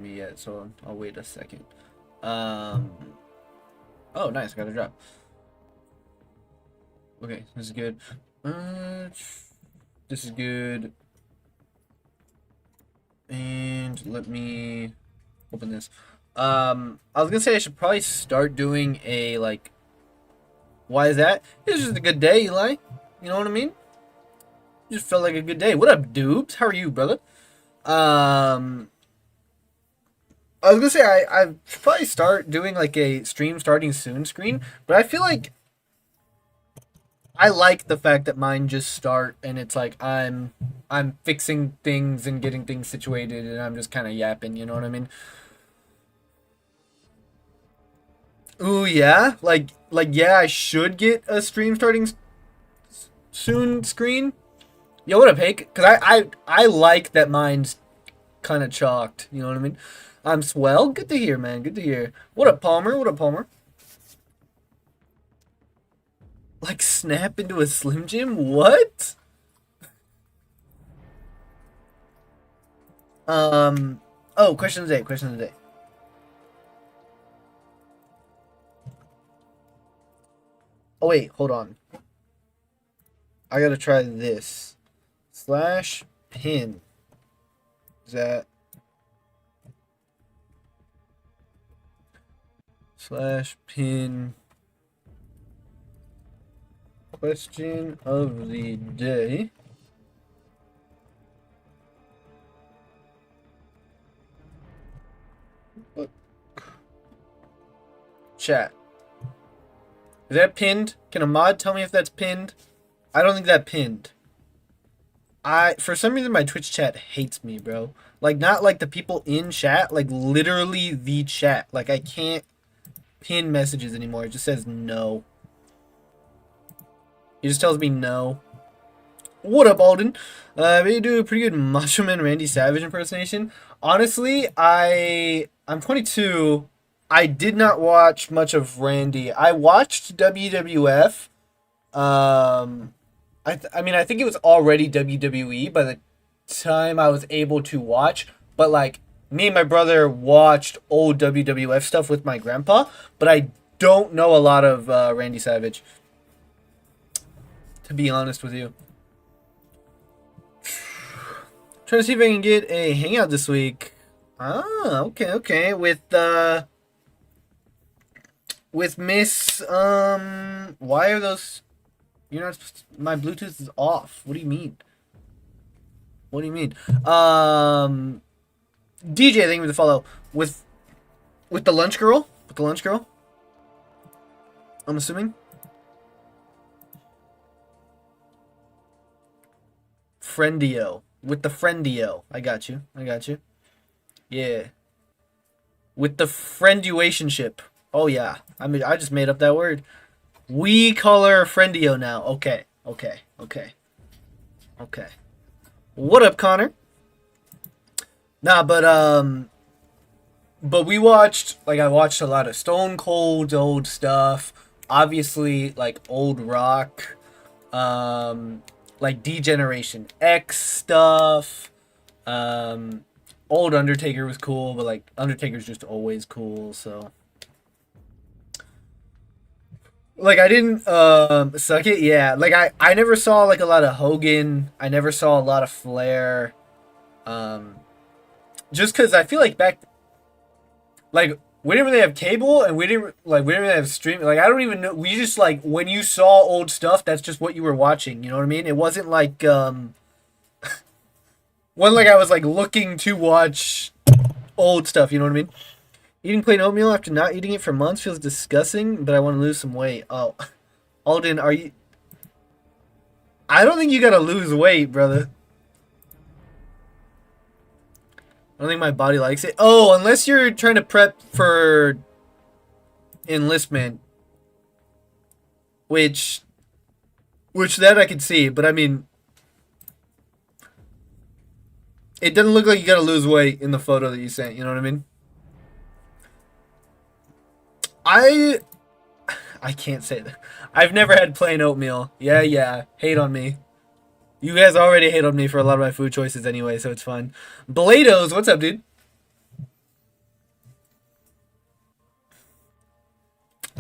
me yet, so I'll wait a second. Um. Oh, nice. Got a drop. Okay, this is good. This is good. And let me open this. I was gonna say I should probably start doing a like. Why is that? It's just a good day, Eli. You know what I mean? Just felt like a good day. What up, dudes? How are you, brother? Um, I was gonna say I should probably start doing like a stream starting soon screen, but I feel like I like the fact that mine just start and it's like I'm fixing things and getting things situated and I'm just kind of yapping. You know what I mean? Ooh yeah, yeah, I should get a stream starting soon screen. Yo, what up, Hake? Cause I like that mine's kind of chalked. You know what I mean? I'm swell. Good to hear, man. Good to hear. What up, Palmer? What up, Palmer? Like snap into a Slim Jim? What? Oh, question of the day. Question of the day. Oh wait, hold on. I gotta try this. Slash pin. Is that slash pin? Question of the day. What? Chat. Is that pinned? Can a mod tell me if that's pinned? I don't think that pinned. For some reason my Twitch chat hates me, bro. Like not like the people in chat, like literally the chat. Like I can't pin messages anymore. It just says no. It just tells me no. What up, Alden? We do a pretty good Macho Man Randy Savage impersonation. Honestly, I'm 22. I did not watch much of Randy. I watched WWF. I mean, I think it was already WWE by the time I was able to watch. But like, me and my brother watched old WWF stuff with my grandpa. But I don't know a lot of Randy Savage, to be honest with you. Trying to see if I can get a hangout this week. Ah, okay, okay. With Miss why are those you're not supposed to, my Bluetooth is off. What do you mean? What do you mean? DJ, thank you for the follow. With the lunch girl? With the lunch girl? I'm assuming. Friendio. With the friendio. I got you. I got you. Yeah. With the frienduationship. Oh yeah. I mean I just made up that word. We call her friendio now. Okay. Okay. Okay. Okay. What up, Connor? Nah, but we watched I watched a lot of Stone Cold's old stuff. Obviously like old rock. Like Degeneration X stuff. Old Undertaker was cool, but like Undertaker's just always cool, so like I didn't suck it, yeah. Like I never saw like a lot of Hogan. I never saw a lot of Flair. Um just cuz I feel like back like we didn't really have cable and we didn't really have streaming. Like I don't even know, we just like when you saw old stuff, that's just what you were watching, you know what I mean? It wasn't like when like I was like looking to watch old stuff, you know what I mean? Eating plain oatmeal after not eating it for months feels disgusting, but I want to lose some weight. Oh, Alden, are you? I don't think you gotta lose weight, brother. I don't think my body likes it. Oh, unless you're trying to prep for enlistment, which, that I could see. But I mean, it doesn't look like you gotta lose weight in the photo that you sent. You know what I mean? I I can't say that. I've never had plain oatmeal. Yeah, yeah. Hate on me. You guys already hate on me for a lot of my food choices anyway, so it's fine. Blados, what's up, dude?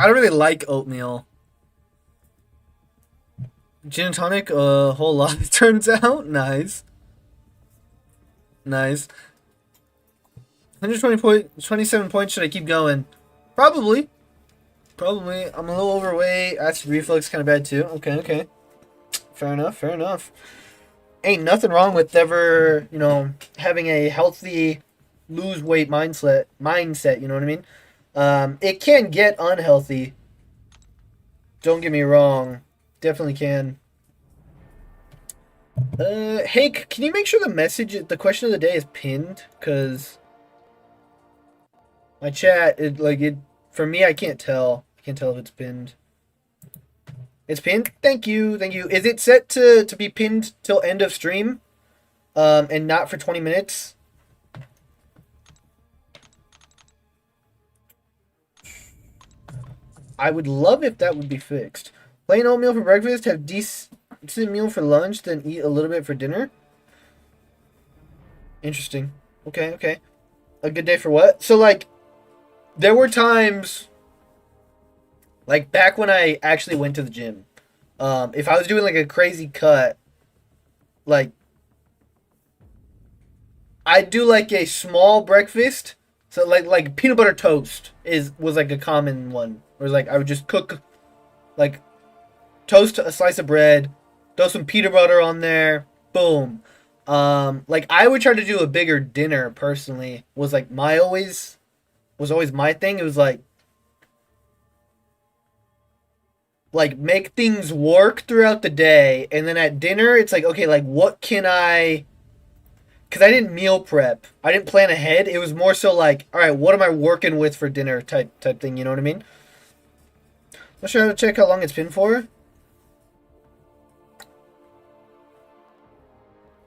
I don't really like oatmeal. Gin and tonic, a whole lot. It turns out, nice, nice. 27 points. Should I keep going? Probably, probably. I'm a little overweight. Acid reflux kind of bad too. Okay, okay. Fair enough. Fair enough. Ain't nothing wrong with ever, having a healthy lose weight mindset, you know what I mean? It can get unhealthy. Don't get me wrong. Definitely can. Hey, can you make sure the question of the day is pinned? Cause my chat, for me, I can't tell. I can't tell if it's pinned. It's pinned. Thank you, thank you. Is it set to be pinned till end of stream? And not for 20 minutes? I would love if that would be fixed. Plain oatmeal for breakfast, have decent meal for lunch, then eat a little bit for dinner. Interesting. Okay, okay. A good day for what? So, like, there were times, like, back when I actually went to the gym. If I was doing, like, a crazy cut, like, I'd do, like, a small breakfast. So, like peanut butter toast was, like, a common one. Where, like, I would just cook, like, toast a slice of bread, throw some peanut butter on there, boom. Like I would try to do a bigger dinner personally. Was always my thing. It was like make things work throughout the day, and then at dinner it's like okay, like what can I? Because I didn't meal prep, I didn't plan ahead. It was more so like, all right, what am I working with for dinner type thing. You know what I mean? Not sure how to check how long it's been for.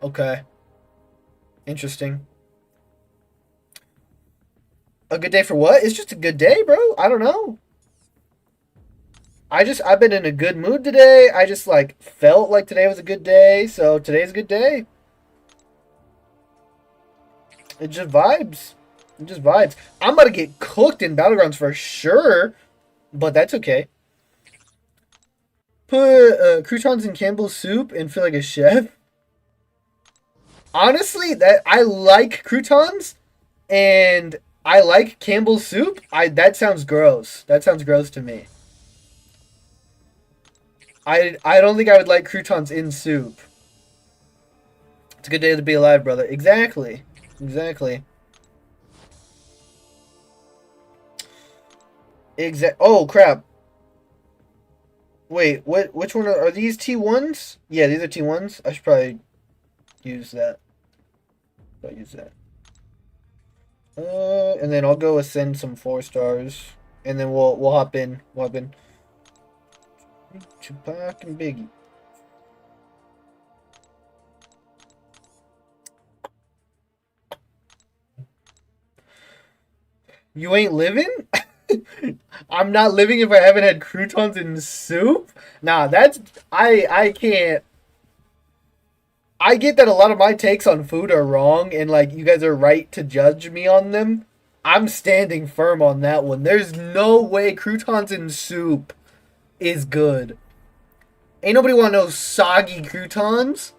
Okay. Interesting. A good day for what? It's just a good day, bro. I don't know. I've been in a good mood today. I just like felt like today was a good day, so today's a good day. It just vibes. It just vibes. I'm about to get cooked in Battlegrounds for sure, but that's okay. Put croutons in Campbell's soup and feel like a chef. Honestly, that I like croutons and I like Campbell's soup. That sounds gross. That sounds gross to me. I don't think I would like croutons in soup. It's a good day to be alive, brother. Exactly. Exactly. Oh crap. Wait, which one are these T1s? Yeah, these are T1s. I should probably use that. I'll use that. And then I'll go ascend some 4 stars. And then we'll hop in. We'll hop in. Tupac and Biggie. You ain't living? I'm not living if I haven't had croutons in soup? Nah, that's I can't. I get that a lot of my takes on food are wrong and like you guys are right to judge me on them. I'm standing firm on that one. There's no way croutons in soup is good. Ain't nobody want no soggy croutons.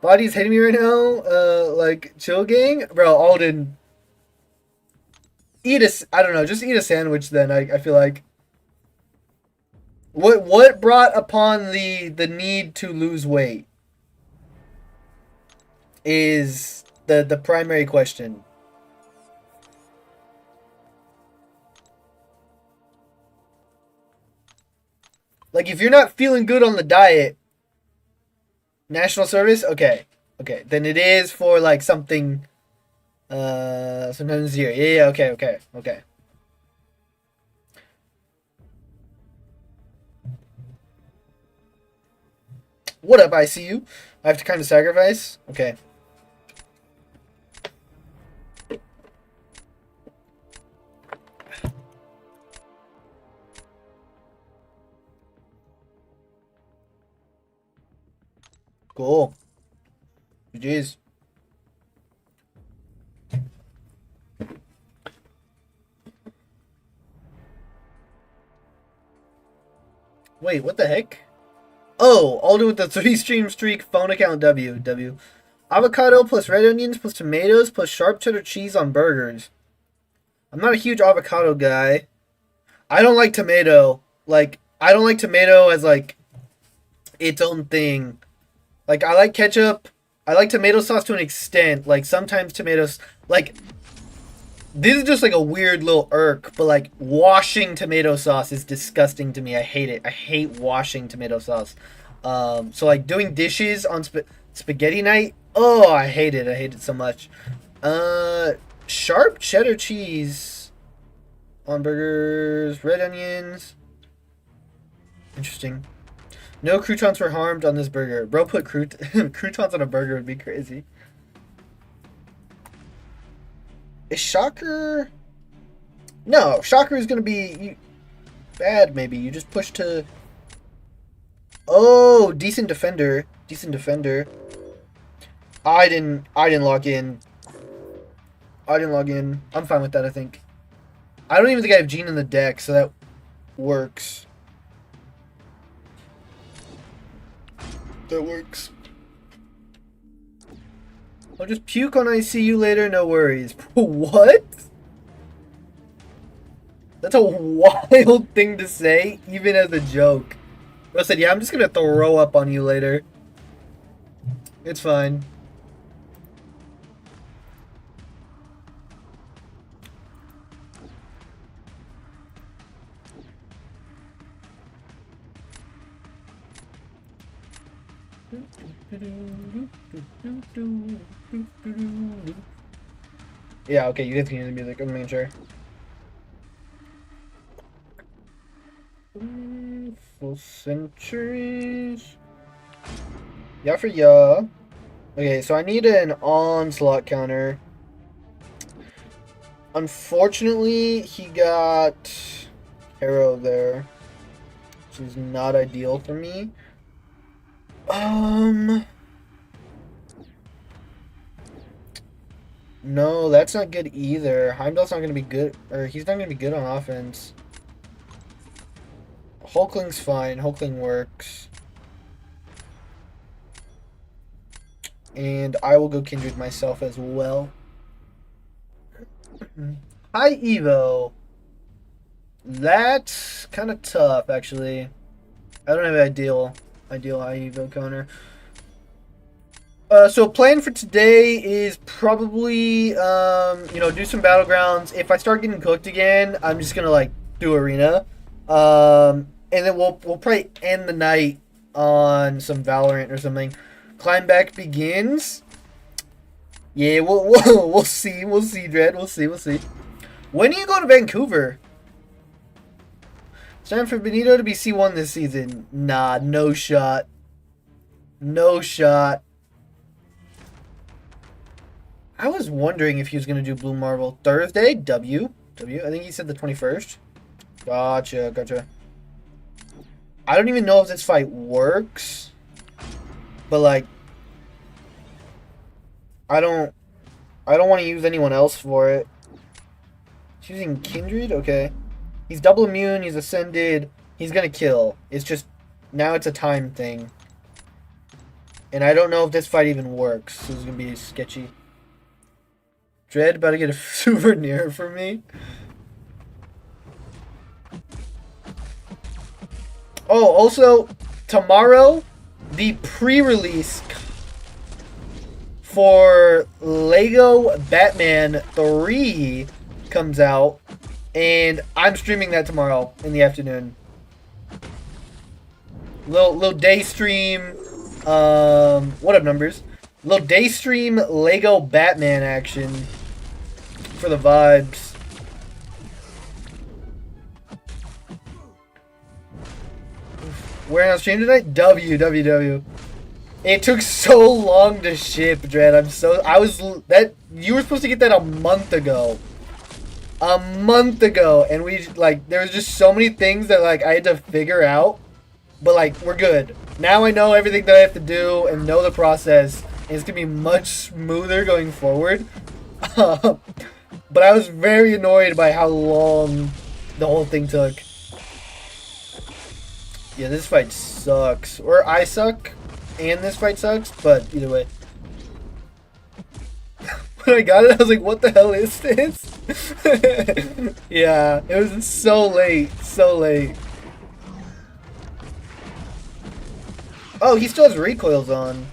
Body's hitting me right now. Like chill gang, bro. Alden, I don't know. Just eat a sandwich then. I feel like. What brought upon the need to lose weight is the primary question. Like if you're not feeling good on the diet, national service, okay. Okay. Then it is for like something sometimes here. Yeah, okay, okay, okay. What up, I see you? I have to kind of sacrifice? Okay. Cool. GG's. Wait, what the heck? Oh, I'll do with the 3-stream streak phone account W. Avocado plus red onions plus tomatoes plus sharp cheddar cheese on burgers. I'm not a huge avocado guy. I don't like tomato. Like, I don't like tomato as, like, its own thing. Like, I like ketchup. I like tomato sauce to an extent. Like, sometimes tomatoes... Like, this is just, like, a weird little irk. But, like, washing tomato sauce is disgusting to me. I hate it. I hate washing tomato sauce. So, like, doing dishes on spaghetti night... Oh, I hate it. I hate it so much. Sharp cheddar cheese on burgers. Red onions. Interesting. No croutons were harmed on this burger. Bro put croutons on a burger would be crazy. Is Shocker... No, Shocker is going to be bad, maybe. You just push to... Oh, decent defender. Decent defender. I didn't log in. I didn't log in. I'm fine with that, I think. I don't even think I have Gene in the deck, so that works. That works. I'll just puke on ICU later, no worries. What? That's a wild thing to say, even as a joke. Bro said, yeah, I'm just gonna throw up on you later. It's fine. Yeah, okay, you guys can hear the music. I'm making sure. Full centuries. Yeah for ya. Okay, so I need an onslaught counter. Unfortunately, he got Arrow there, which is not ideal for me. No, that's not good either. Heimdall's not going to be good, or he's not going to be good on offense. Hulkling's fine. Hulkling works. And I will go Kindred myself as well. Hi, Evo. That's kind of tough, actually. I don't have an ideal high Evo counter. So plan for today is probably, do some Battlegrounds. If I start getting cooked again, I'm just gonna, like, do Arena. And then we'll probably end the night on some Valorant or something. Climb back begins. Yeah, we'll see. We'll see, Dread. We'll see. When do you go to Vancouver? It's time for Benito to be C1 this season. Nah, no shot. No shot. I was wondering if he was going to do Blue Marble. Thursday, W. I think he said the 21st. Gotcha. I don't even know if this fight works. But, like, I don't want to use anyone else for it. He's using Kindred? Okay. He's double immune, he's ascended. He's going to kill. It's just, now it's a time thing. And I don't know if this fight even works. This is going to be sketchy. Dread about to get a souvenir for me. Oh, also, tomorrow, the pre-release for Lego Batman 3 comes out, and I'm streaming that tomorrow in the afternoon. Little day stream. What up, numbers? Little day stream Lego Batman action for the vibes. We're on stream tonight? W. It took so long to ship, Dread. You were supposed to get that a month ago. And there was just so many things that, like, I had to figure out. But, like, we're good. Now I know everything that I have to do and know the process. And it's going to be much smoother going forward. But I was very annoyed by how long the whole thing took. Yeah, this fight sucks. Or I suck, and this fight sucks, but either way. When I got it, I was like, what the hell is this? Yeah, it was so late. So late. Oh, he still has recoils on.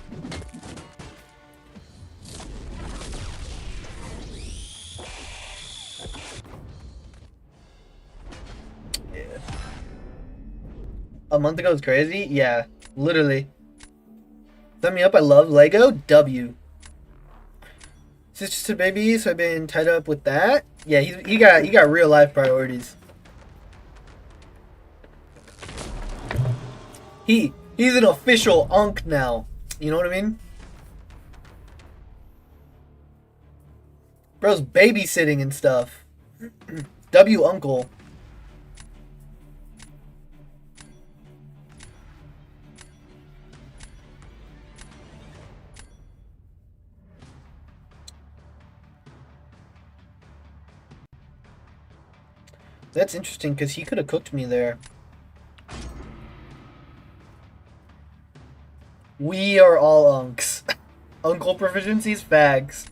Yeah. A month ago was crazy? Yeah, literally. Sum me up, I love Lego. W. Sister to baby, so I've been tied up with that. Yeah, he got real life priorities. He's an official unk now. You know what I mean? Bro's babysitting and stuff. W uncle. That's interesting because he could have cooked me there. We are all unks. Uncle proficiencies, fags.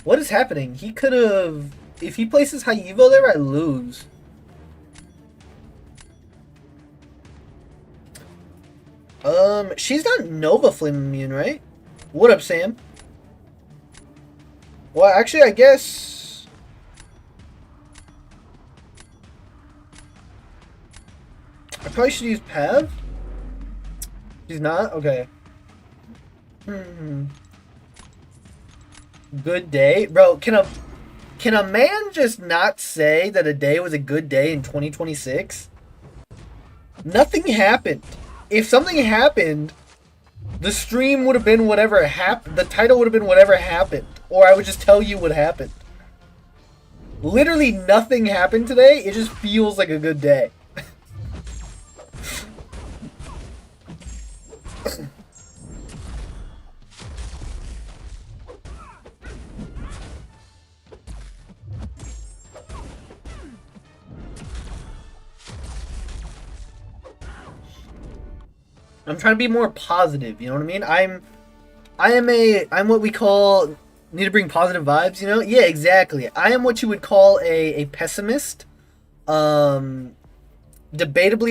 What is happening? He could have... If he places high evo there, I lose. She's not Nova Flame immune, right? What up, Sam? Well, actually, I guess... I probably should use Pav? She's not? Okay. Good day? Bro, can a man just not say that a day was a good day in 2026? Nothing happened. If something happened, the stream would have been whatever happened. The title would have been whatever happened. Or I would just tell you what happened. Literally nothing happened today. It just feels like a good day. I'm trying to be more positive, you know what I mean? I'm what we call need to bring positive vibes, you know? Yeah, exactly. I am what you would call a pessimist. Debatably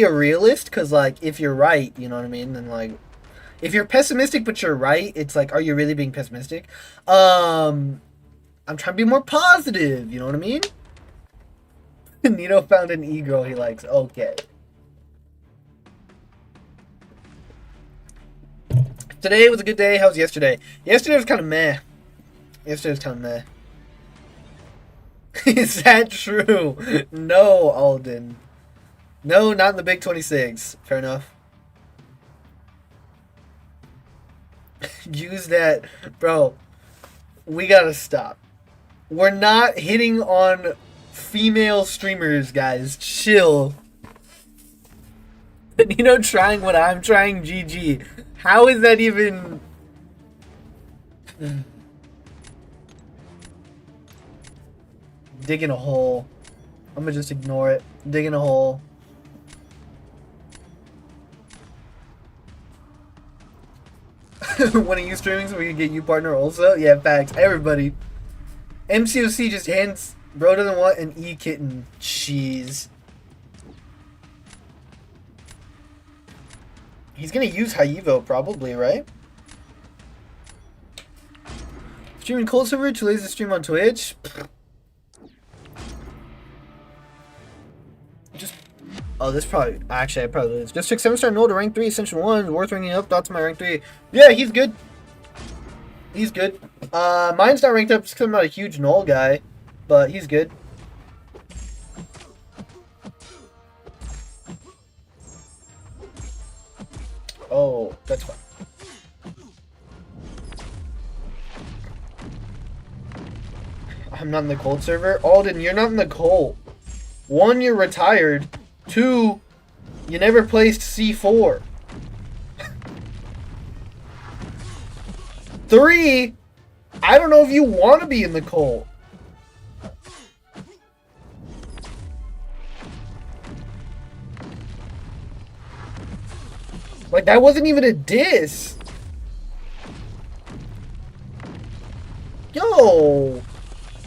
a realist, because like if you're right, you know what I mean? Then like if you're pessimistic but you're right, it's like, are you really being pessimistic? I'm trying to be more positive, you know what I mean? Nito found an e-girl he likes. Okay. Today was a good day. How was yesterday? Yesterday was kind of meh. Yesterday was kind of meh. Is that true? No, Alden. No, not in the Big 26. Fair enough. Use that. Bro, we gotta stop. We're not hitting on female streamers, guys. Chill. You know, trying what I'm trying, GG. How is that even... Digging a hole. I'm gonna just ignore it. Digging a hole. One of you streaming so we can get you partner also? Yeah, facts. Everybody. MCOC just hands... Bro doesn't want an E-kitten. Jeez. He's gonna use Haivo probably, right? Streaming cold server, too lazy to stream on Twitch. Just this probably actually I probably lose. Just took 7-star Null to rank 3, Ascension 1, worth ranking up, thoughts on my rank 3. Yeah, he's good. He's good. Mine's not ranked up just because I'm not a huge Null guy, but he's good. Oh, that's fine. I'm not in the cold server. Alden, you're not in the cold. 1, you're retired. 2, you never placed C4. 3, I don't know if you want to be in the cold. Like, that wasn't even a diss. Yo!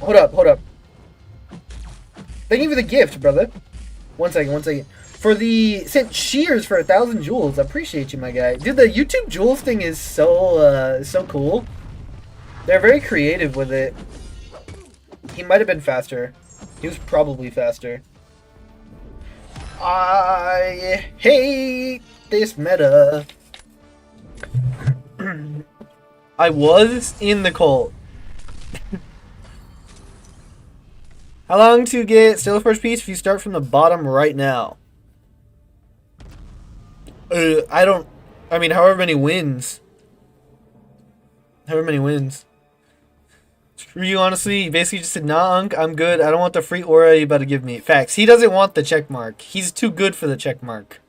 Hold up, hold up. Thank you for the gift, brother. One second. For the... Sent shears for 1,000 jewels. I appreciate you, my guy. Dude, the YouTube jewels thing is so cool. They're very creative with it. He might have been faster. He was probably faster. I hate this meta. I was in the cult. How long to get still first piece if you start from the bottom right now? I mean, however many wins. However many wins. For you, honestly, you basically just said, nah, Unc, I'm good. I don't want the free aura you about to give me. Facts. He doesn't want the check mark. He's too good for the check mark.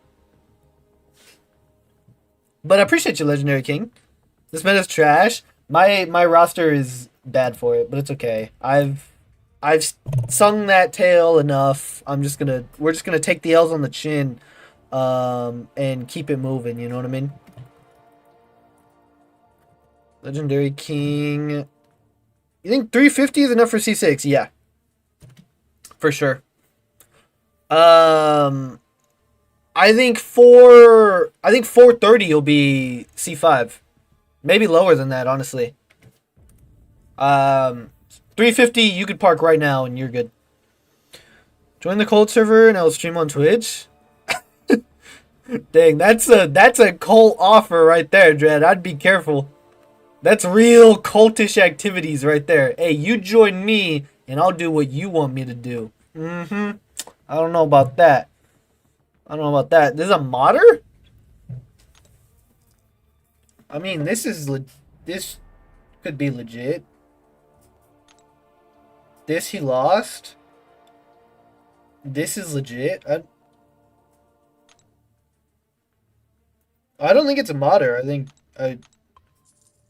But I appreciate you, Legendary King. This meta's trash. My roster is bad for it, but it's okay. I've sung that tale enough. We're just gonna take the L's on the chin, and keep it moving. You know what I mean? Legendary King. You think 350 is enough for C6? Yeah, for sure. I think 430 will be C5. Maybe lower than that, honestly. 350 you could park right now and you're good. Join the cult server and I'll stream on Twitch. Dang, that's a cult offer right there, Dread. I'd be careful. That's real cultish activities right there. Hey, you join me and I'll do what you want me to do. I don't know about that. This is a modder? I mean, this could be legit. This he lost. This is legit. I don't think it's a modder.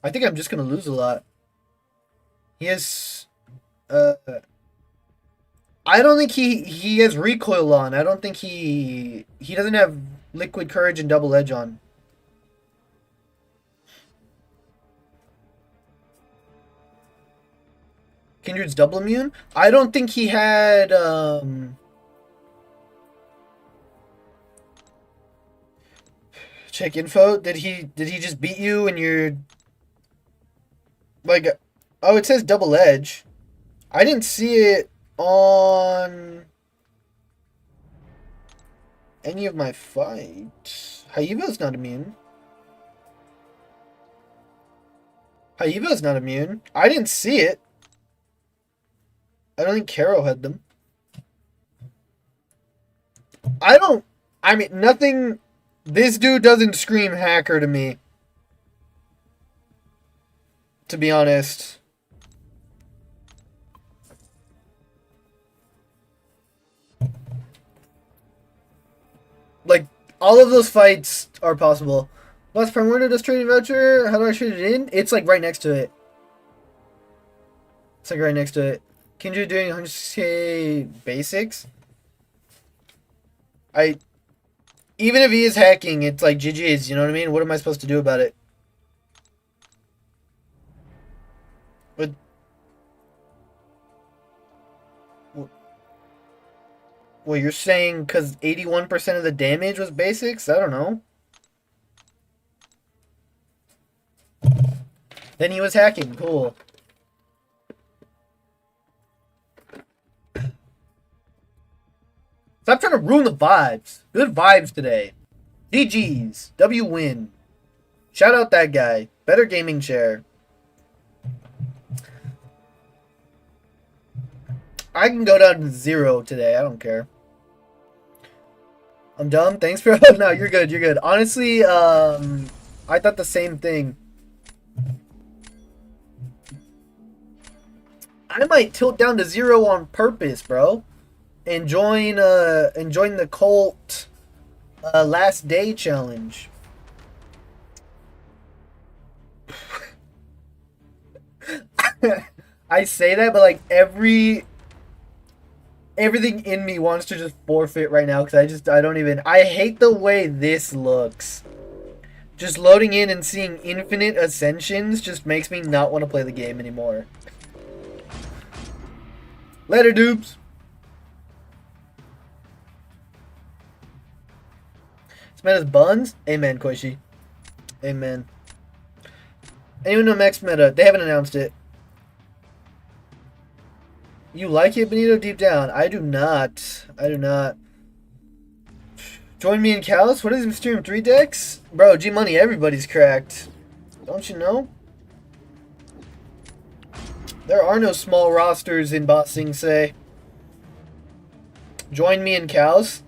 I think I'm just gonna lose a lot. He has I don't think he has recoil on. I don't think he doesn't have liquid courage and double edge on. Kindred's double immune? I don't think he had check info. Did he just beat you and you're like, oh, it says double edge. I didn't see it on any of my fights. Haiva's not immune. Haiva's not immune. I didn't see it. I don't think Caro had them. I mean, nothing. This dude doesn't scream hacker to me. To be honest. Like, all of those fights are possible. Last prime, where did this trading voucher? How do I trade it in? It's like right next to it. It's like right next to it. Kindred doing 100k basics? Even if he is hacking, it's like GG's, you know what I mean? What am I supposed to do about it? Well, you're saying because 81% of the damage was basics? I don't know. Then he was hacking. Cool. Stop trying to ruin the vibes. Good vibes today. GG's. W win. Shout out that guy. Better gaming chair. I can go down to 0 today. I don't care. I'm dumb. Thanks, bro. No, you're good. You're good. Honestly, I thought the same thing. I might tilt down to 0 on purpose, bro. And join the cult last day challenge. I say that, but like everything in me wants to just forfeit right now because I hate the way this looks. Just loading in and seeing infinite ascensions just makes me not want to play the game anymore. Later, dupes. This meta's buns? Amen, Koishi. Amen. Anyone know Max meta? They haven't announced it. You like it, Benito, deep down? I do not. I do not. Join me in Callus? What is it, stream 3 decks? Bro, G-Money, everybody's cracked. Don't you know? There are no small rosters in Ba Sing Se. Join me in Callus?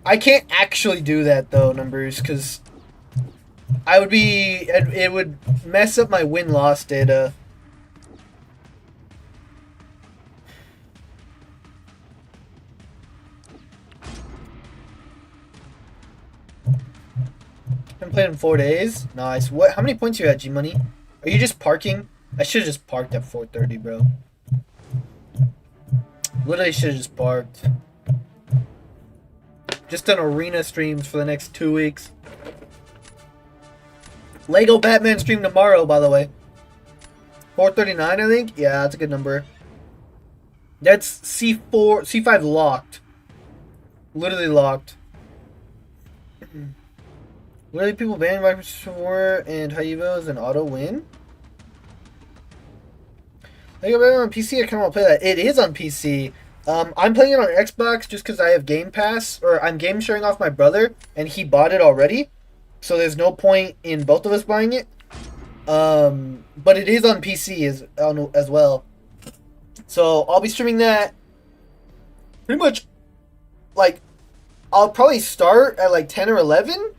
I can't actually do that, though, numbers, because I would be... It would mess up my win-loss data. Been playing in 4 days. Nice. What? How many points you at, G-Money? Are you just parking? I should have just parked at 4:30, bro. Literally should have just parked. Just done arena streams for the next 2 weeks. Lego Batman stream tomorrow, by the way. 4:39, I think. Yeah, that's a good number. That's C4, C5 locked. Literally locked. Literally, people banning Microsoft 4 and Haivo as an auto win. Lego Batman on PC. I kind of want to play that. It is on PC. I'm playing it on Xbox just because I have Game Pass, or I'm game sharing off my brother, and he bought it already. So there's no point in both of us buying it. But it is on PC as well. So I'll be streaming that pretty much, like, I'll probably start at like 10 or 11.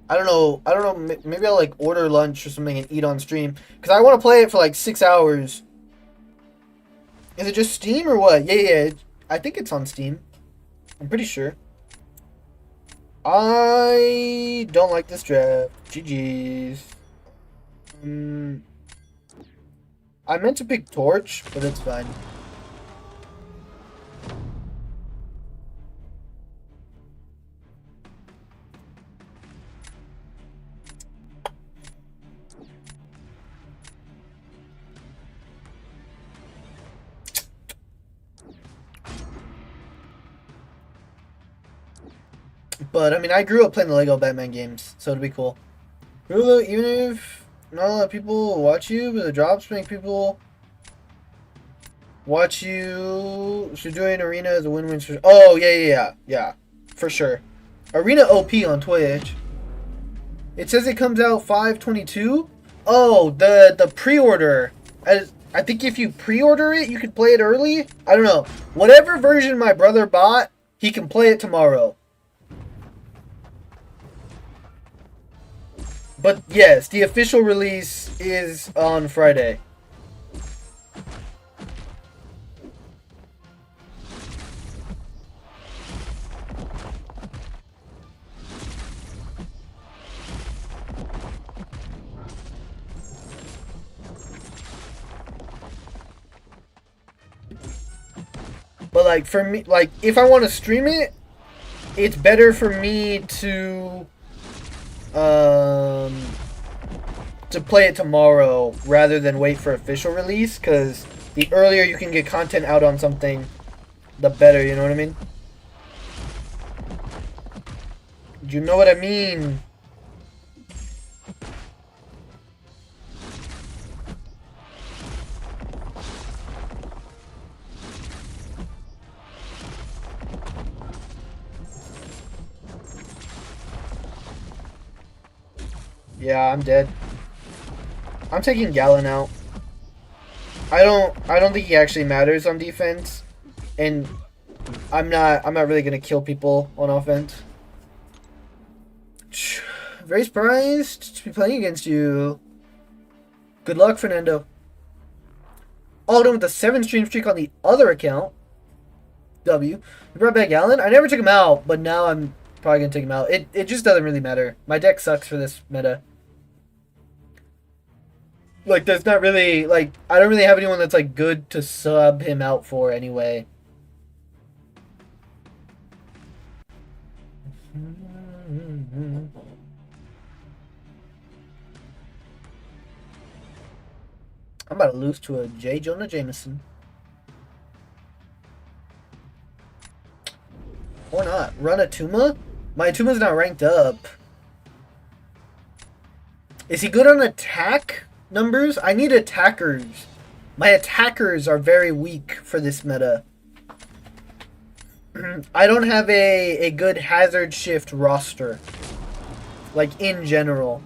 I don't know. Maybe I'll like order lunch or something and eat on stream. Because I want to play it for like 6 hours. Is it just Steam or what? Yeah. I think it's on Steam. I'm pretty sure. I don't like this draft. GG's. I meant to pick Torch, but it's fine. But, I mean, I grew up playing the Lego Batman games, so it'd be cool. Hulu, even if not a lot of people watch you, but the drops make people watch you. So doing Arena is a win-win. Oh, yeah. For sure. Arena OP on Twitch. It says it comes out 5/22. Oh, the pre-order. I think if you pre-order it, you could play it early. I don't know. Whatever version my brother bought, he can play it tomorrow. But yes, the official release is on Friday. But like for me, like if I want to stream it, it's better for me to play it tomorrow rather than wait for official release, because the earlier you can get content out on something, the better, you know what I mean? You know what I mean? Yeah, I'm dead. I'm taking Gallon out. I don't think he actually matters on defense, and I'm not really gonna kill people on offense. Very surprised to be playing against you. Good luck, Fernando. All done with the 7-stream streak on the other account. W. You brought back Gallon? I never took him out, but now I'm probably gonna take him out. It just doesn't really matter. My deck sucks for this meta. Like, there's not really, like, I don't really have anyone that's, like, good to sub him out for anyway. I'm about to lose to a J. Jonah Jameson. Or not. Run a Tuma? My Tuma's not ranked up. Is he good on attack numbers? I need attackers. My attackers are very weak for this meta. I don't have a good hazard shift roster. Like, in general.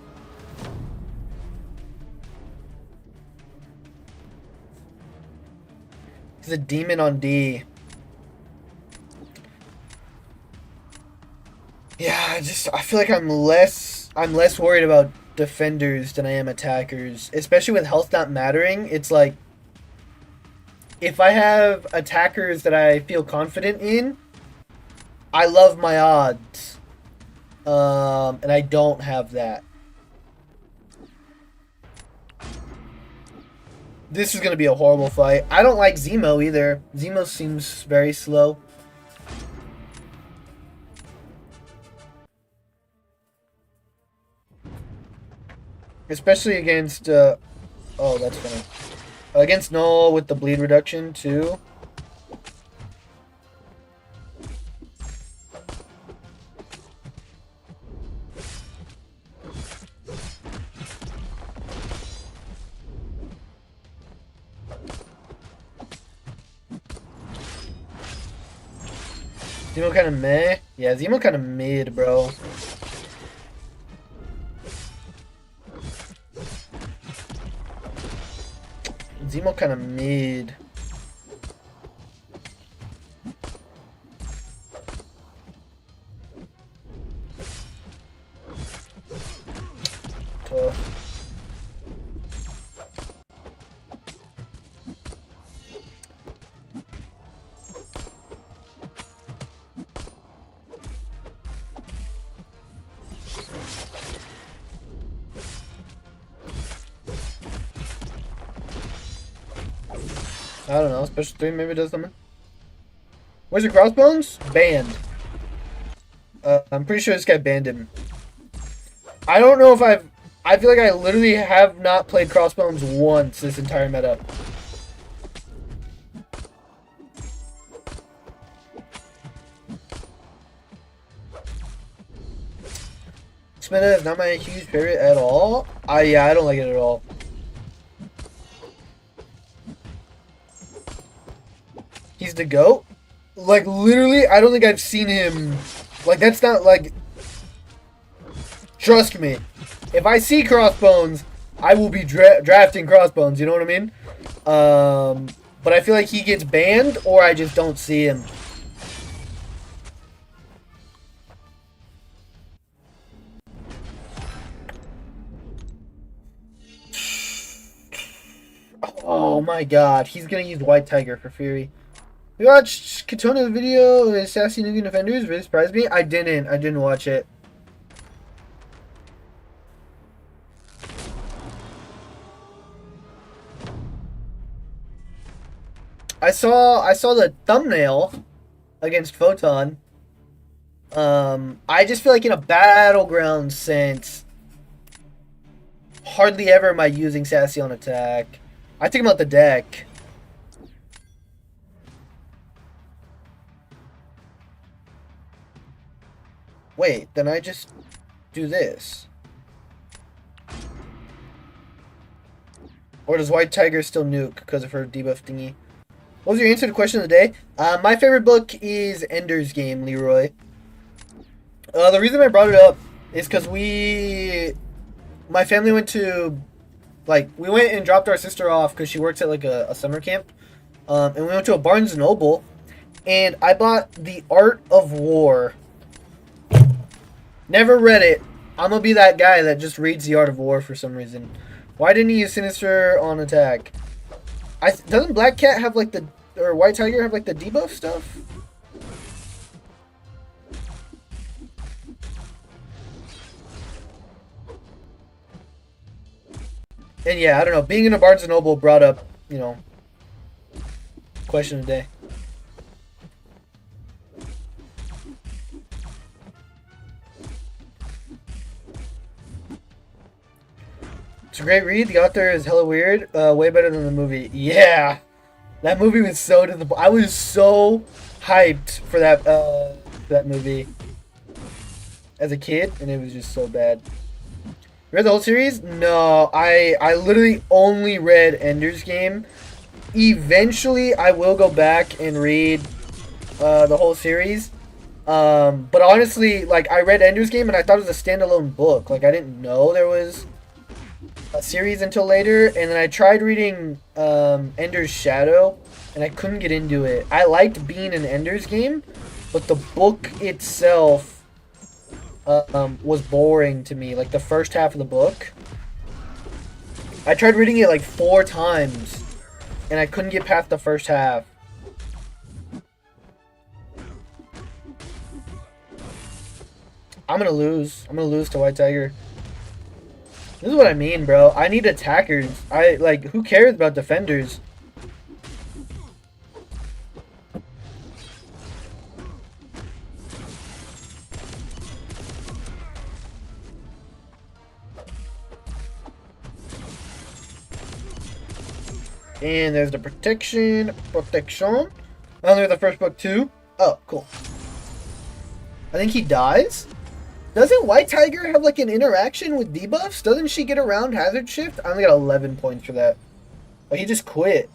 He's a demon on D. Yeah, I feel like I'm less worried about defenders than I am attackers. Especially with health not mattering. It's like, if I have attackers that I feel confident in, I love my odds. And I don't have that. This is going to be a horrible fight. I don't like Zemo either. Zemo seems very slow. Especially against, oh, that's funny. Against Null with the bleed reduction, too. Zemo kind of meh? Yeah, Zemo kind of mid, bro. Zemo kind of mid. Tough. I don't know, special 3 maybe does something. Where's your crossbones? Banned. I'm pretty sure this guy banned him. I don't know if I feel like I literally have not played crossbones once this entire meta. This meta is not my huge favorite at all. Yeah, I don't like it at all. He's the GOAT? Like, literally, I don't think I've seen him. Like, that's not, like... Trust me. If I see Crossbones, I will be drafting Crossbones, you know what I mean? But I feel like he gets banned, or I just don't see him. Oh my god, he's gonna use White Tiger for Fury. You watched Katona's video with Sassy Nuking Defenders? Really surprised me. I didn't watch it. I saw the thumbnail against Photon. I just feel like in a Battlegrounds sense, hardly ever am I using Sassy on attack. I took him out the deck. Wait, then I just do this. Or does White Tiger still nuke because of her debuff thingy? What was your answer to the question of the day? My favorite book is Ender's Game, Leroy. The reason I brought it up is because my family went to, like, we went and dropped our sister off because she works at, like, a summer camp. And we went to a Barnes & Noble, and I bought The Art of War. Never read it. I'm gonna be that guy that just reads The Art of War for some reason. Why didn't he use Sinister on attack? Doesn't Black Cat have, like, or White Tiger have, like, the debuff stuff? And yeah, I don't know. Being in a Barnes & Noble brought up, you know, question of the day. It's a great read. The author is hella weird. Way better than the movie. Yeah, that movie was so I was so hyped for that movie as a kid, and it was just so bad. You read the whole series? No, I literally only read Ender's Game. Eventually, I will go back and read the whole series. But honestly, like, I read Ender's Game and I thought it was a standalone book. Like, I didn't know there was a series until later. And then I tried reading Ender's Shadow, and I couldn't get into it. I liked being in Ender's Game, but the book itself was boring to me. Like, the first half of the book. I tried reading it like 4 times, and I couldn't get past the first half. I'm gonna lose. I'm gonna lose to White Tiger. This is what I mean, bro. I need attackers. Who cares about defenders? And there's the protection. Protection. Oh, there's the first book too. Oh, cool. I think he dies. Doesn't White Tiger have like an interaction with debuffs? Doesn't she get around Hazard Shift? I only got 11 points for that. Oh, he just quit.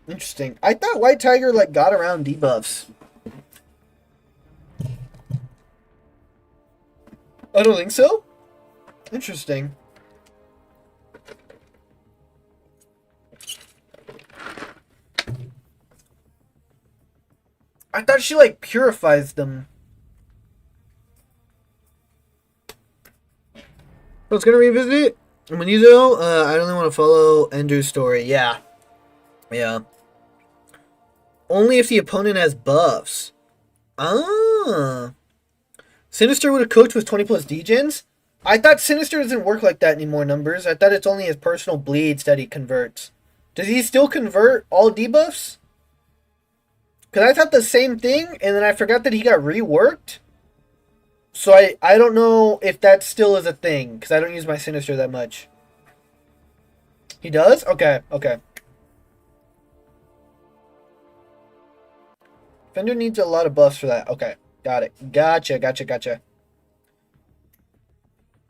Interesting. I thought White Tiger like got around debuffs. I don't think so. Interesting. I thought she like purifies them. I was gonna revisit it. When you though, I only want to follow Ender's story. Yeah. Yeah. Only if the opponent has buffs. Ah. Sinister would have cooked with 20 plus degens? I thought Sinister doesn't work like that anymore, Numbers. I thought it's only his personal bleeds that he converts. Does he still convert all debuffs? Because I thought the same thing, and then I forgot that he got reworked. So I don't know if that still is a thing, because I don't use my Sinister that much. He does? Okay, okay. Fender needs a lot of buffs for that. Okay, got it. Gotcha, gotcha, gotcha.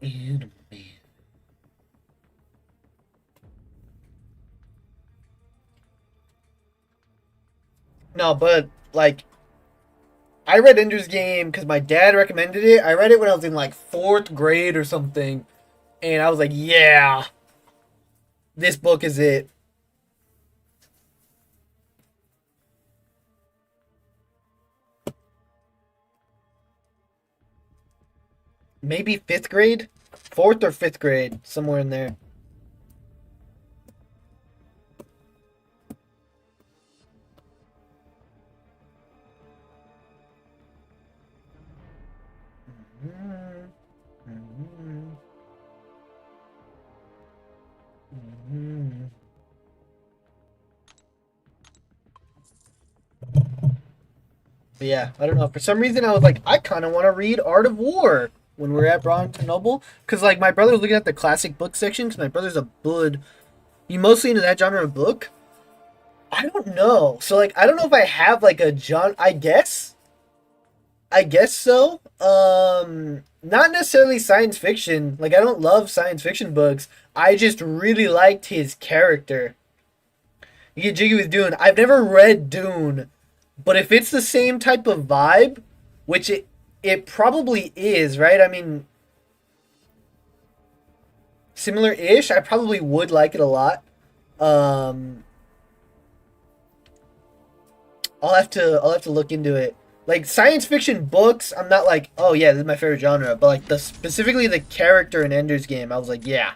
Enemy. No, but, like, I read Ender's Game because my dad recommended it. I read it when I was in, like, 4th grade or something. And I was like, yeah. This book is it. Maybe 5th grade? 4th or 5th grade. Somewhere in there. But yeah, I don't know. For some reason, I was like, I kind of want to read Art of War when we're at Barnes & Noble. Because, like, my brother was looking at the classic book section. Because my brother's a bud. He's mostly into that genre of book. I don't know. So, like, I don't know if I have, like, a genre. I guess so. Not necessarily science fiction. Like, I don't love science fiction books. I just really liked his character. You get jiggy with Dune. I've never read Dune. But if it's the same type of vibe, which it probably is, right? I mean, similar-ish. I probably would like it a lot. I'll have to look into it. Like, science fiction books, I'm not like, oh yeah, this is my favorite genre. But like specifically the character in Ender's Game, I was like, yeah.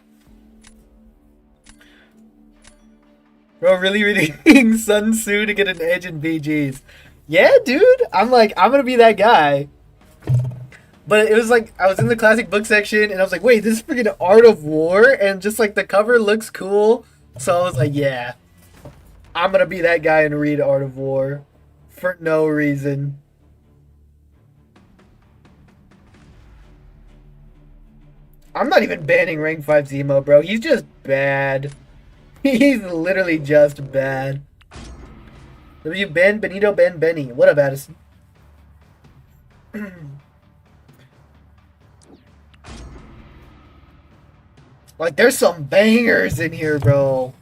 Bro, really reading Sun Tzu to get an edge in BGs. Yeah, dude. I'm like, I'm gonna be that guy. But it was like, I was in the classic book section, and I was like, wait, this is freaking Art of War? And just like, the cover looks cool. So I was like, yeah. I'm gonna be that guy and read Art of War. For no reason. I'm not even banning rank 5 Zemo, bro. He's just bad. He's literally just bad. W Ben, Benito, Ben, Benny. What up, Addison? Like, there's some bangers in here, bro.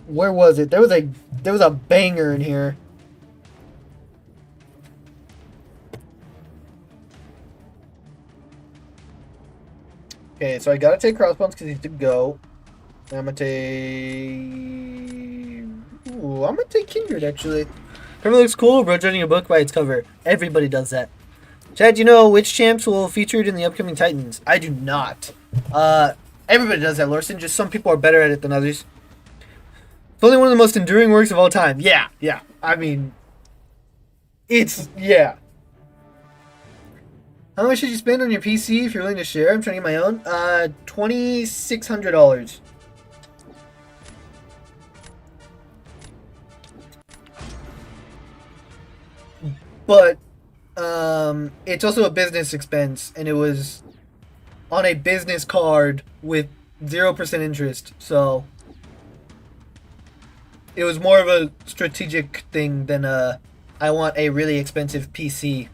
Where was it? There was a banger in here. Okay, so I gotta take Crossbones because he's to go. I'm gonna take. Ooh, I'm gonna take Kindred actually. Cover looks cool, bro. Judging a book by its cover. Everybody does that. Chad, do you know which champs will featured in the upcoming Titans? I do not. Everybody does that, Lorson. Just some people are better at it than others. It's only one of the most enduring works of all time. Yeah. I mean, yeah. How much should you spend on your PC if you're willing to share? I'm trying to get my own. $2,600. But it's also a business expense, and it was on a business card with 0% interest. So it was more of a strategic thing than I want a really expensive PC.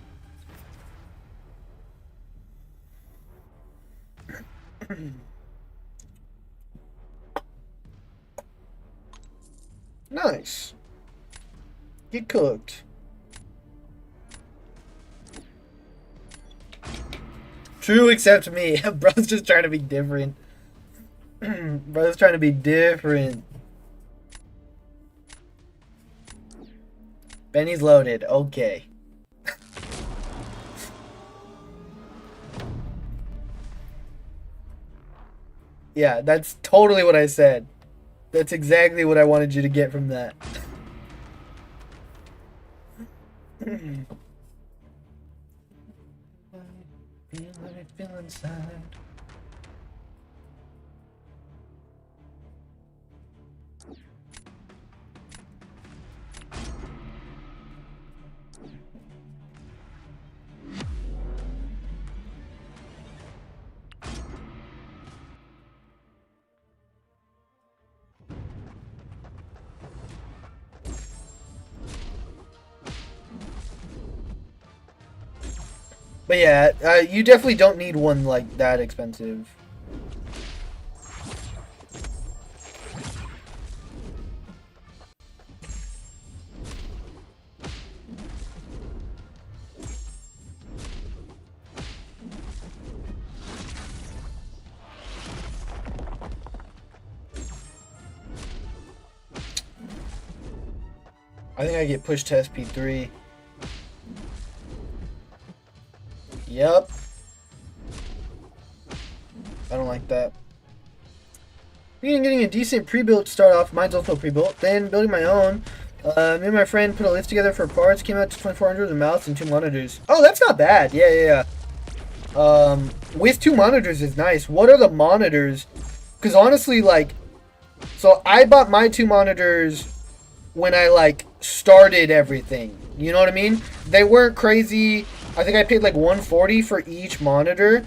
Nice. Get cooked. True, except me. Bro's just trying to be different. Bro's trying to be different. Benny's loaded. Okay. Yeah, that's totally what I said. That's exactly what I wanted you to get from that. Feel inside. But yeah, you definitely don't need one like that expensive. I think I get pushed to SP3. Yep. I don't like that. Getting a decent pre-built to start off. Mine's also pre-built. Then building my own. Me and my friend put a list together for parts. Came out to 2,400 with a mouse and 2 monitors. Oh, that's not bad. Yeah. With 2 monitors is nice. What are the monitors? Because honestly, like, so I bought my 2 monitors when I like started everything. You know what I mean? They weren't crazy. I think I paid like $140 for each monitor.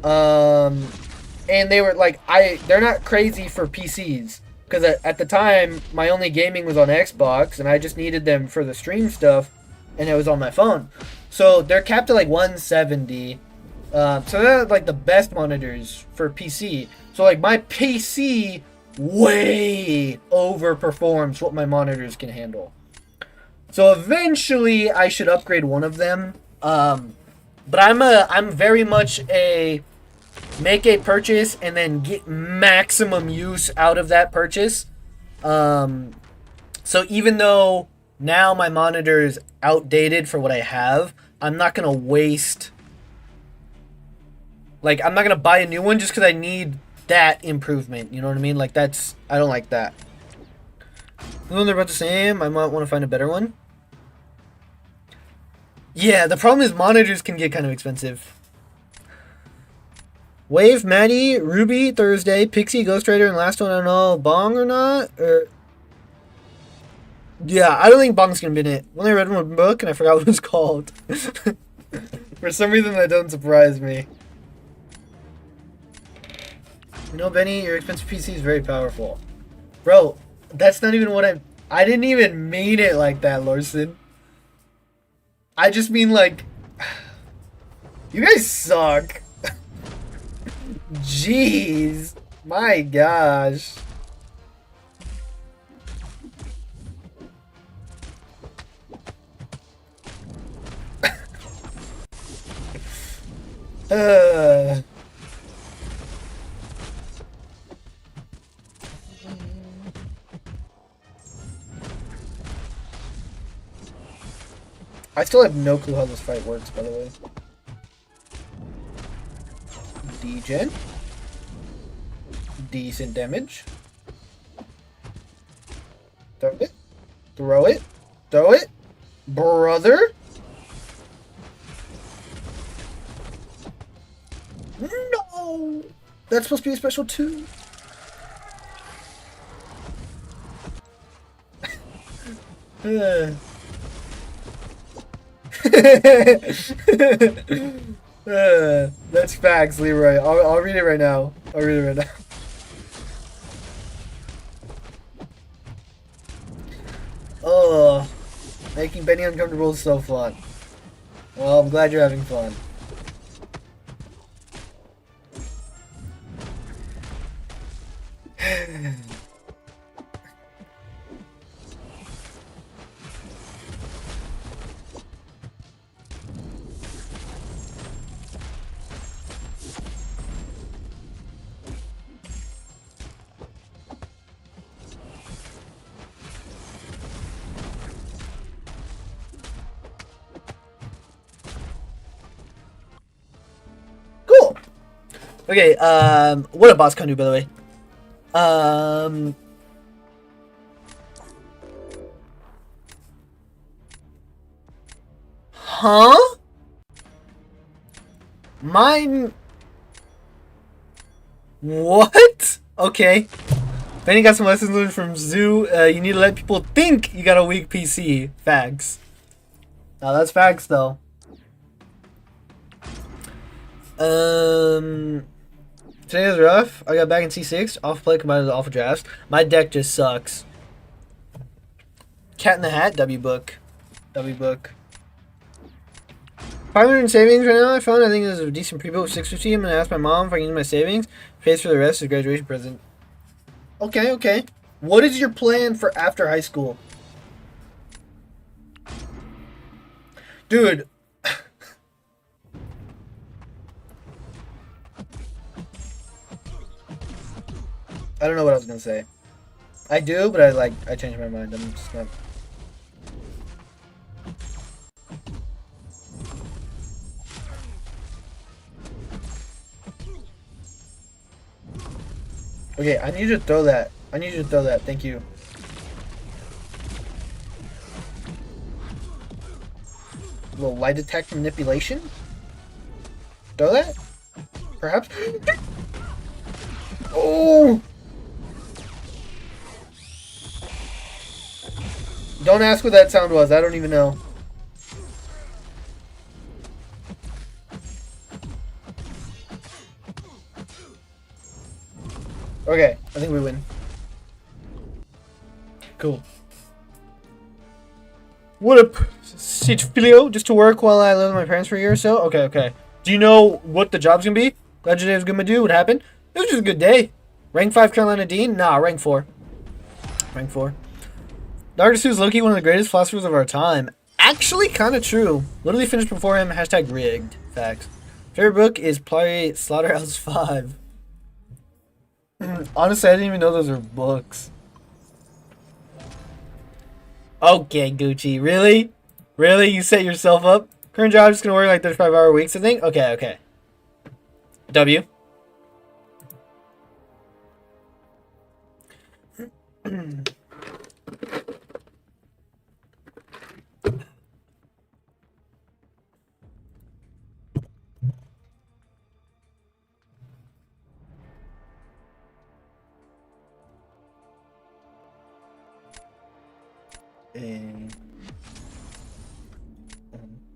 And they were like, they're not crazy for PCs. Because at the time, my only gaming was on Xbox, and I just needed them for the stream stuff, and it was on my phone. So they're capped at like $170. So they're like the best monitors for PC. So like my PC way overperforms what my monitors can handle. So eventually I should upgrade one of them. But I'm very much a make a purchase and then get maximum use out of that purchase. So even though now my monitor is outdated for what I have, I'm not going to waste, like, I'm not going to buy a new one just because I need that improvement. You know what I mean? Like, I don't like that. When they're about the same, I might want to find a better one. Yeah, the problem is monitors can get kind of expensive. Wave, Maddie, Ruby, Thursday, Pixie, Ghost Rider, and last one I don't know, Bong or not? Or yeah, I don't think Bong's gonna be in it. Only read one book and I forgot what it was called. For some reason that doesn't surprise me. You know, Benny, your expensive PC is very powerful. Bro, that's not even what I didn't even mean it like that, Lorson. I just mean like... You guys suck. Jeez. My gosh. I still have no clue how this fight works, by the way. Degen. Decent damage. Throw it. Throw it. Throw it. Brother. No! That's supposed to be a special too. That's facts, Leroy. I'll read it right now. I'll read it right now. Oh, making Benny uncomfortable is so fun. Well, I'm glad you're having fun. Cool. Okay, what a boss can do, by the way. Huh? Mine. What? Okay. Benny got some lessons learned from Zoo. You need to let people think you got a weak PC. Facts. Now that's facts, though. Today was rough. I got back in C6. Off play combined with awful drafts. My deck just sucks. Cat in the Hat. W book. W book. 500 in savings right now. I found. I think there's a decent pre-built with 650. I'm gonna ask my mom if I can use my savings. Pays for the rest as a graduation present. Okay, okay. What is your plan for after high school? Dude. I don't know what I was gonna say. I do, but I changed my mind. I'm just not. Okay, I need you to throw that. I need you to throw that. Thank you. A little light attack manipulation. Throw that? Perhaps? Oh! Don't ask what that sound was. I don't even know. Okay, I think we win. Cool. What up, Filio? Just to work while I live with my parents for a year or so? Okay, okay. Do you know what the job's gonna be? Glad your day was gonna do. What happened? It was just a good day. Rank 5 Carolina Dean? Nah, rank 4. Rank 4. Dr. Seuss Loki, one of the greatest philosophers of our time. Actually, kind of true. Literally finished before him. Hashtag rigged. Facts. Favorite book is probably Slaughterhouse 5. Honestly, I didn't even know those were books. Okay, Gucci. Really? Really? You set yourself up? Current job is going to work like 35-hour weeks, I think? Okay, okay. W. A.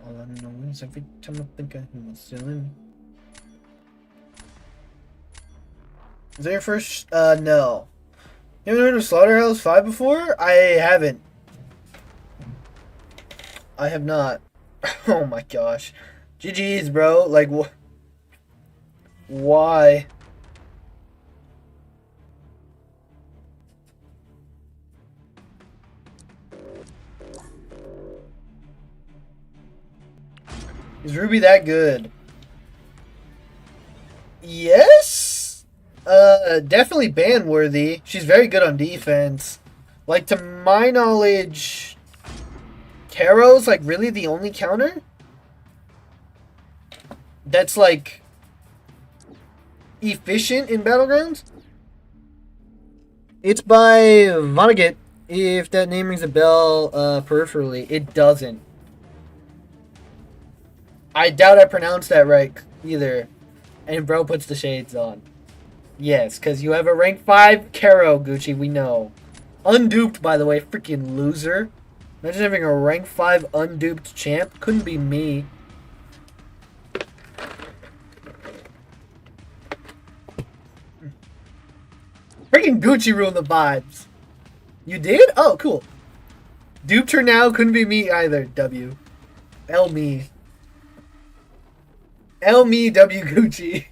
All I know is every time I think I'm stealing. Is that your first? No. You haven't heard of Slaughterhouse 5 before? I haven't. I have not. Oh my gosh. GG's, bro. Like, why? Is Ruby that good? Yes? Definitely ban-worthy. She's very good on defense. Like, to my knowledge, Taro's, like, really the only counter that's, like, efficient in Battlegrounds. It's by Vonnegut, if that name rings a bell peripherally. It doesn't. I doubt I pronounced that right either. And bro puts the shades on. Yes, because you have a rank 5 Karo, Gucci, we know. Unduped, by the way, freaking loser. Imagine having a rank 5 unduped champ. Couldn't be me. Freaking Gucci ruined the vibes. You did? Oh, cool. Duped her now. Couldn't be me either. W. L me. L me W Gucci.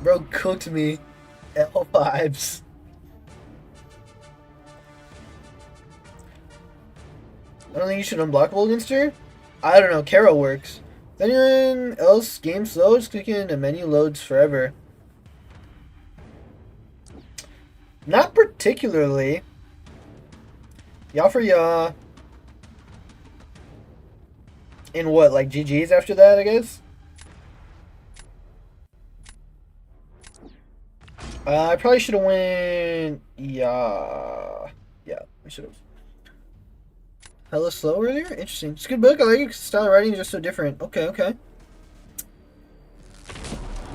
Bro cooked me. L vibes. I don't think you should unblockable against her. I don't know. Karo works. If anyone else game slow, just clicking into menu loads forever. Not particularly. Yaw for yaw. In what, like GG's after that, I guess? I probably should have went... Yeah. Yeah, I should have. Hella slow earlier? Interesting. It's a good book. I like your style of writing is just so different. Okay, okay.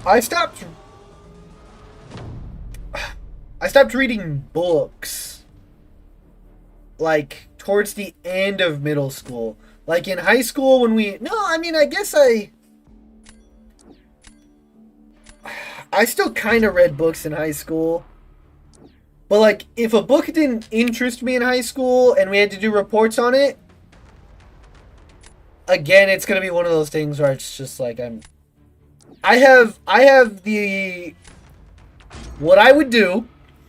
I stopped reading books, like, towards the end of middle school. Like, in high school when we... No, I mean, I guess I still kind of read books in high school. But, like, if a book didn't interest me in high school and we had to do reports on it, again, it's going to be one of those things where it's just like, I have the... What I would do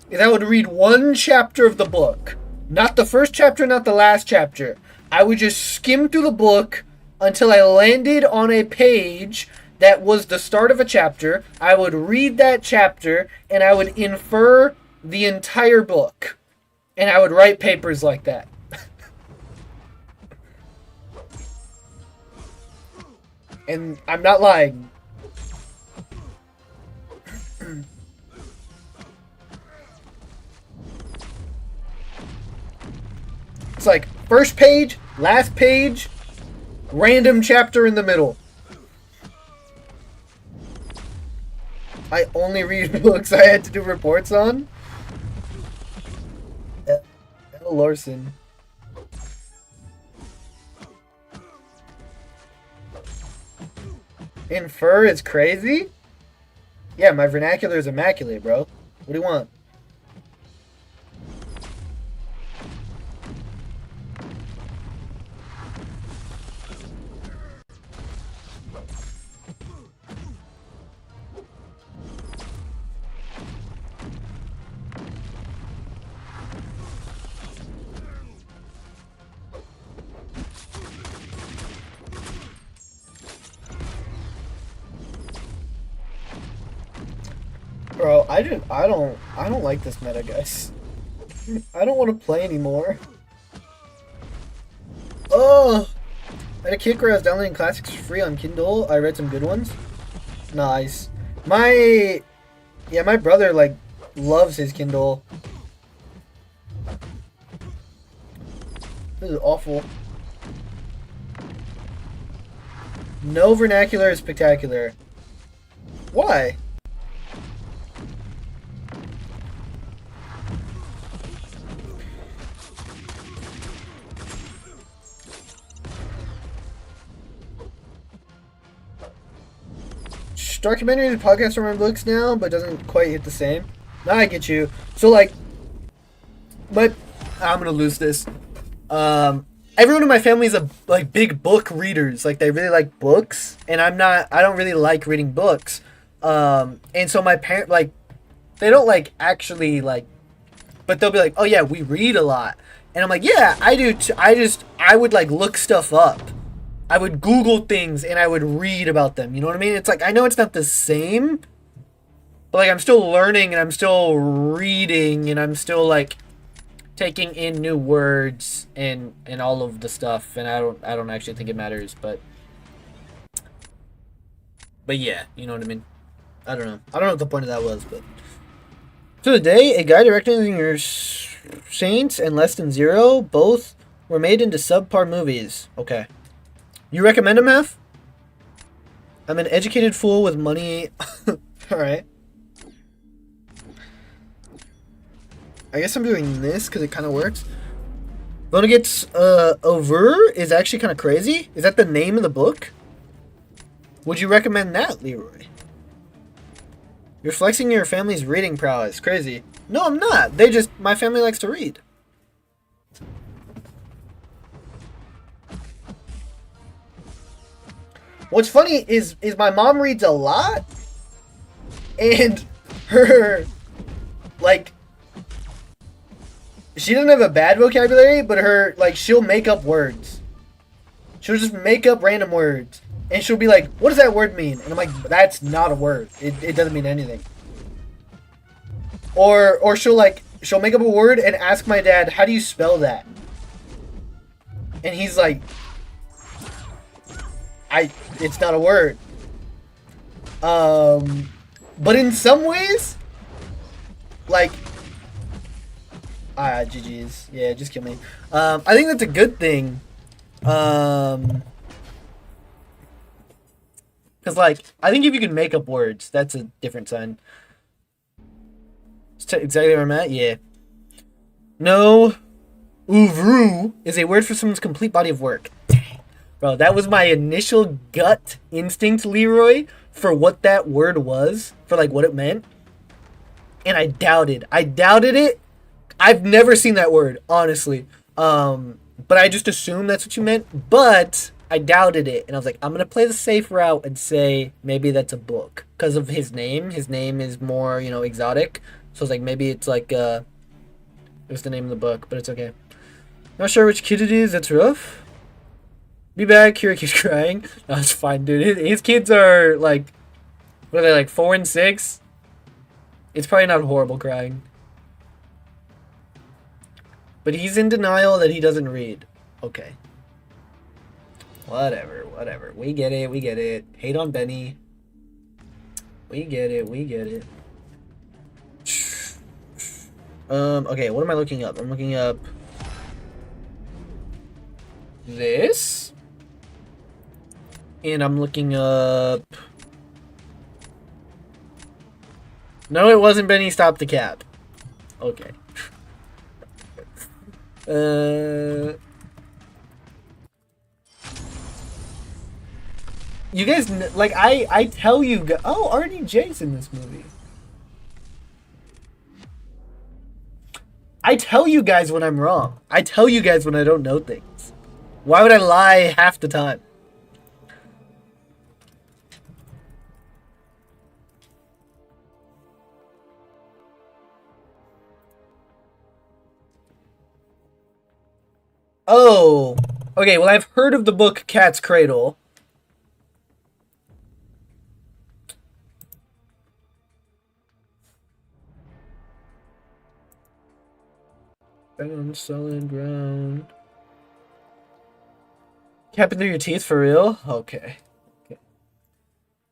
is I would read one chapter of the book. Not the first chapter, not the last chapter. I would just skim through the book until I landed on a page that was the start of a chapter. I would read that chapter, and I would infer the entire book. And I would write papers like that. And I'm not lying. It's like first page, last page, random chapter in the middle. I only read books I had to do reports on. L. Larson. Infer is crazy? Yeah, my vernacular is immaculate, bro. What do you want? Bro, I don't like this meta, guys. I don't want to play anymore. Oh, I had a kick where I was downloading classics for free on Kindle. I read some good ones. Nice. My brother, like, loves his Kindle. This is awful. No vernacular is spectacular. Why? watch documentaries and podcasts from my books now, but it doesn't quite hit the same. Now I get you. So like, but I'm gonna lose this. Everyone in my family is like big book readers. Like they really like books, and I'm not. I don't really like reading books. And so my parent like, they don't like actually like, but they'll be like, oh yeah, we read a lot, and I'm like, yeah, I do. I would like look stuff up. I would Google things and I would read about them. You know what I mean? It's like I know it's not the same, but like I'm still learning and I'm still reading and I'm still like taking in new words and all of the stuff, and I don't actually think it matters, but yeah, you know what I mean. I don't know. I don't know what the point of that was, but so today, a guy directing your Saints and Less Than Zero both were made into subpar movies. Okay, you recommend them, Half? I'm an educated fool with money. All right. I guess I'm doing this because it kind of works. Vonnegutt's Over is actually kind of crazy. Is that the name of the book? Would you recommend that, Leroy? You're flexing your family's reading prowess. Crazy. No, I'm not. My family likes to read. What's funny is my mom reads a lot, and her, like, she doesn't have a bad vocabulary, but her, like, she'll make up words. She'll just make up random words. And she'll be like, what does that word mean? And I'm like, that's not a word. It doesn't mean anything. Or she'll make up a word and ask my dad, how do you spell that? And he's like, it's not a word. But in some ways, like, GG's. Yeah, just kill me. I think that's a good thing. Because, like, I think if you can make up words, that's a different sign. Exactly where I'm at? Yeah. No. Oeuvre is a word for someone's complete body of work. Bro, that was my initial gut instinct, Leroy, for what that word was, for, like, what it meant. And I doubted it. I've never seen that word, honestly. But I just assumed that's what you meant. But I doubted it. And I was like, I'm going to play the safe route and say maybe that's a book. Because of his name. His name is more, exotic. So I was like, maybe it's like, it was the name of the book. But it's okay. Not sure which kid it is. That's rough. Be back. Here, keeps crying. No, it's fine, dude. His kids are, like, what are they, like, 4 and 6? It's probably not horrible crying. But he's in denial that he doesn't read. Okay. Whatever. We get it. Hate on Benny. We get it. Okay, what am I looking up? I'm looking up this. And I'm looking up... No, it wasn't Benny Stop the Cap. Okay. You guys, like, I tell you guys... Oh, RDJ's in this movie. I tell you guys when I'm wrong. I tell you guys when I don't know things. Why would I lie half the time? Oh, okay, well, I've heard of the book Cat's Cradle. On solid ground. Capping through your teeth for real? Okay.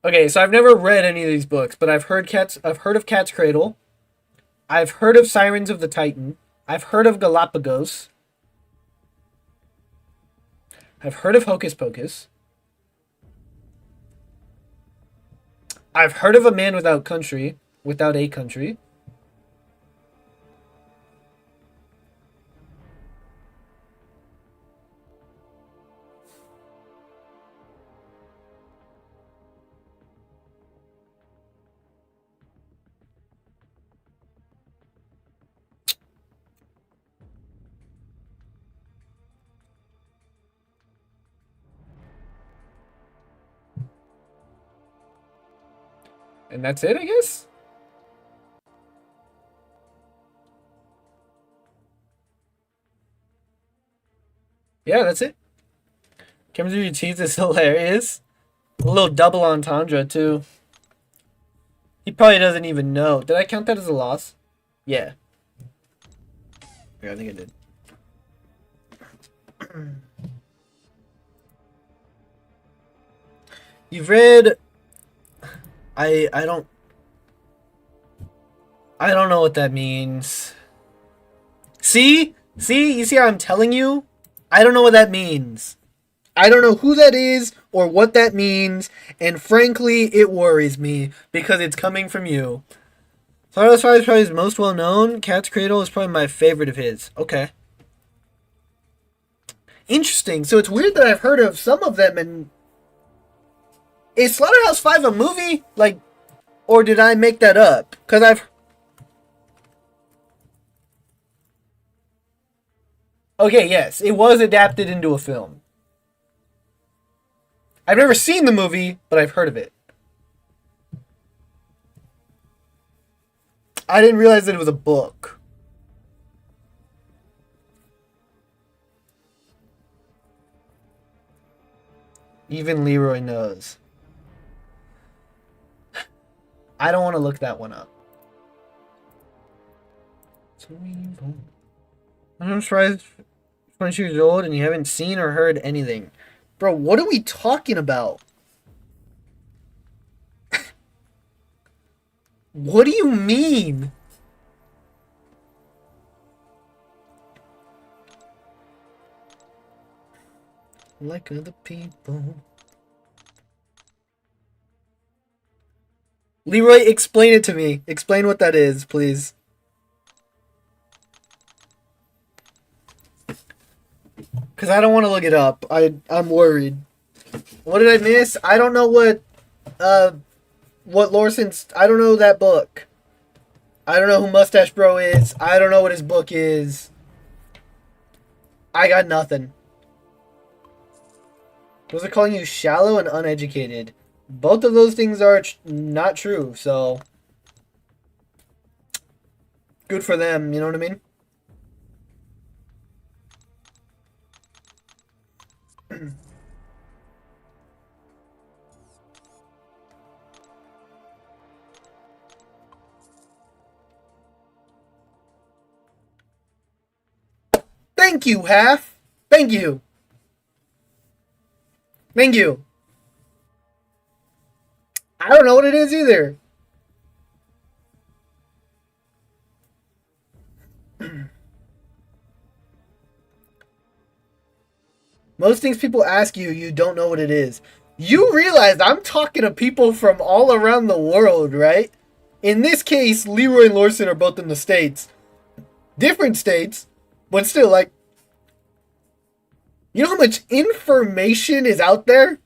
Okay, so I've never read any of these books, but I've heard of Cat's Cradle. I've heard of Sirens of the Titan. I've heard of Galapagos. I've heard of Hocus Pocus. I've heard of A Man Without Country. Without a Country. And that's it, I guess? Yeah, that's it. Chemistry teeth is hilarious. A little double entendre, too. He probably doesn't even know. Did I count that as a loss? Yeah. Yeah, I think I did. You've read... I don't know what that means. See? See? You see how I'm telling you? I don't know what that means. I don't know who that is or what that means, and frankly, it worries me because it's coming from you. Starless Fire is probably his most well known. Cat's Cradle is probably my favorite of his. Okay. Interesting. So it's weird that I've heard of some of them, and is Slaughterhouse 5 a movie? Like, or did I make that up? Because I've... Okay, yes. It was adapted into a film. I've never seen the movie, but I've heard of it. I didn't realize that it was a book. Even Leroy knows. I don't want to look that one up. I'm surprised 22 years old and you haven't seen or heard anything. Bro, what are we talking about? What do you mean? Like other people. Leroy, explain it to me. Explain what that is, please. Because I don't want to look it up. I'm worried. What did I miss? I don't know what Lawson's... I don't know that book. I don't know who Mustache Bro is. I don't know what his book is. I got nothing. Those are calling you shallow and uneducated. Both of those things are not true, so... Good for them, you know what I mean? Thank you, Half. Thank you. Thank you. I don't know what it is either. Most things people ask you, you don't know what it is. You realize I'm talking to people from all around the world, right? In this case, Leroy and Lawson are both in the States. Different states, but still, like... You know how much information is out there?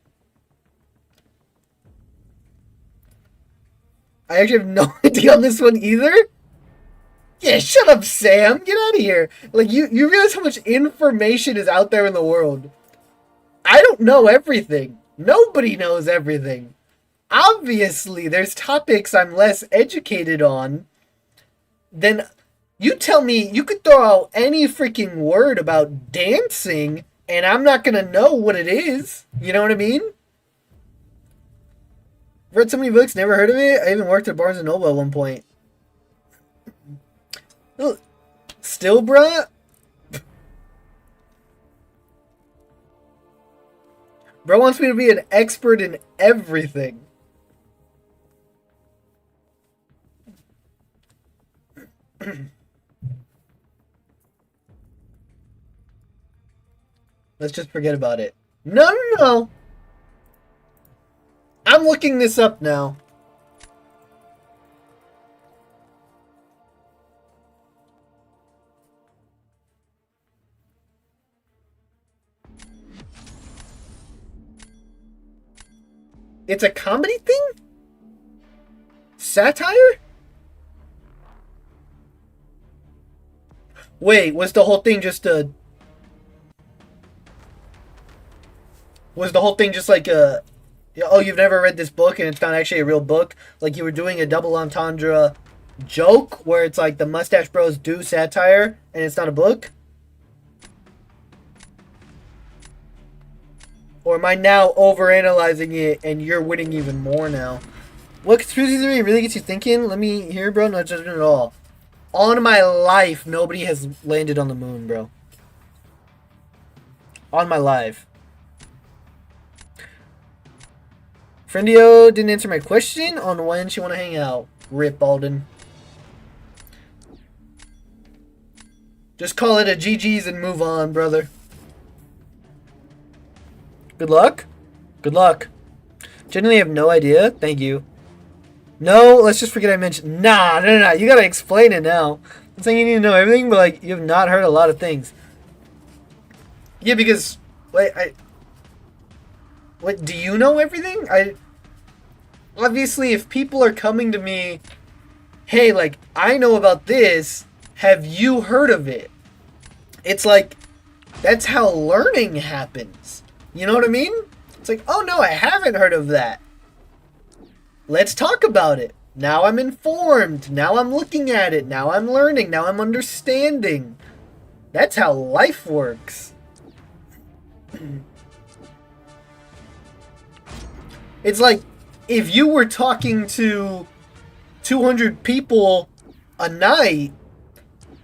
I actually have no idea on this one either. Yeah, shut up, Sam. Get out of here. Like, you realize how much information is out there in the world. I don't know everything. Nobody knows everything. Obviously, there's topics I'm less educated on than... You tell me, you could throw out any freaking word about dancing, and I'm not going to know what it is. You know what I mean? Read so many books, never heard of it. I even worked at Barnes & Noble at one point. Still, bruh? Bro wants me to be an expert in everything. Let's just forget about it. No. I'm looking this up now. It's a comedy thing? Satire? Wait, was the whole thing just a... Was the whole thing just like a... Oh, you've never read this book and it's not actually a real book? Like you were doing a double entendre joke where it's like the Mustache Bros do satire and it's not a book? Or am I now overanalyzing it and you're winning even more now? What conspiracy theory really gets you thinking? Let me hear, bro. No judgment at all. On my life, nobody has landed on the moon, bro. On my life. Friendio didn't answer my question on when she want to hang out. Rip Alden. Just call it a GG's and move on, brother. Good luck. Good luck. Genuinely have no idea. Thank you. No, let's just forget I mentioned. Nah, no. You gotta explain it now. I'm saying you need to know everything, but like you have not heard a lot of things. Yeah, because wait, what? Do you know everything? Obviously, if people are coming to me, hey, like I know about this. Have you heard of it? It's like that's how learning happens. You know what I mean? It's like, oh no, I haven't heard of that. Let's talk about it. Now I'm informed. Now I'm looking at it. Now I'm learning. Now I'm understanding. That's how life works. It's like if you were talking to 200 people a night,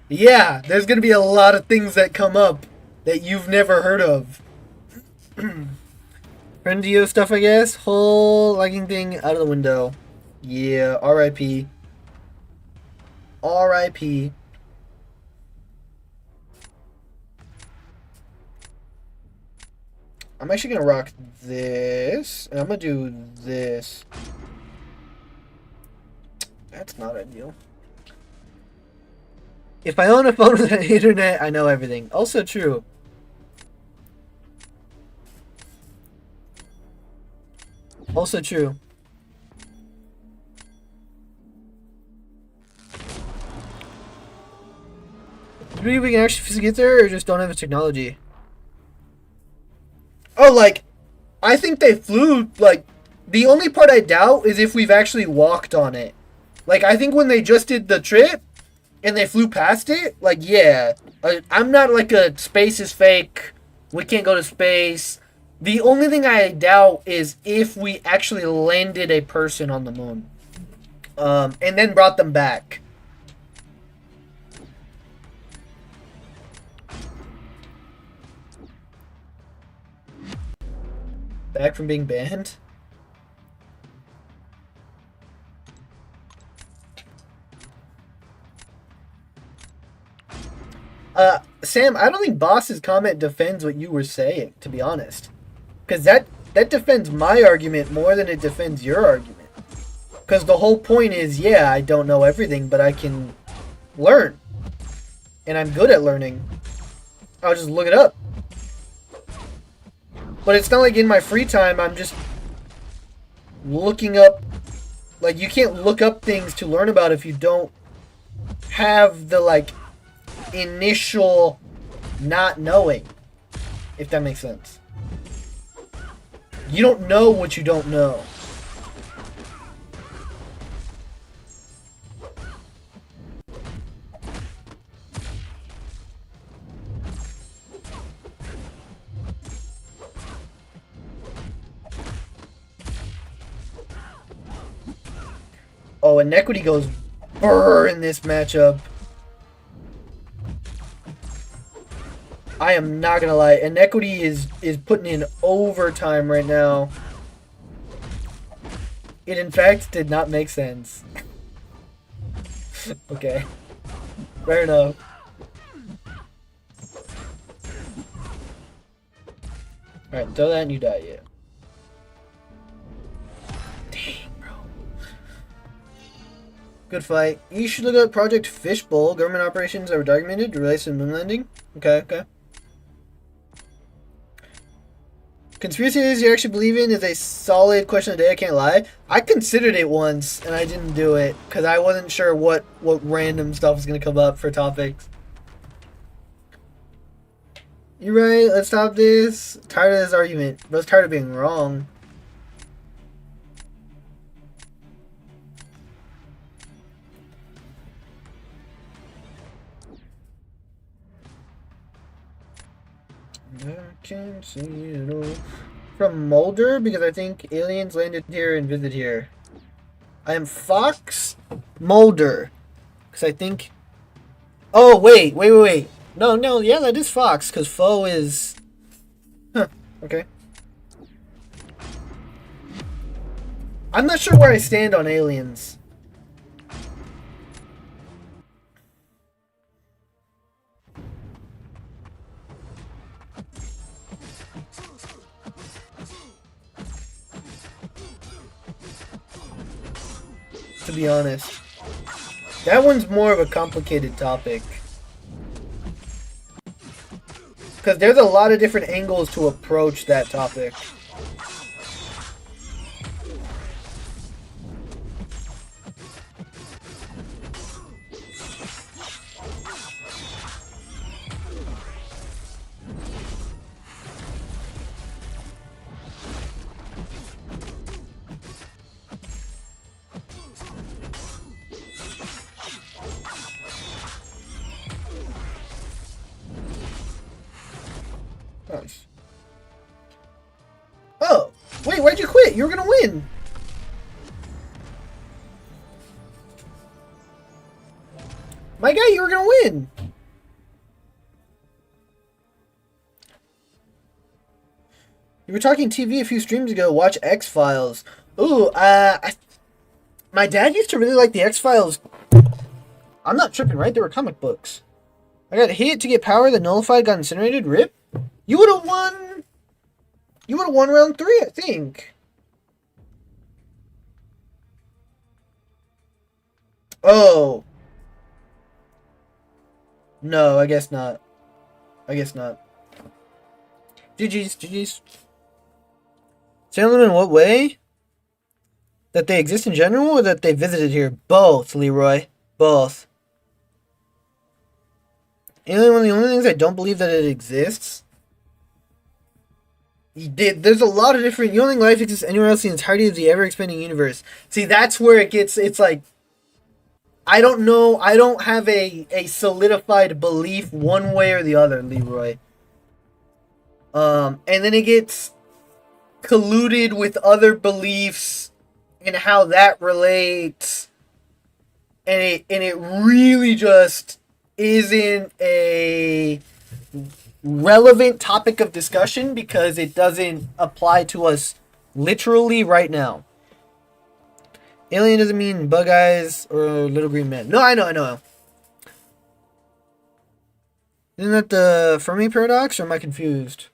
yeah, there's going to be a lot of things that come up that you've never heard of. Friendio stuff, I guess. Whole lagging thing out of the window. Yeah, R.I.P. R.I.P. I'm actually going to rock this. And I'm going to do this. That's not ideal. If I own a phone with an internet, I know everything. Also true. Also true. Do you believe we can actually physically get there, or just don't have the technology? Oh, like, I think they flew, like, the only part I doubt is if we've actually walked on it. Like, I think when they just did the trip, and they flew past it, like, yeah. I'm not like a space is fake, we can't go to space. The only thing I doubt is if we actually landed a person on the moon. And then brought them back. Back from being banned? Sam, I don't think Boss's comment defends what you were saying, to be honest. Because that defends my argument more than it defends your argument. Because the whole point is, yeah, I don't know everything, but I can learn. And I'm good at learning. I'll just look it up. But it's not like in my free time, I'm just looking up. Like, you can't look up things to learn about if you don't have the, like, initial not knowing. If that makes sense. You don't know what you don't know. Oh, Inequity goes brrr in this matchup. I am not gonna lie, Inequity is putting in overtime right now. It in fact did not make sense. Okay. Fair enough. Alright, throw that and you die, yeah. Dang, bro. Good fight. You should look up Project Fishbowl. Government operations are documented related to moon landing. Okay, okay. Conspiracy theories you actually believe in is a solid question of the day, I can't lie. I considered it once, and I didn't do it, because I wasn't sure what random stuff was going to come up for topics. You're right, let's stop this. Tired of this argument. I was tired of being wrong. I can see it all. From Mulder, because I think aliens landed here and visit here. I am Fox Mulder, because I think... Oh, wait. No, yeah, that is Fox, because Foe is... Huh, okay. I'm not sure where I stand on aliens. To be honest. That one's more of a complicated topic. Because there's a lot of different angles to approach that topic. Nice. Oh, wait, why'd you quit? You were gonna win. My guy, you were gonna win. You were talking TV a few streams ago. Watch X-Files. Ooh, my dad used to really like the X-Files. I'm not tripping, right? They were comic books. I got hit to get power that nullified, got incinerated. Rip. You would have won. You would have won round 3, I think. Oh. No, I guess not. I guess not. GG's. Saying them in what way? That they exist in general or that they visited here? Both, Leroy. Both. Alien, one of the only things I don't believe that it exists. There's a lot of different... You don't think life exists anywhere else in the entirety of the ever-expanding universe. See, that's where it gets... It's like... I don't know. I don't have a solidified belief one way or the other, Leroy. And then it gets colluded with other beliefs and how that relates. And it really just isn't a relevant topic of discussion because it doesn't apply to us literally right now. Alien doesn't mean bug eyes or little green man. No, I know. Isn't that the Fermi paradox or am I confused?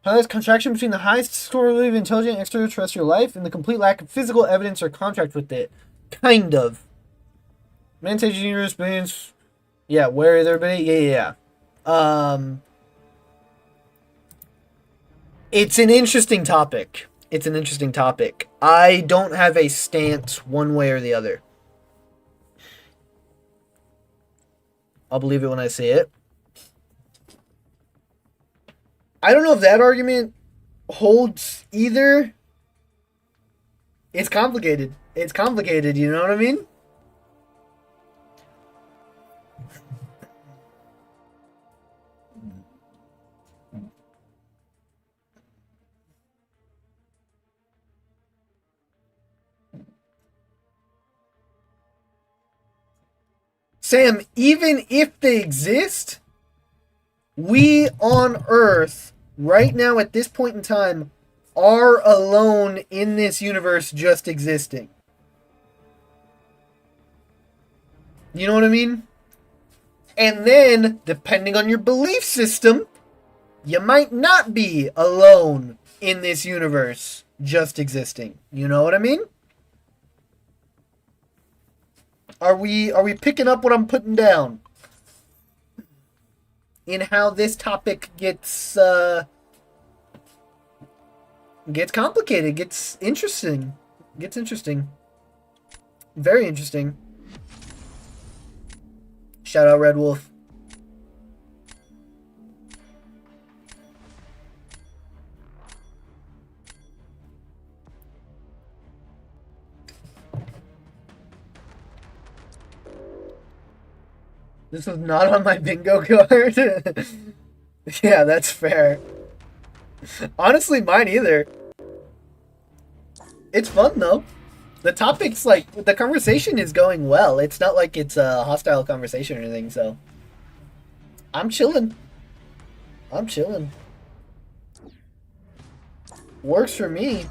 How there's contraction between the highest story of intelligent extraterrestrial life and the complete lack of physical evidence or contact with it. Kind of. Mantage universe billions. Yeah, where is everybody? Yeah. It's an interesting topic. I don't have a stance one way or the other. I'll believe it when I see it. I don't know if that argument holds either. It's complicated. You know what I mean? Sam, even if they exist, we on Earth, right now at this point in time, are alone in this universe just existing. You know what I mean? And then, depending on your belief system, you might not be alone in this universe just existing. You know what I mean? Are we picking up what I'm putting down? In how this topic gets complicated, gets interesting. Very interesting. Shout out Red Wolf. This was not on my bingo card. Yeah, that's fair. Honestly, mine either. It's fun though. The topic's like the conversation is going well. It's not like it's a hostile conversation or anything, so I'm chilling. I'm chilling. Works for me.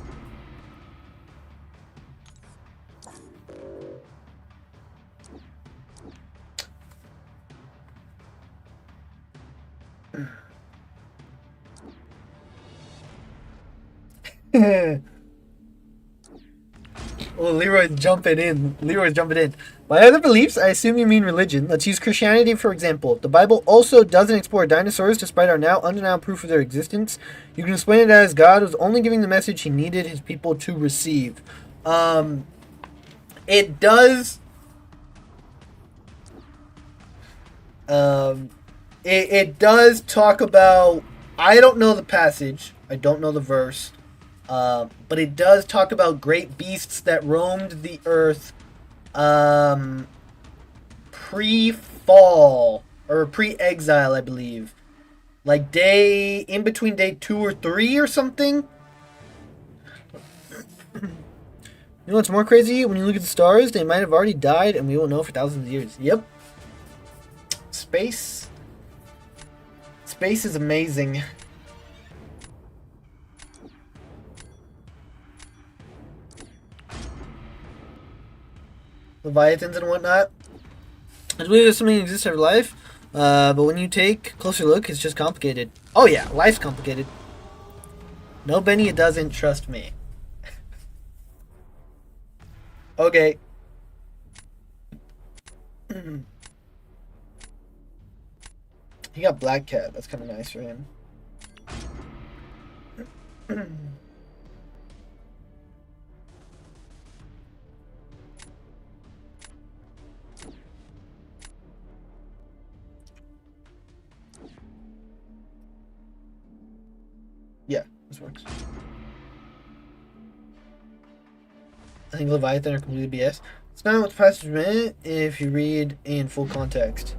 Well, Leroy's jumping in. Leroy's jumping in. By other beliefs, I assume you mean religion. Let's use Christianity for example. The Bible also doesn't explore dinosaurs despite our now undeniable proof of their existence. You can explain it as God was only giving the message he needed his people to receive. It does... it does talk about... I don't know the passage. I don't know the verse. But it does talk about great beasts that roamed the earth pre-fall or pre-exile, I believe. Like in between day 2 or 3 or something. You know what's more crazy? When you look at the stars, they might have already died and we won't know for thousands of years. Yep. Space is amazing. Leviathans and whatnot. I believe there's something that exists in life, but when you take a closer look, it's just complicated. Oh yeah, life's complicated. No, Benny, it doesn't. Trust me. Okay. He got Black Cat. That's kind of nice for him. Yeah, this works. I think Leviathan are completely BS. It's not what the passage meant if you read in full context.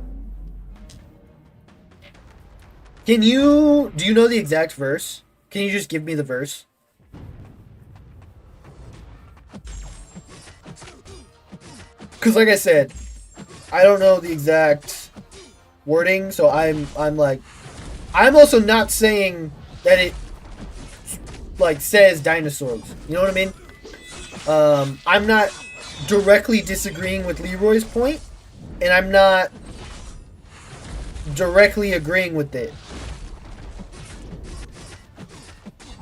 Do you know the exact verse? Can you just give me the verse? Because like I said, I don't know the exact wording, so I'm also not saying that it like says dinosaurs. You know what I mean? I'm not directly disagreeing with Leroy's point, and I'm not directly agreeing with it.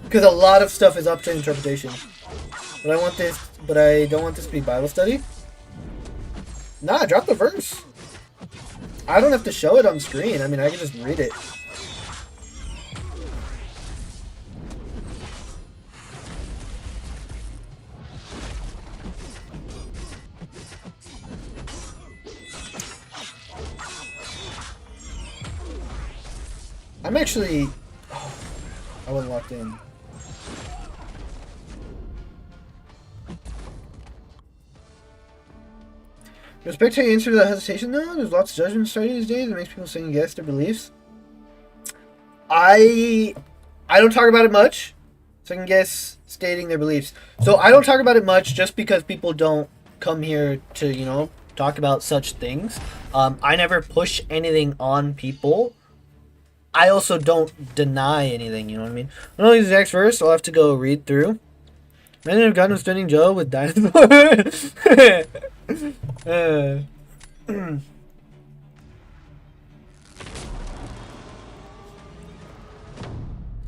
Because a lot of stuff is up to interpretation. But I don't want this to be Bible study. Nah, drop the verse. I don't have to show it on screen. I mean, I can just read it. I'm actually... Oh, I wasn't locked in. Respect how you answer that hesitation though. There's lots of judgment starting these days that makes people second guess their beliefs. I don't talk about it much. Second guess stating their beliefs. So I don't talk about it much just because people don't come here to, you know, talk about such things. I never push anything on people. I also don't deny anything, you know what I mean? I don't know the exact verse, so I'll have to go read through. Imagine if God was spending Joe with dinosaurs.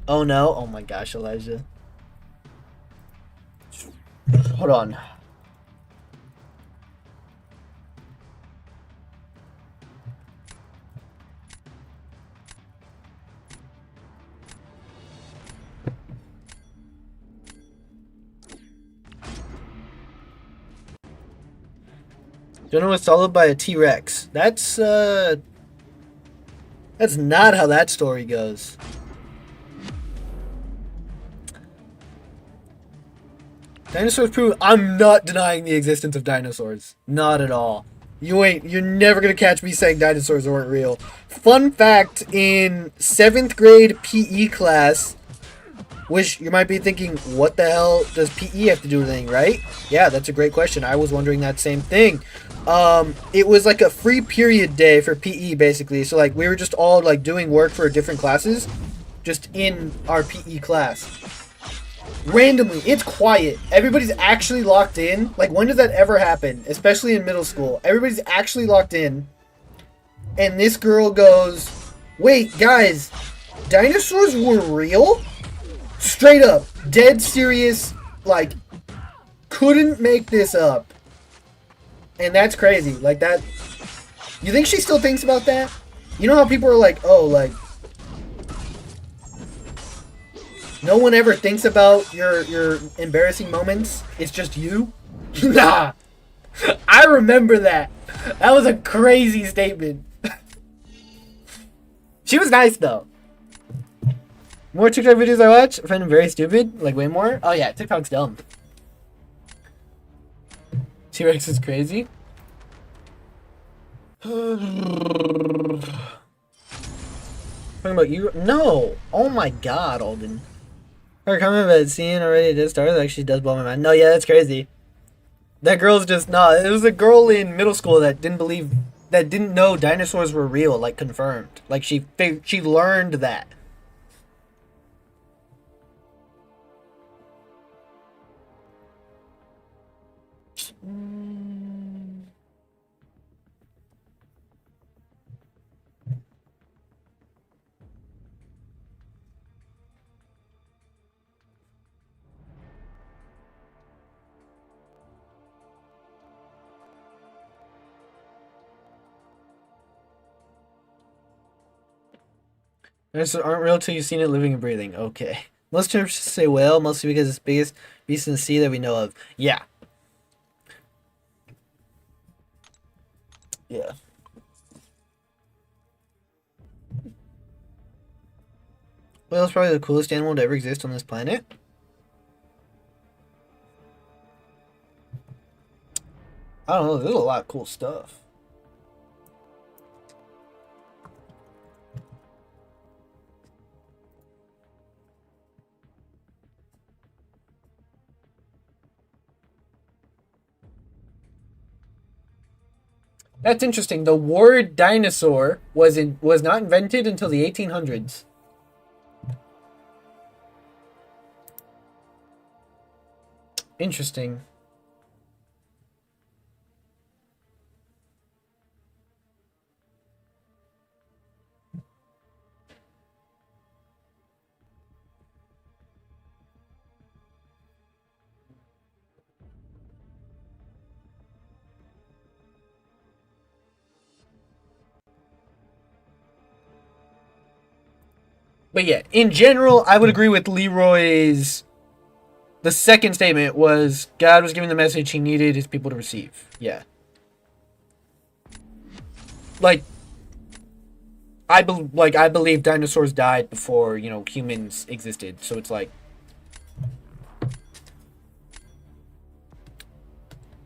Oh no! Oh my gosh, Elijah. Hold on. Jonah was followed by a T-Rex. That's not how that story goes. Dinosaurs prove... I'm not denying the existence of dinosaurs. Not at all. You're never gonna catch me saying dinosaurs weren't real. Fun fact, in 7th grade PE class, which you might be thinking, what the hell does PE have to do with anything, right? Yeah, that's a great question. I was wondering that same thing. It was like a free period day for PE, basically. So, like, we were just all, like, doing work for different classes, just in our PE class. Randomly, it's quiet. Everybody's actually locked in. Like, when does that ever happen? Especially in middle school. Everybody's actually locked in. And this girl goes, wait, guys, dinosaurs were real? Straight up. Dead serious. Like, couldn't make this up. And that's crazy. Like, that... You think she still thinks about that? You know how people are like, oh, like... No one ever thinks about your embarrassing moments. It's just you. Nah. I remember that. That was a crazy statement. She was nice, though. More TikTok videos I watch? I find them very stupid. Like, way more. Oh, yeah. TikTok's dumb. T-Rex is crazy. Talking about you? No. Oh, my God, Alden. Her comment about seeing already Dead Stars actually does blow my mind. No, yeah, that's crazy. That girl's just no. It was a girl in middle school that didn't know dinosaurs were real, like confirmed. Like she learned that. Dinosaurs aren't real till you've seen it living and breathing. Okay. Most terms say whale, mostly because it's the biggest beast in the sea that we know of. Yeah. Yeah. Whale's probably the coolest animal to ever exist on this planet. I don't know, there's a lot of cool stuff. That's interesting. The word dinosaur was not invented until the 1800s. Interesting. But yeah, in general, I would agree with Leroy's. The second statement was God was giving the message he needed his people to receive. Yeah. Like, I believe dinosaurs died before, humans existed. So it's like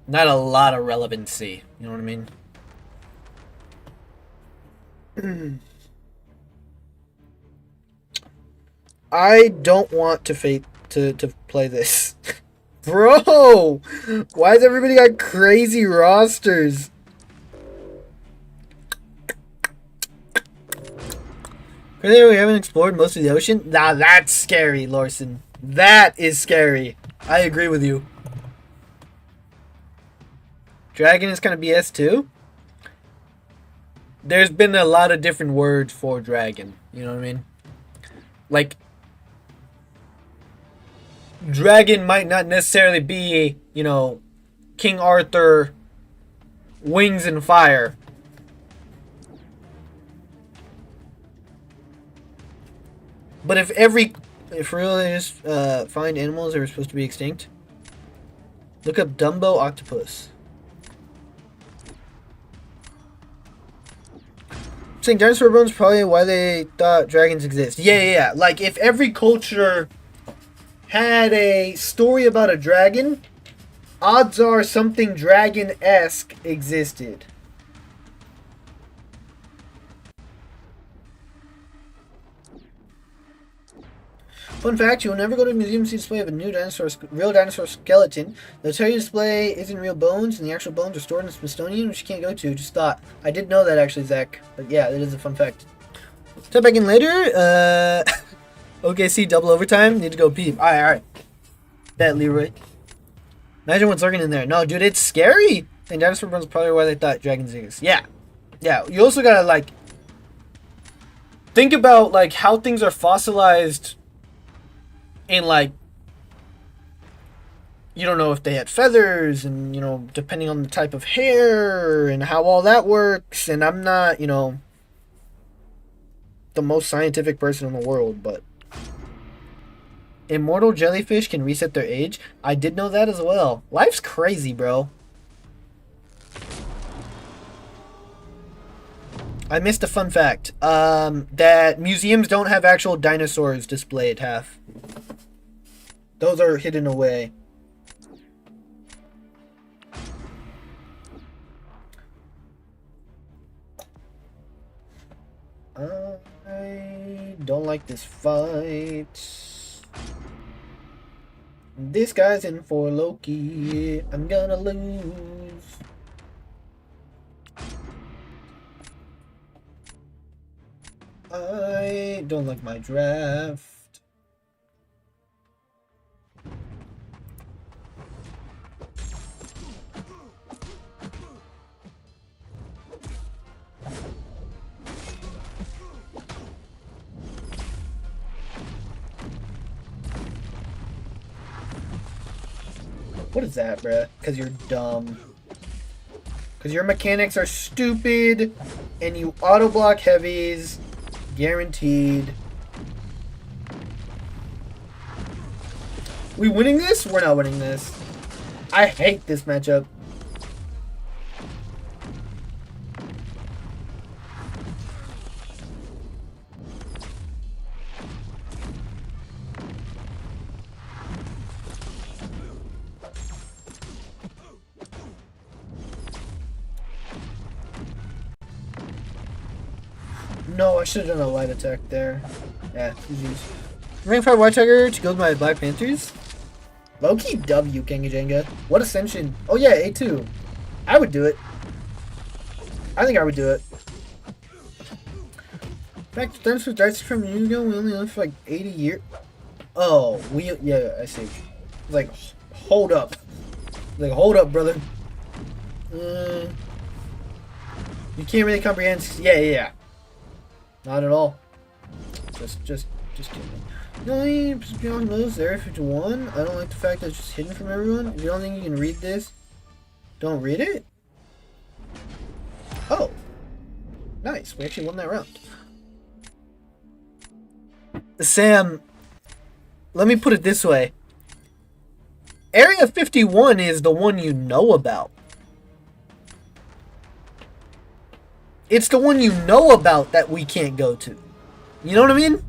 not a lot of relevancy. You know what I mean? I don't want to play this. Bro! Why has everybody got crazy rosters? Clearly we haven't explored most of the ocean? Nah, that's scary, Larson. That is scary. I agree with you. Dragon is kind of BS too? There's been a lot of different words for dragon. You know what I mean? Like, dragon might not necessarily be, King Arthur, wings and fire. But if real they just find animals that are supposed to be extinct, look up Dumbo octopus. Saying dinosaur bones probably why they thought dragons exist. Yeah. Like, if every culture had a story about a dragon, odds are something dragon-esque existed. Fun fact, you will never go to a museum to see a display of a new real dinosaur skeleton. They'll tell you the display isn't real bones, and the actual bones are stored in the Smithsonian, which you can't go to. Just thought. I did know that, actually, Zach. But yeah, that is a fun fact. Step back in later. OKC double overtime. Need to go pee. Alright. That, Leroy. Imagine what's lurking in there. No, dude, it's scary. And dinosaur bones are probably why they thought dragons exist. Yeah. Yeah, you also gotta, like, think about, like, how things are fossilized in, like, you don't know if they had feathers and, you know, depending on the type of hair and how all that works. And I'm not, you know, the most scientific person in the world, but immortal jellyfish can reset their age. I did know that as well. Life's crazy, bro. I missed a fun fact. That museums don't have actual dinosaurs displayed half. Those are hidden away. I don't like this fight. This guy's in for Loki. I'm gonna lose. I don't like my draft. What is that, bruh? Because you're dumb. Because your mechanics are stupid and you auto block heavies. Guaranteed. We winning this? We're not winning this. I hate this matchup. No, I should have done a light attack there. Yeah, GG's. Rank 5 White Tiger to go with my Black Panthers. Low-key W, Kanga Jenga. What Ascension? Oh yeah, A2. I would do it. I think I would do it. In fact, thanks for dice from years ago, we only lived for like 80 years. Oh, yeah, I see. It's like, hold up. Like, hold up, brother. You can't really comprehend. Yeah. Not at all. Just kidding. No, beyond those there, 51. I don't like the fact that it's just hidden from everyone. If you don't think you can read this, don't read it. Oh, nice. We actually won that round. Sam, let me put it this way. Area 51 is the one you know about. It's the one you know about that we can't go to. You know what I mean?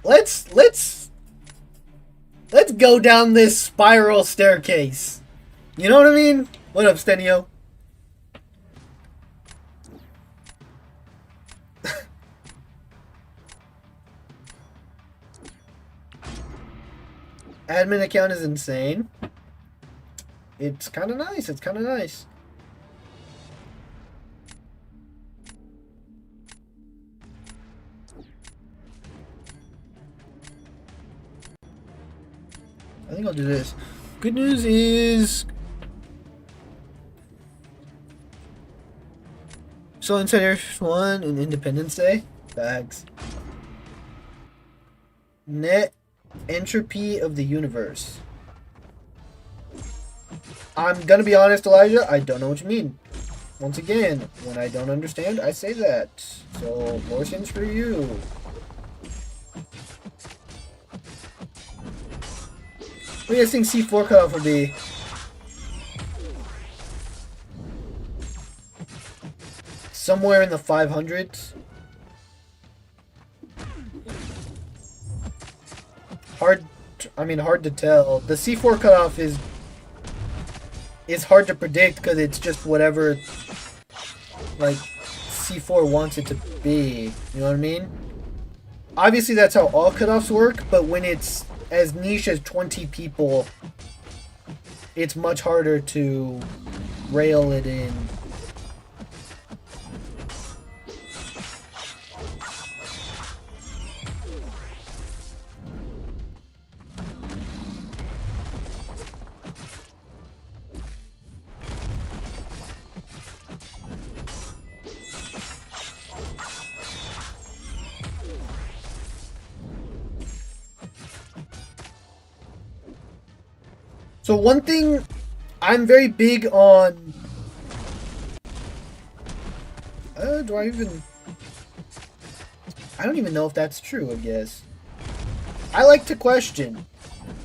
Let's go down this spiral staircase. You know what I mean? What up, Stenio? Admin account is insane. It's kind of nice. It's kind of nice. I think I'll do this. Good news is... So inside Air 1 and Independence Day. Bags. Net entropy of the universe. I'm gonna be honest, Elijah, I don't know what you mean. Once again, when I don't understand, I say that. So, more sins for you. What do you guys think C4 cutoff would be? Somewhere in the 500s. Hard to tell. The C4 cutoff is it's hard to predict because it's just whatever like C4 wants it to be. You know what I mean? Obviously, that's how all cutoffs work, but when it's as niche as 20 people, it's much harder to rail it in. So one thing I'm very big on... do I even... I don't even know if that's true, I guess. I like to question.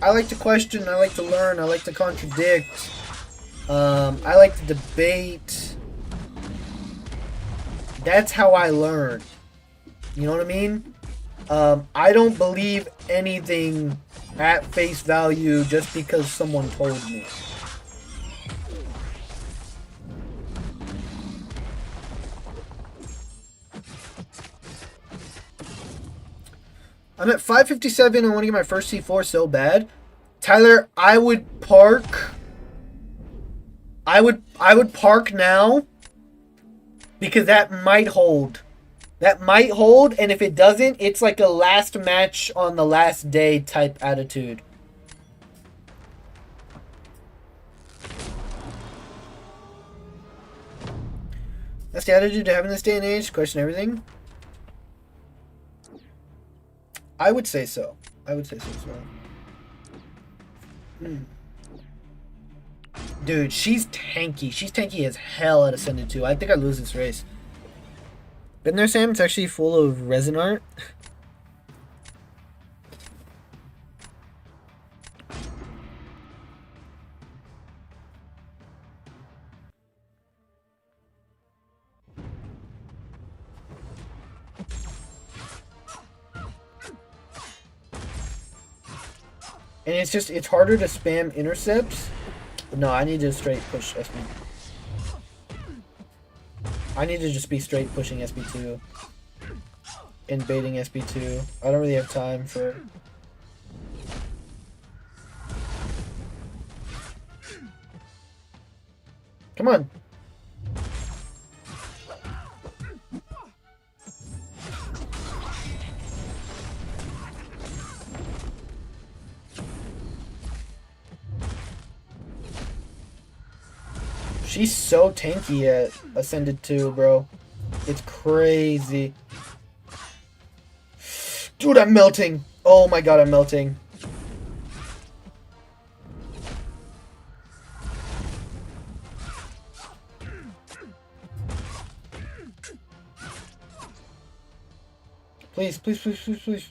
I like to question, I like to learn, I like to contradict. I like to debate. That's how I learn. You know what I mean? I don't believe anything at face value just because someone told me. I'm at 557. I want to get my first C4 so bad. Tyler, I would park. I would park now because that might hold. That might hold, and if it doesn't, it's like a last match on the last day type attitude. That's the attitude to have in this day and age. Question everything. I would say so. I would say so as well. Dude, she's tanky. She's tanky as hell at Ascended 2. I think I lose this race. Been there, Sam? It's actually full of resin art. And it's harder to spam intercepts. No, I need to straight push SB. I need to just be straight pushing SB2 and baiting SB2. I don't really have time for... Come on. She's so tanky at Ascended 2, bro. It's crazy. Dude, I'm melting. Oh my god, I'm melting. Please, please, please, please, please.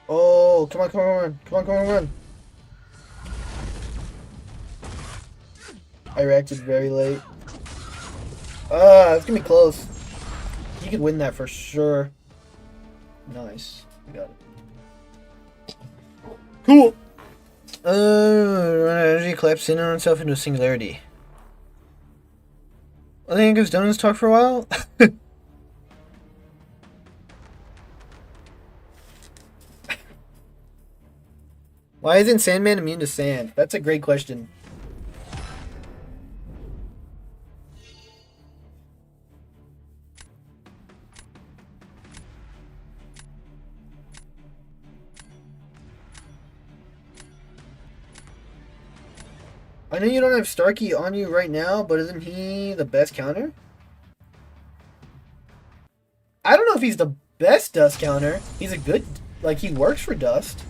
Oh, come on, come on, come on, come on, come on. I reacted very late. It's gonna be close. You could win that for sure. Nice. We got it. Cool. Energy collapsed in on itself into a singularity. I think it goes donuts talk for a while. Why isn't Sandman immune to sand? That's a great question. I know you don't have Starkey on you right now, but isn't he the best counter? I don't know if he's the best dust counter. He's a good, like, he works for dust.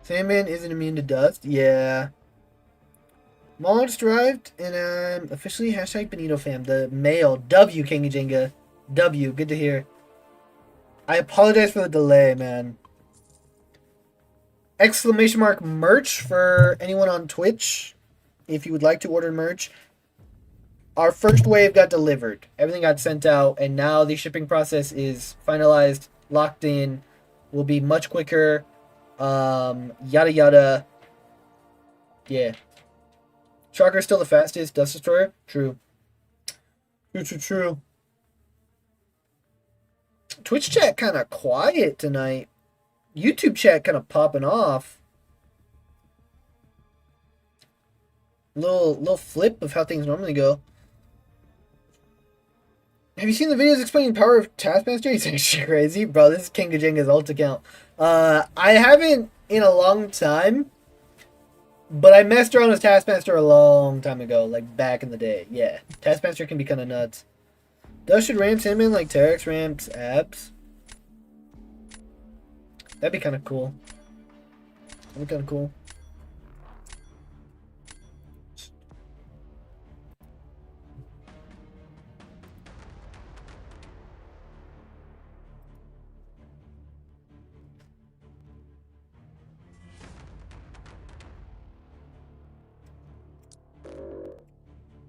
Sandman isn't immune to dust? Yeah. Mom just arrived, and I'm officially hashtag Benito fam. The male W King Jenga. W, good to hear. I apologize for the delay, man. Exclamation mark merch for anyone on Twitch. If you would like to order merch. Our first wave got delivered. Everything got sent out, and now the shipping process is finalized, locked in. Will be much quicker. Yada yada. Yeah. Sharker's still the fastest. Dust Destroyer? True. True. Twitch chat kind of quiet tonight. YouTube chat kind of popping off. Little flip of how things normally go. Have you seen the videos explaining the power of Taskmaster? He's actually crazy. Bro, this is King Kajenga's alt account. I haven't in a long time. But I messed around with Taskmaster a long time ago. Like, back in the day. Yeah. Taskmaster can be kind of nuts. Dust should ramp Sandman like Terex ramps abs. That'd be kind of cool. That'd be kind of cool.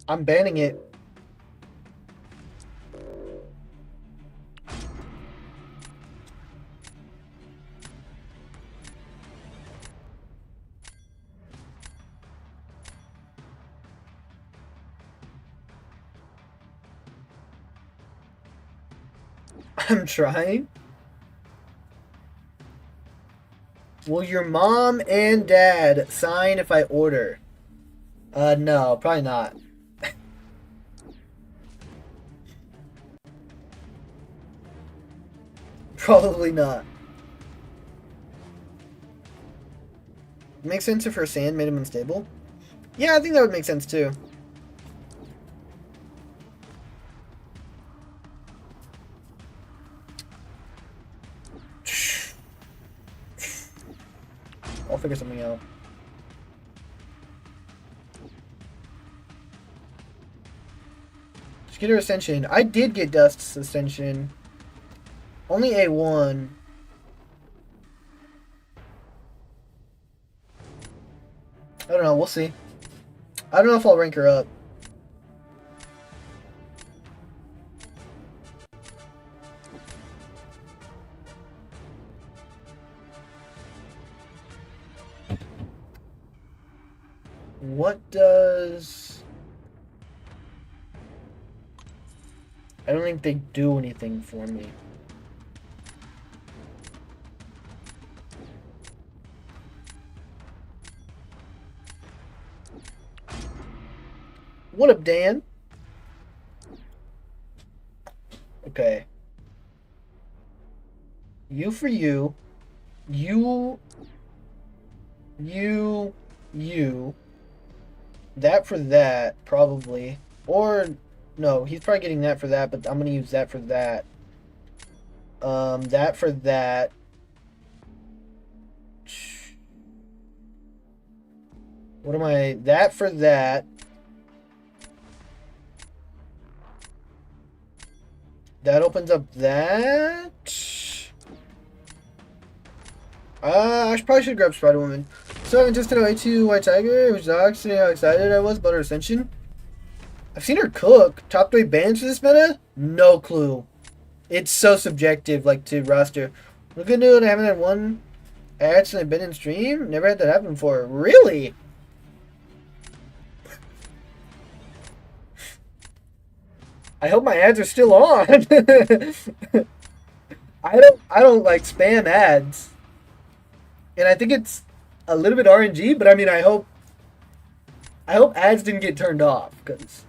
I'm banning it. I'm trying. Will your mom and dad sign if I order? No, probably not. Probably not. Makes sense if her sand made him unstable. Yeah, I think that would make sense too. I'll figure something out. Just get her Ascension. I did get Dust's Ascension. Only A1. I don't know. We'll see. I don't know if I'll rank her up. What does... I don't think they do anything for me. What up, Dan? Okay. You for you. You. That for that, probably. Or, no, he's probably getting that for that, but I'm going to use that for that. That for that. What am I... That for that. That opens up that. I probably should grab Spider-Woman. So I haven't tested out A2 White Tiger, which is actually how excited I was about her Ascension. I've seen her cook. Top 3 bans for this meta? No clue. It's so subjective, like, to roster. Look into it, I haven't had one ad since I've been in stream. Never had that happen before. Really? I hope my ads are still on. I don't like spam ads. And I think it's a little bit RNG, but I mean I hope ads didn't get turned off, because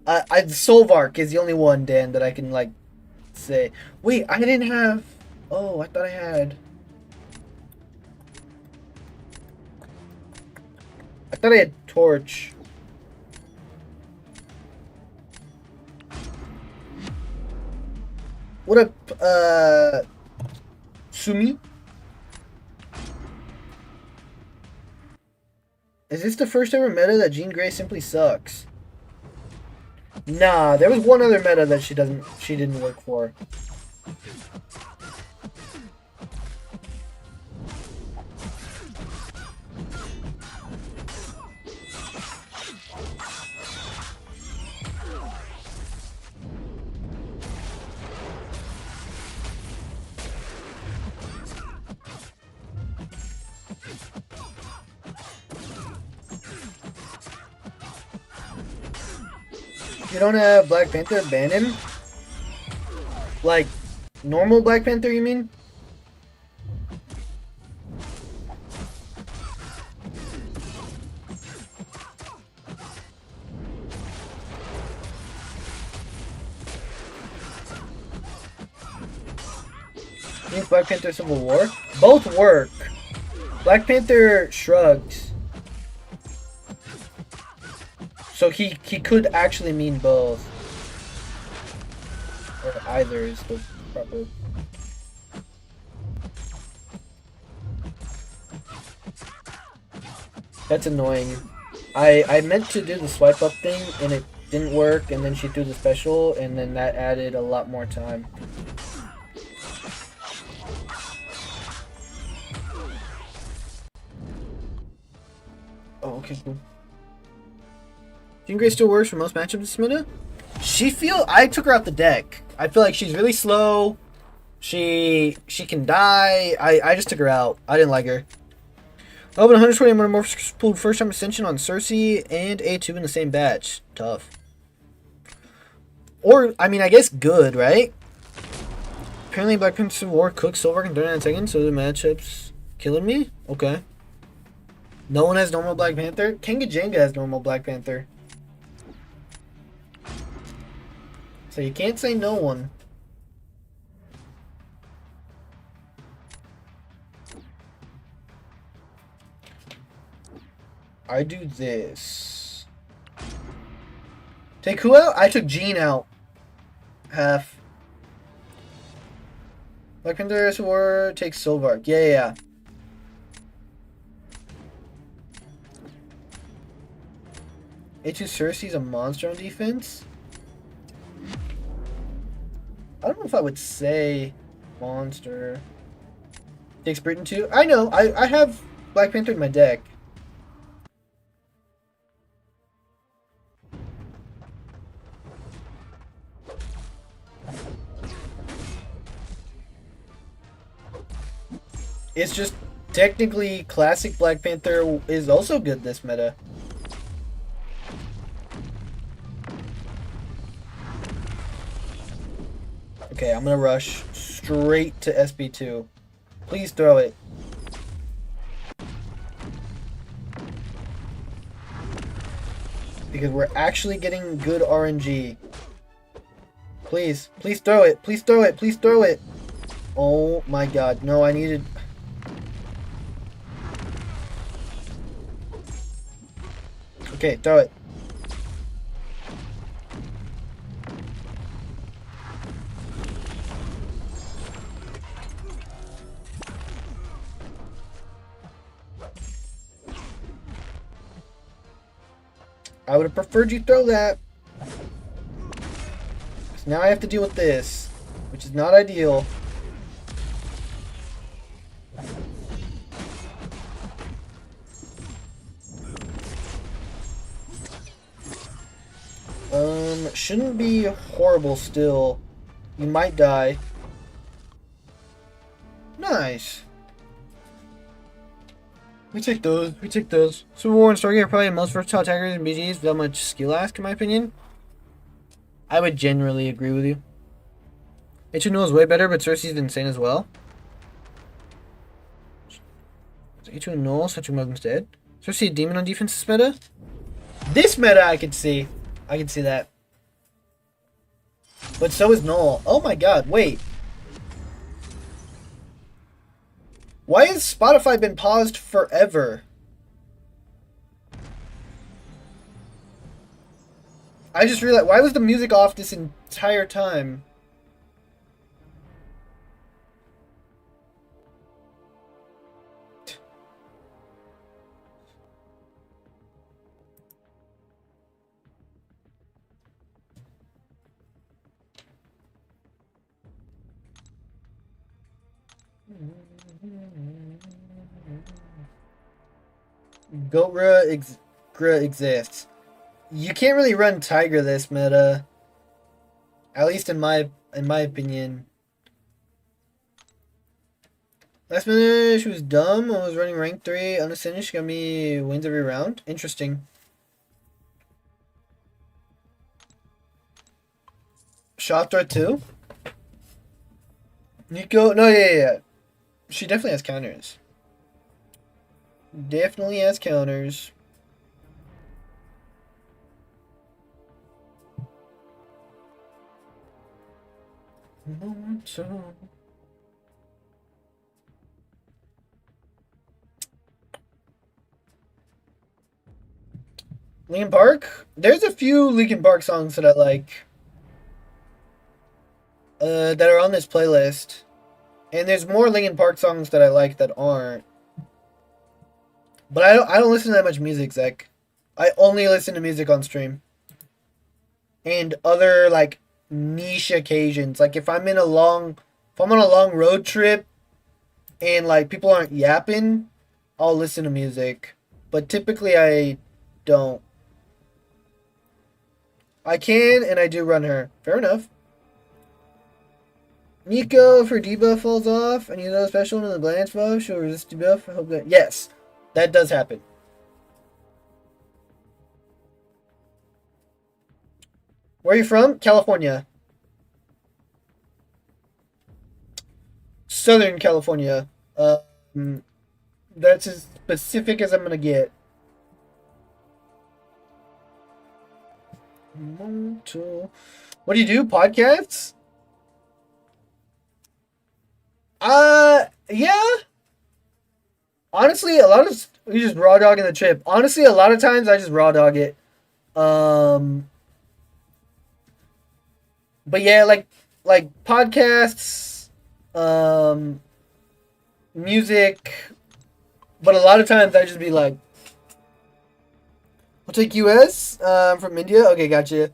Solvark is the only one, Dan, that I can like say. Wait, I didn't have... Oh, I thought I had... I thought I had Torch. What up, Sumi? Is this the first ever meta that Jean Grey simply sucks? Nah, there was one other meta that she didn't work for. You don't have Black Panther, ban him? Like, normal Black Panther, you mean? You think Black Panther Civil War? Both work. Black Panther shrugs. So he could actually mean both. Or either is the proper. That's annoying. I meant to do the swipe up thing and it didn't work, and then she threw the special, and then that added a lot more time. Oh, okay, cool. Jean Grey still works for most matchups this meta. I took her out the deck. I feel like she's really slow. She can die. I just took her out. I didn't like her. Open 120 Metamorphosis pulled first time Ascension on Cersei and A2 in the same batch. Tough. Or, I mean, I guess good, right? Apparently Black Panther Civil War cooks Silver in 39 seconds, so the matchup's killing me? Okay. No one has normal Black Panther? Kenga Jenga has normal Black Panther. So you can't say no one. I do this. Take who out? I took Jean out. Half. Black Panther War takes Silvark. Yeah. A2 Cersei's a monster on defense? I don't know if I would say monster. Takes Britain too? I know. I have Black Panther in my deck. It's just technically classic Black Panther is also good this meta. Okay, I'm gonna rush straight to SB2. Please throw it. Because we're actually getting good RNG. Please throw it. Please throw it. Please throw it. Oh my god. No, I needed... Okay, throw it. I would have preferred you throw that. So now I have to deal with this, which is not ideal. Shouldn't be horrible still. You might die. Nice. We take those. We take those. Civil War and Stargate are probably the most versatile attackers in BGs without much skill ask, in my opinion. I would generally agree with you. H2 is way better, but Cersei's insane as well. H2 Null, such a mug instead. Cersei a demon on defense this meta? This meta I could see. I can see that. But so is Null. Oh my god, wait. Why has Spotify been paused forever? I just realized, why was the music off this entire time? Gra exists. You can't really run Tiger this meta, at least in my opinion. Last minute, she was dumb. I was running rank 3. Unassisted, she got me wins every round. Interesting. Shot threat too? Nico? No, yeah. She definitely has counters. Definitely has counters. Linkin Park? There's a few Linkin Park songs that I like. That are on this playlist. And there's more Linkin Park songs that I like that aren't. But I don't listen to that much music, Zach. I only listen to music on stream. And other like niche occasions. Like if I'm on a long road trip and like people aren't yapping, I'll listen to music. But typically I don't. I can and I do run her. Fair enough. Nico, if her debuff falls off and you know special in the glance buff, she'll resist debuff. I hope that. Yes, that does happen. Where are you from? California. Southern California. That's as specific as I'm gonna get. What do you do? Podcasts? Yeah. Honestly, a lot of we just raw dogging the trip. Honestly, a lot of times I just raw dog it. But yeah, like podcasts, music. But a lot of times I just be like, I'll take US. I'm from India. Okay, gotcha.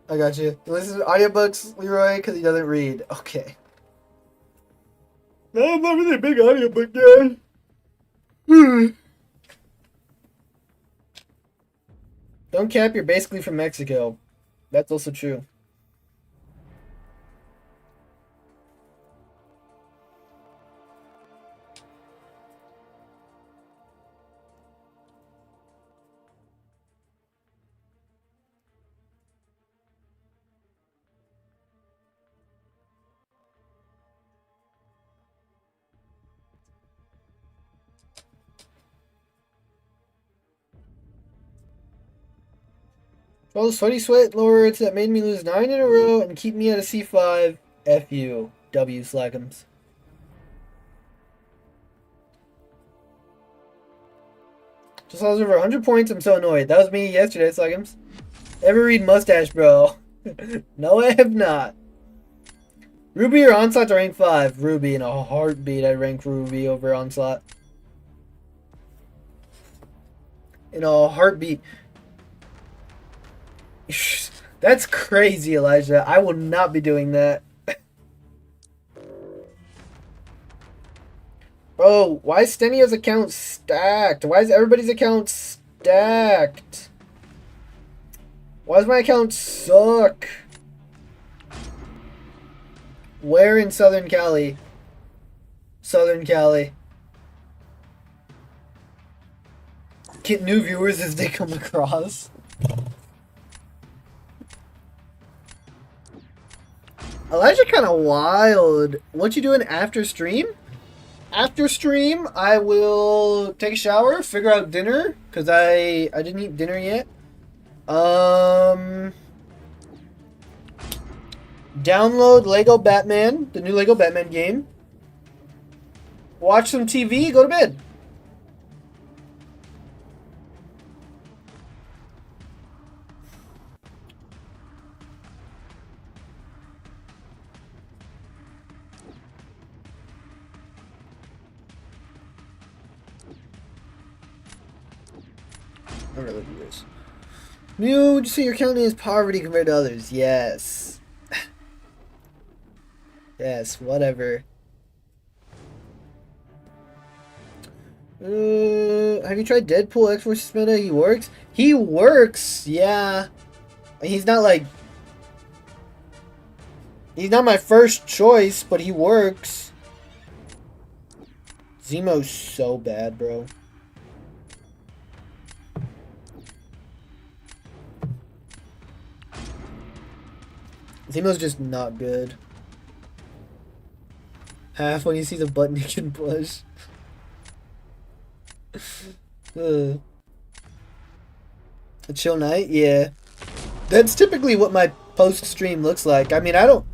I got you. Listen to audiobooks, Leroy, because he doesn't read. Okay. No, I'm not really a big audiobook guy. Don't cap, you're basically from Mexico. That's also true. Well, sweaty sweat lords that made me lose 9 in a row and keep me at a C5. F you, W Slackums. Just lost over 100 points. I'm so annoyed. That was me yesterday, Slackums. Ever read Mustache, bro? No, I have not. Ruby or Onslaught to rank 5? Ruby in a heartbeat. I'd rank Ruby over Onslaught. In a heartbeat. That's crazy, Elijah. I will not be doing that. Bro, why is Stenio's account stacked? Why is everybody's account stacked? Why does my account suck? Where in Southern Cali? Southern Cali. Get new viewers as they come across. Elijah kind of wild. What you doing after stream? After stream, I will take a shower, figure out dinner, because I didn't eat dinner yet. Download Lego Batman, the new Lego Batman game. Watch some TV, go to bed. I really do this. Mew, would you say your county is poverty compared to others? Yes. Yes, whatever. Have you tried Deadpool X vs Meta? He works? He works, yeah. He's not like... He's not my first choice, but he works. Zemo's so bad, bro. Zemo's just not good. Half when you see the button you can push. A chill night? Yeah. That's typically what my post-stream looks like. I mean, I don't...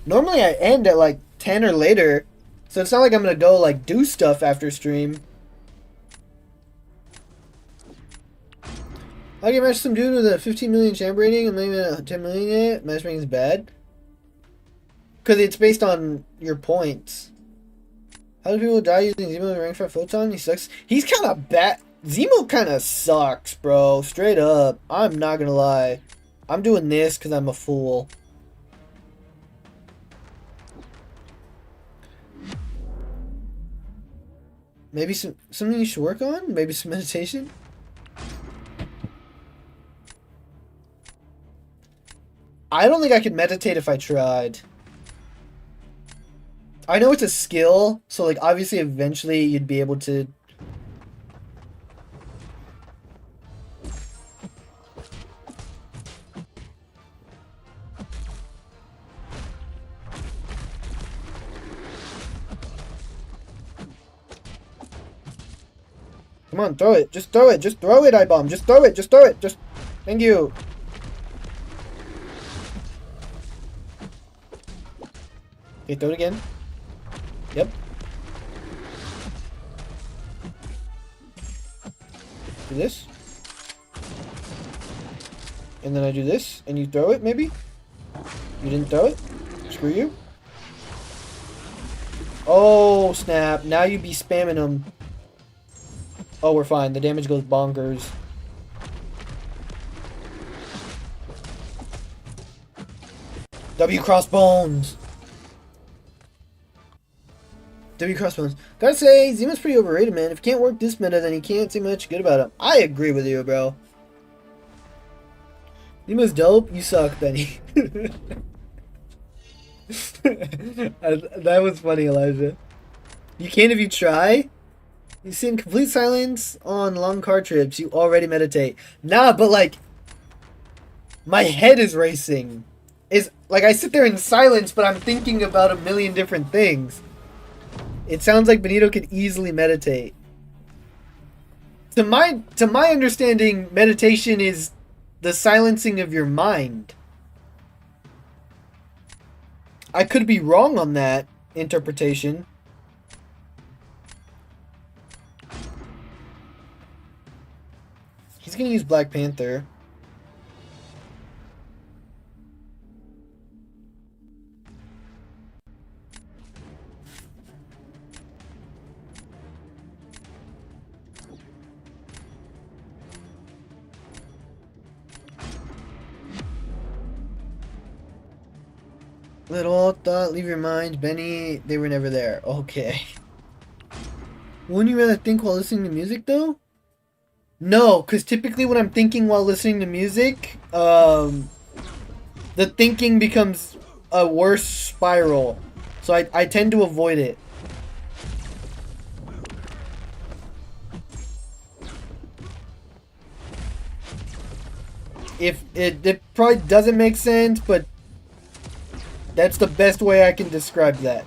Normally I end at like 10 or later. So it's not like I'm gonna go like do stuff after stream. I can match some dude with a 15 million champ rating and maybe a 10 million yet. Matchmaking is bad. Because it's based on your points. How do people die using Zemo in rank 5 Photon? He sucks. He's kind of bad. Zemo kind of sucks, bro. Straight up. I'm not gonna lie. I'm doing this because I'm a fool. Maybe something you should work on? Maybe some meditation? I don't think I could meditate if I tried. I know it's a skill, so like obviously eventually you'd be able to... Come on, throw it. Just throw it. Just throw it, I-bomb. Just throw it. Just throw it. Just... Thank you. Okay, throw it again. Yep. Do this. And then I do this, and you throw it, maybe? You didn't throw it? Screw you. Oh, snap. Now you be spamming them. Oh, we're fine. The damage goes bonkers. W crossbones. W crossbones. Gotta say, Zemo's pretty overrated, man. If he can't work this meta, then he can't say much good about him. I agree with you, bro. Zemo's dope. You suck, Benny. That was funny, Elijah. You can't if you try. You sit in complete silence on long car trips. You already meditate. Nah, but like, my head is racing. Is like I sit there in silence, but I'm thinking about a million different things. It sounds like Benito could easily meditate. To my understanding, meditation is the silencing of your mind. I could be wrong on that interpretation. He's gonna use Black Panther. Little thought, leave your mind. Benny, they were never there. Okay. Wouldn't you rather think while listening to music, though? No, because typically when I'm thinking while listening to music, the thinking becomes a worse spiral. So I tend to avoid it. If it probably doesn't make sense, but that's the best way I can describe that.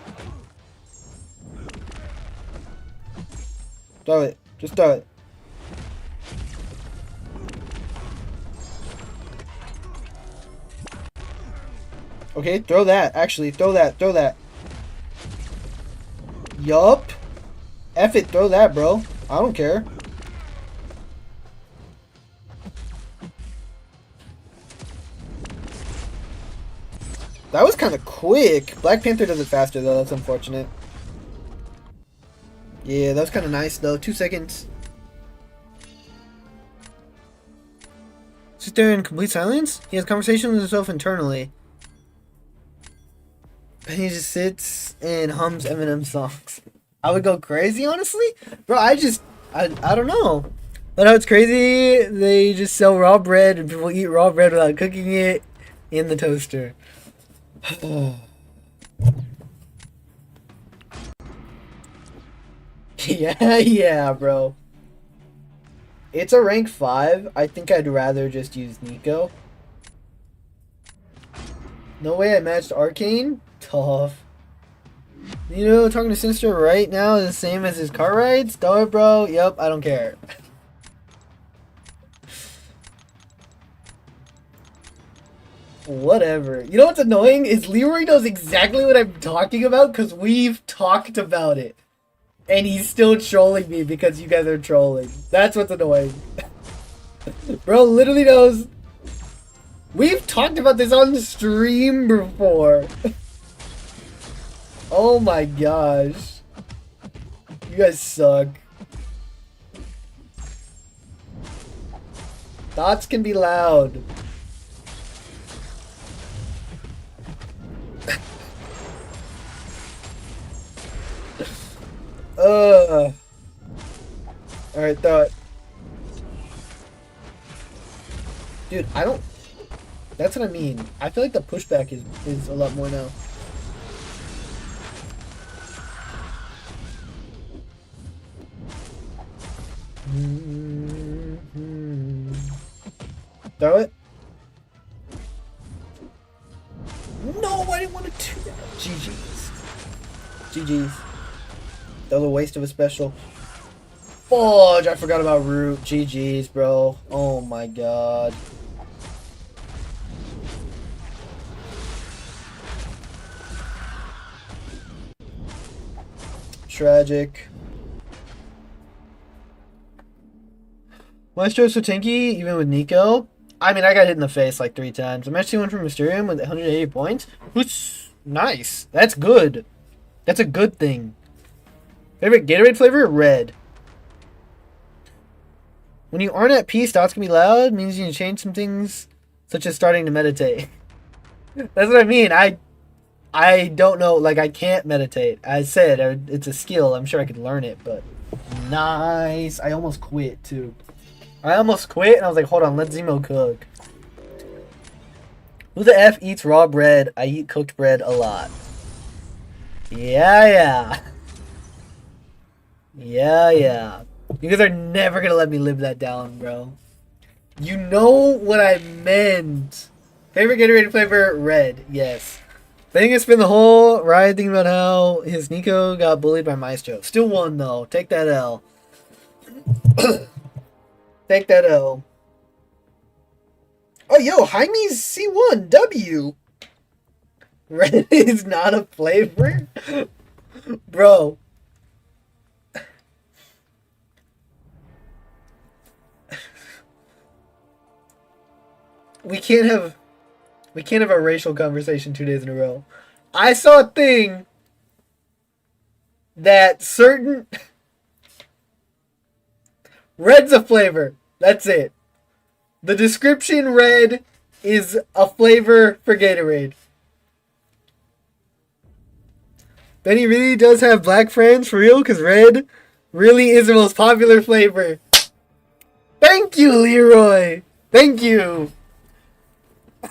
Throw it. Just throw it. Okay, throw that. Actually, throw that. Throw that. Yup. F it, throw that, bro. I don't care. That was kind of quick. Black Panther does it faster, though. That's unfortunate. Yeah, that was kind of nice, though. 2 seconds. Sit there in complete silence? He has conversation with himself internally. And he just sits and hums Eminem songs. I would go crazy, honestly. Bro, I just... I don't know. But how it's crazy, they just sell raw bread and people eat raw bread without cooking it in the toaster. Yeah, yeah, bro. It's a rank 5. I think I'd rather just use Nico. No way I matched Arcane? Tough. You know, talking to Sinister right now is the same as his car rides? Duh, bro. Yep, I don't care. Whatever. You know what's annoying? Is Leroy knows exactly what I'm talking about because we've talked about it. And he's still trolling me because you guys are trolling. That's what's annoying. Bro literally knows. We've talked about this on the stream before. Oh my gosh. You guys suck. Thoughts can be loud. Alright, thought. Dude, I don't... That's what I mean. I feel like the pushback is a lot more now. Throw it. No, I didn't want to do that. GG's. GG's. That was a waste of a special. Fudge, I forgot about Root. GG's, bro. Oh my god. Tragic. Maestro's so tanky, even with Nico. I mean, I got hit in the face like 3 times. I'm actually one from Mysterium with 180 points. Which, nice. That's good. That's a good thing. Favorite Gatorade flavor? Red. When you aren't at peace, thoughts can be loud. Means you can change some things, such as starting to meditate. That's what I mean. I don't know. Like, I can't meditate. I said it's a skill. I'm sure I could learn it, but nice. I almost quit too. I almost quit, and I was like, hold on, let Zemo cook. Who the F eats raw bread? I eat cooked bread a lot. Yeah, yeah. Yeah, yeah. You guys are never gonna let me live that down, bro. You know what I meant. Favorite Gatorade flavor? Red. Yes. I think it's been the whole ride thinking about how his Nico got bullied by Maestro. Still won, though. Take that L. Take that L. Oh, yo, Jaime's C1W. Red is not a flavor? Bro. We can't have a racial conversation 2 days in a row. I saw a thing that certain red's a flavor. That's it. The description red is a flavor for Gatorade. Benny really does have black friends for real, because red really is the most popular flavor. Thank you, Leroy. Thank you.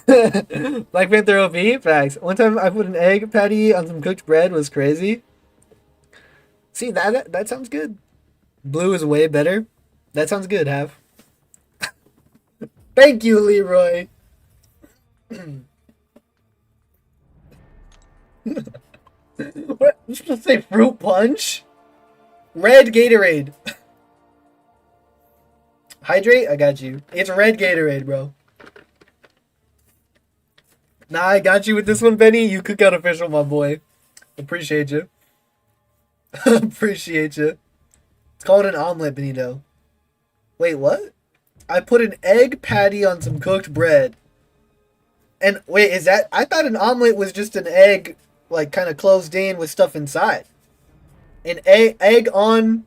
Black Panther OP? Facts. One time I put an egg patty on some cooked bread. Was crazy. See, that sounds good. Blue is way better. That sounds good, Have. Thank you, Leroy. What? You supposed to say fruit punch? Red Gatorade. Hydrate? I got you. It's red Gatorade, bro. Nah, I got you with this one, Benny. You cook out official, my boy. Appreciate you. Appreciate you. It's called an omelet, Benito. Wait, what? I put an egg patty on some cooked bread. And wait, is that... I thought an omelet was just an egg, like, kind of closed in with stuff inside. An egg on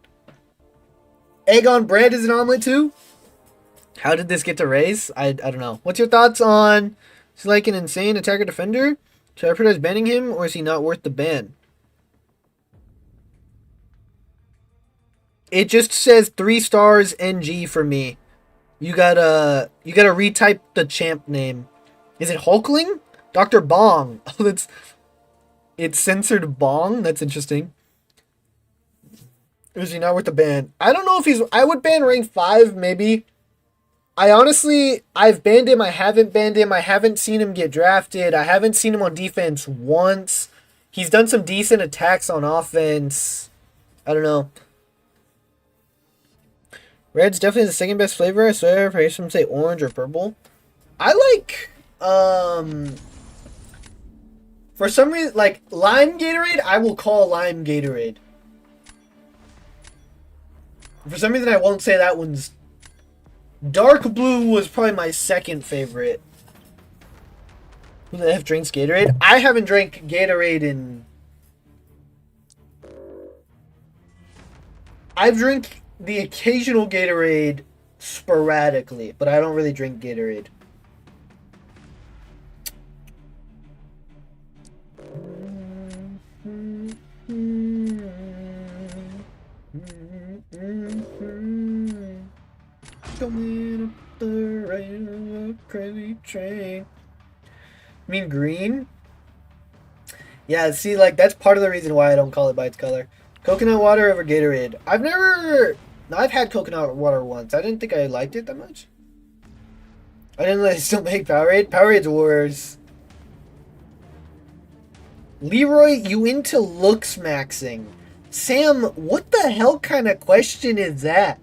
bread is an omelet too? How did this get to race? I don't know. What's your thoughts on... Is he like an insane attacker defender? Should I prioritize banning him, or is he not worth the ban? It just says 3 stars NG for me. You gotta retype the champ name. Is it Hulkling? Dr. Bong. Oh, it's censored Bong. That's interesting. Is he not with the ban? I don't know if he's. I would ban rank 5 maybe. I've banned him. I haven't banned him. I haven't seen him get drafted. I haven't seen him on defense once. He's done some decent attacks on offense. I don't know. Red's definitely the second best flavor. I swear, if I hear someone say orange or purple. I like, for some reason, like, lime Gatorade, I will call lime Gatorade. For some reason, I won't say that one's... Dark blue was probably my second favorite. Who the F drinks Gatorade? I haven't drank Gatorade in... I've drank the occasional Gatorade sporadically, but I don't really drink Gatorade. Coming up the rail, crazy train. I mean green? Yeah, see, like, that's part of the reason why I don't call it by its color. Coconut water over Gatorade. I've had coconut water once. I didn't think I liked it that much. I didn't know they still make Powerade. Powerade's worse. Leroy, you into looks maxing? Sam, what the hell kind of question is that?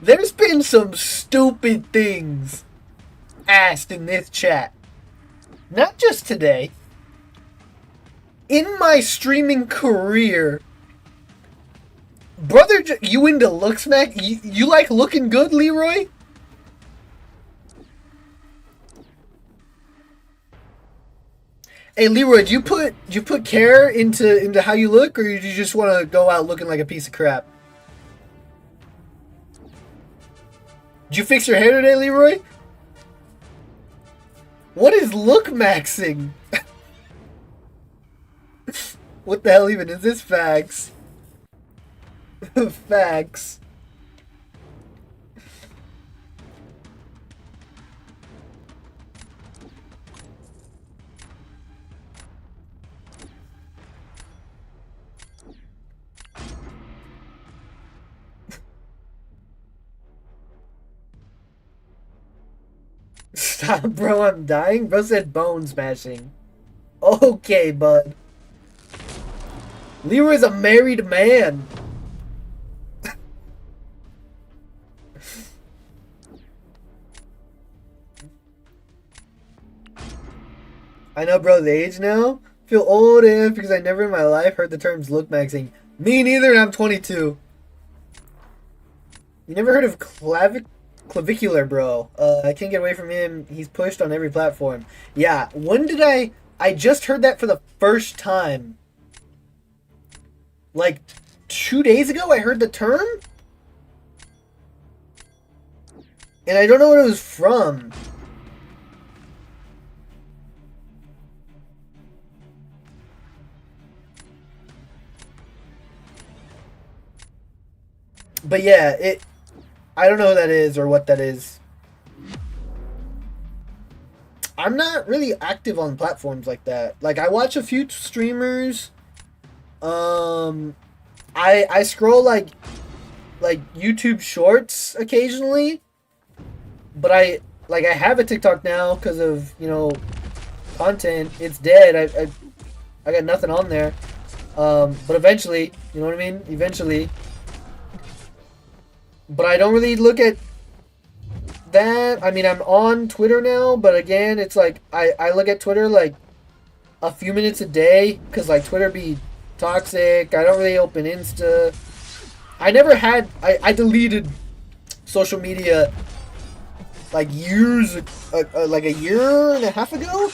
There's been some stupid things asked in this chat. Not just today. In my streaming career. Brother, you into looks max? You like looking good, Leroy? Hey Leroy, do you put care into how you look, or do you just want to go out looking like a piece of crap? Did you fix your hair today, Leroy? What is look maxing? What the hell even is this? Facts. Facts. Stop, bro, I'm dying. Bro said bone smashing. Okay, bud. Leroy's a married man. I know, bro, the age now. Feel old AF because I never in my life heard the terms look maxing. Me neither, and I'm 22. You never heard of clavicular, bro? I can't get away from him. He's pushed on every platform. Yeah, when did I just heard that for the first time. Like 2 days ago I heard the term? And I don't know what it was from. But yeah, I don't know who that is or what that is. I'm not really active on platforms like that. Like, I watch a few streamers. I scroll like YouTube Shorts occasionally. But I have a TikTok now because of, you know, content. It's dead. I got nothing on there. But eventually, you know what I mean? Eventually. But I don't really look at that. I mean, I'm on Twitter now, but again, it's like, I look at Twitter like a few minutes a day, because like Twitter be toxic. I don't really open Insta. I never had, I deleted social media like like a year and a half ago,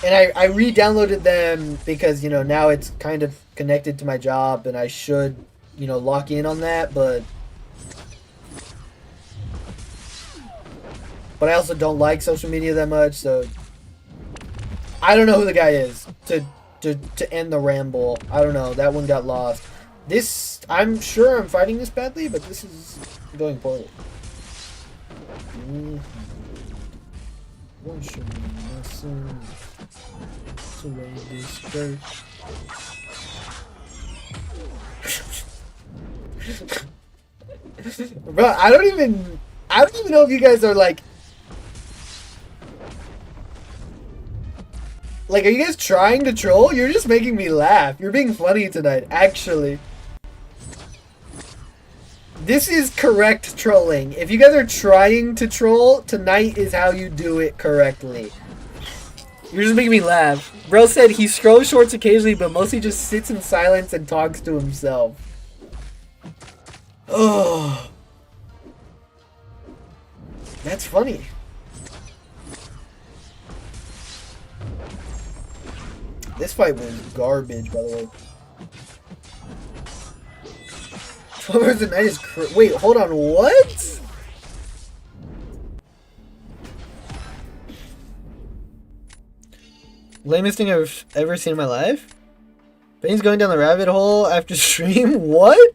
and I re-downloaded them because, you know, now it's kind of connected to my job and I should, you know, lock in on that, but I also don't like social media that much, so I don't know who the guy is to to end the ramble. I don't know. That one got lost. This, I'm sure I'm fighting this badly, but this is going poorly. One should be missing. To weigh this dirt. Bro, I don't even know if you guys are like, are you guys trying to troll? You're just making me laugh. You're being funny tonight, actually. This is correct trolling. If you guys are trying to troll, tonight is how you do it correctly. You're just making me laugh. Bro said he scrolls shorts occasionally, but mostly just sits in silence and talks to himself. Oh. That's funny. This fight was garbage, by the way. 12 hours a night is wait, hold on, what? Lamest thing I've ever seen in my life? Benny's going down the rabbit hole after stream? What?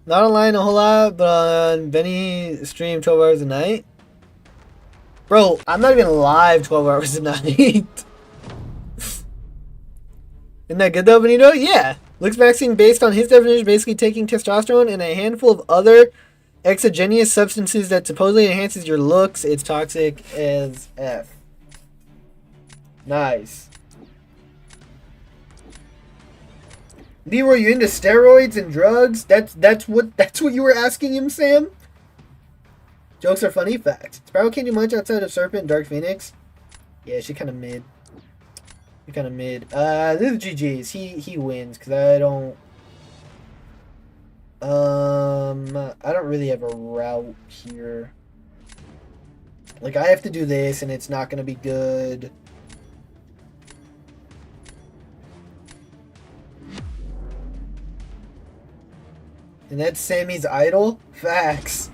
Not online a whole lot, but on Benny stream 12 hours a night? Bro, I'm not even live 12 hours a night. Isn't that good though, Benito? Yeah. Looks vaccine based on his definition, basically taking testosterone and a handful of other exogenous substances that supposedly enhances your looks. It's toxic as F. Nice. Leroy, you into steroids and drugs? That's what you were asking him, Sam? Jokes are funny. Facts. Sparrow can't do much outside of Serpent and Dark Phoenix. Yeah, she kind of mid. This is GG's. He wins because I don't really have a route here. Like, I have to do this and it's not gonna be good. And that's Sammy's idol? Facts.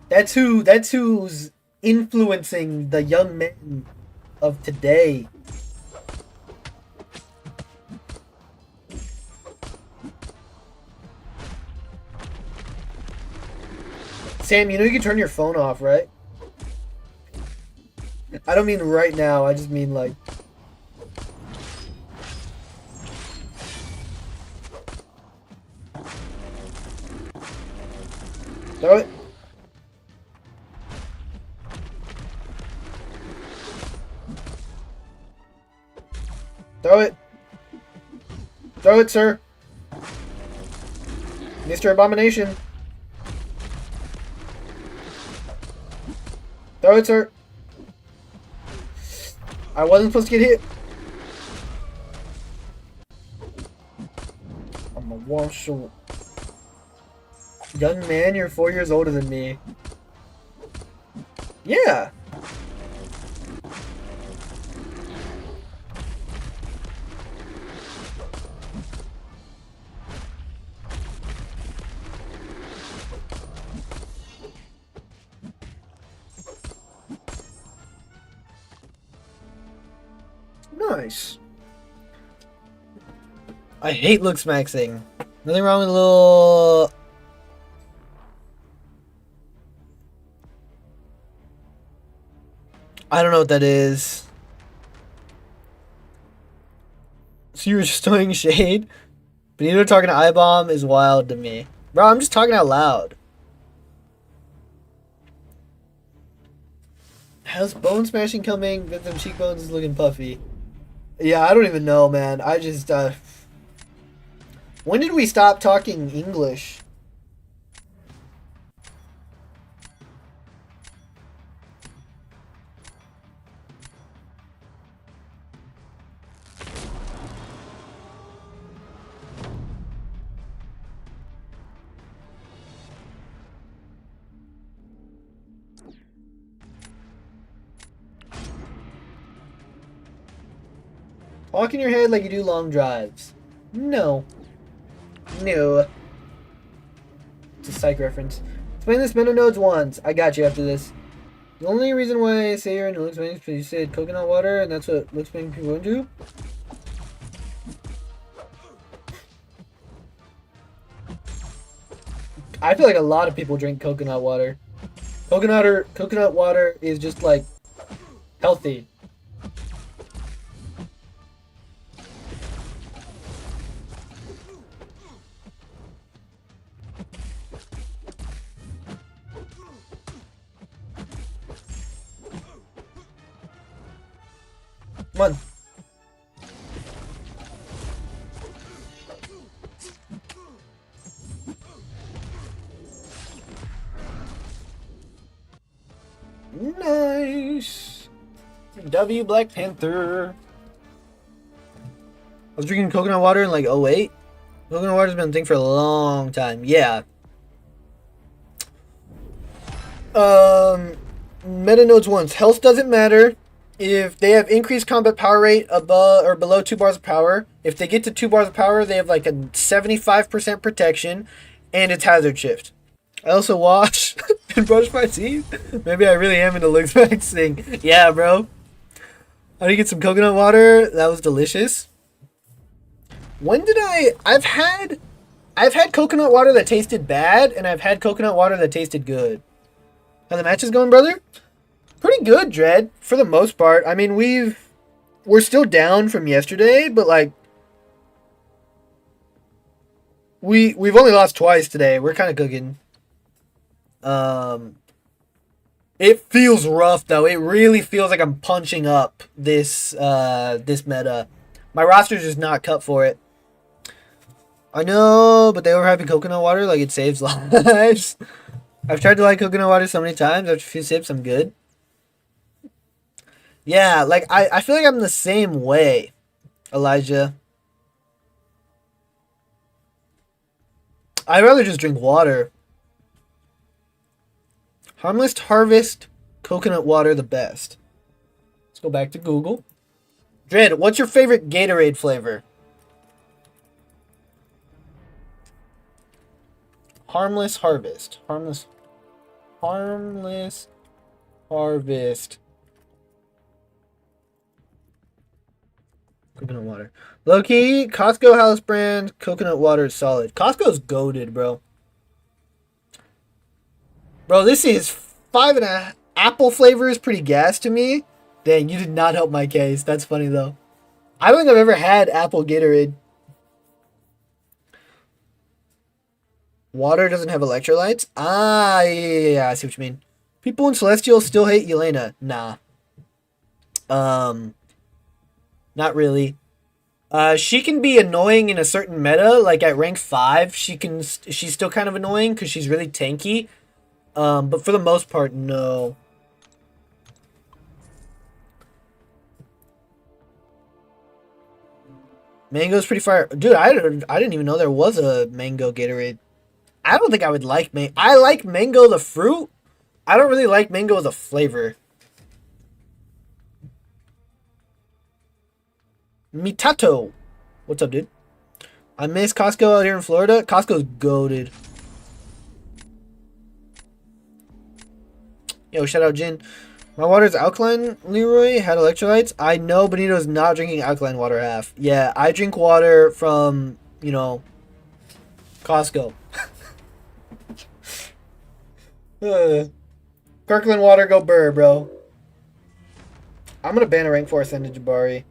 That's who's influencing the young men of today. Sam, you know you can turn your phone off, right? I don't mean right now, I just mean like... Throw it. Throw it. Throw it, sir. Mr. Abomination. Throw it, sir. I wasn't supposed to get hit. I'm a wash. Young man, you're 4 years older than me. Yeah. Nice. I hate looks maxing. Nothing wrong with a little... I don't know what that is. So you were just throwing shade? Benito talking to iBomb is wild to me. Bro, I'm just talking out loud. How's bone smashing coming? Got them cheekbones is looking puffy. Yeah, I don't even know, man. I just, when did we stop talking English? Talk in your head like you do long drives. No. No. It's a psych reference. Explain this meta nodes once. I got you after this. The only reason why I say you're into looks is because you said coconut water, and that's what looks making people into. I feel like a lot of people drink coconut water. Coconut water is just like healthy. Come on. Nice. W Black Panther. I was drinking coconut water in like '08. Coconut water's been a thing for a long time. Yeah. Meta notes once. Health doesn't matter. If they have increased combat power rate above or below 2 bars of power, if they get to 2 bars of power, they have like a 75% protection, and it's hazard shift. I also wash and brush my teeth. Maybe I really am into looks max thing. Yeah, bro. How do you get some coconut water? That was delicious. When did I've had coconut water that tasted bad, and I've had coconut water that tasted good. How the match is going, brother? Pretty good, Dread, for the most part. I mean, we're still down from yesterday, but like we've only lost twice today. We're kind of cooking. It feels rough though. It really feels like I'm punching up this meta. My roster's just not cut for it. I know, but they were having coconut water like it saves lives. I've tried to like coconut water so many times. After a few sips, I'm good. Yeah, like I feel like I'm the same way, Elijah. I'd rather just drink water. Harmless Harvest coconut water the best. Let's go back to Google. Dread, what's your favorite Gatorade flavor? Harmless Harvest. Harmless Harvest. Coconut water. Low-key, Costco house brand coconut water is solid. Costco's goated, bro. Bro, this is 5.5. Apple flavor is pretty gas to me. Dang, you did not help my case. That's funny, though. I don't think I've ever had apple Gatorade. Water doesn't have electrolytes? Ah, yeah, I see what you mean. People in Celestial still hate Yelena. Nah. Not really. She can be annoying in a certain meta, like at rank 5, she's still kind of annoying because she's really tanky. But for the most part, no. Mango's pretty fire. Dude, I didn't even know there was a mango Gatorade. I don't think I would like mango. I like mango the fruit. I don't really like mango the flavor. Mitato. What's up, dude? I miss Costco out here in Florida. Costco's goated. Yo, shout out Jin. My water's alkaline, Leroy. Had electrolytes. I know Benito's not drinking alkaline water half. Yeah, I drink water from, you know, Costco. Kirkland water, go burr, bro. I'm gonna ban a rank 4 send to Jabari.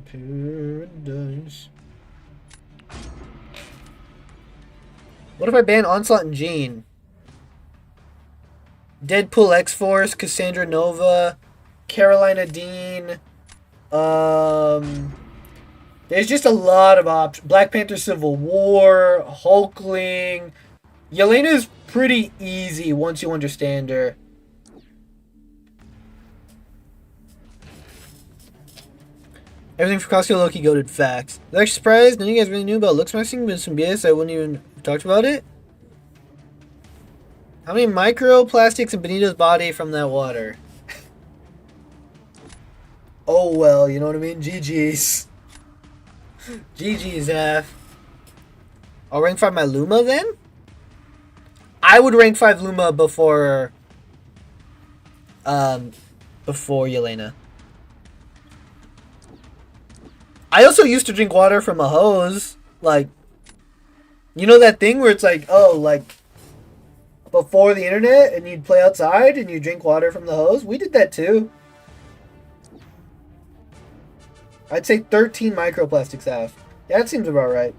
Paradise. What if I ban Onslaught and Jean? Deadpool X-Force, Cassandra Nova, Carolina Dean. There's just a lot of options. Black Panther Civil War, Hulkling. Yelena's pretty easy once you understand her. Everything for Costco Loki goated facts. I was actually surprised. None of you guys really knew about looks maxing, but some BS I wouldn't even have talked about it. How many microplastics in Benito's body from that water? Oh well, you know what I mean? GG's. GG's, F. I'll rank 5 my Luma then? I would rank 5 Luma before Yelena. I also used to drink water from a hose. Like, you know that thing where it's like, oh, like, before the internet and you'd play outside and you drink water from the hose? We did that too. I'd say 13 microplastics half. Yeah, that seems about right.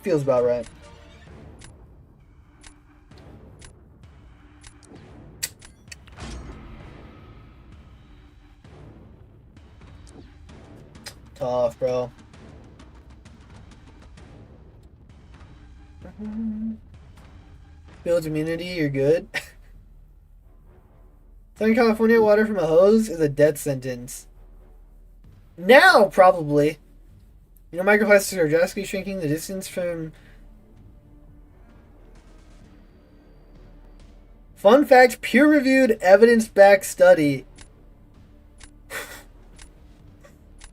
Feels about right. Tough, bro. Builds immunity, you're good. Southern California water from a hose is a death sentence. Now, probably. You know, microplastics are drastically shrinking the distance from... Fun fact, peer-reviewed, evidence-backed study.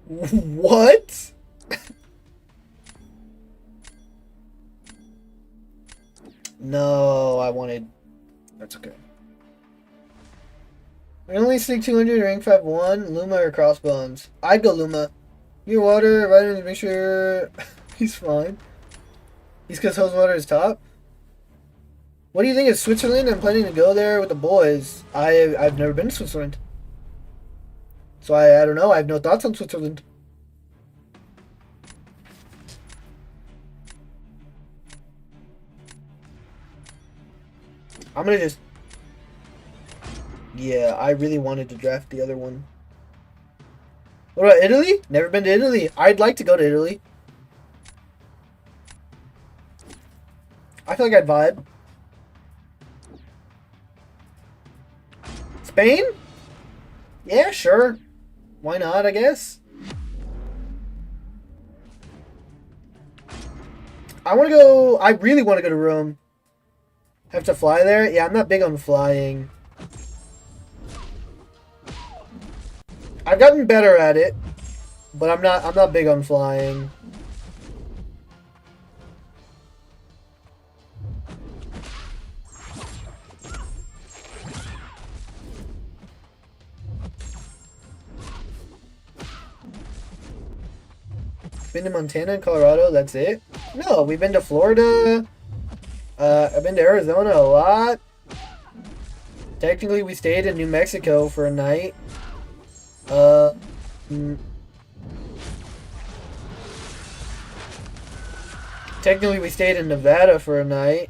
What? No, I wanted... That's okay. I only stick 200 rank 5-1, Luma or Crossbones. I'd go Luma. Your water, vitamins, make sure he's fine. He's because hose water is top. What do you think of Switzerland? I'm planning to go there with the boys. I've never been to Switzerland. So I don't know. I have no thoughts on Switzerland. I'm gonna just... Yeah, I really wanted to draft the other one. What about Italy? Never been to Italy. I'd like to go to Italy. I feel like I'd vibe. Spain? Yeah, sure. Why not, I guess? I want to go... I really want to go to Rome. Have to fly there? Yeah, I'm not big on flying. I've gotten better at it, but I'm not big on flying. Been to Montana and Colorado, that's it? No, we've been to Florida. I've been to Arizona a lot. Technically, we stayed in New Mexico for a night. Technically, we stayed in Nevada for a night.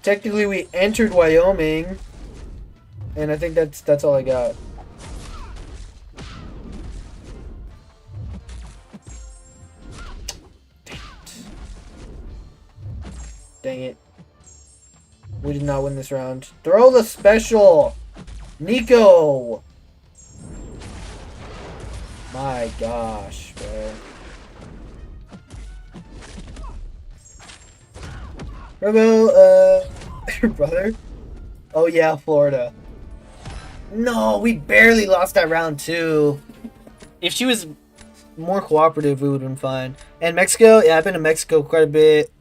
Technically, we entered Wyoming. And I think that's all I got. Dang it. We did not win this round. Throw the special! Nico! My gosh, bro. Robo, your brother? Oh yeah, Florida. No, we barely lost that round too. If she was more cooperative, we would have been fine. And Mexico? Yeah, I've been to Mexico quite a bit.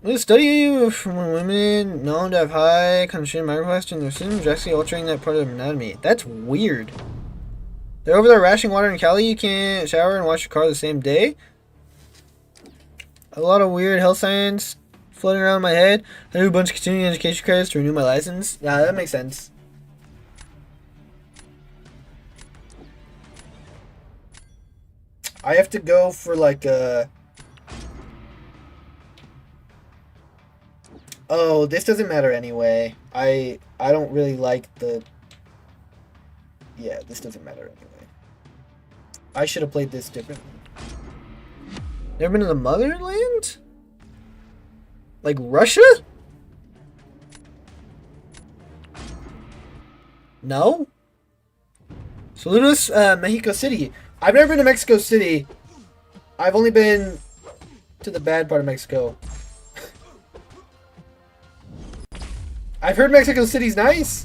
We study from women known to have high concentration of microplastics in their system, drastically altering that part of their anatomy. That's weird. They're over there rationing water in Cali. You can't shower and wash your car the same day. A lot of weird health science floating around in my head. I do a bunch of continuing education credits to renew my license. Yeah, that makes sense. I have to go for like a... Oh, this doesn't matter anyway. I don't really like the... Yeah, this doesn't matter anyway. I should have played this differently. Never been to the motherland? Like Russia? No? Saludos, Mexico City. I've never been to Mexico City. I've only been to the bad part of Mexico. I've heard Mexico City's nice.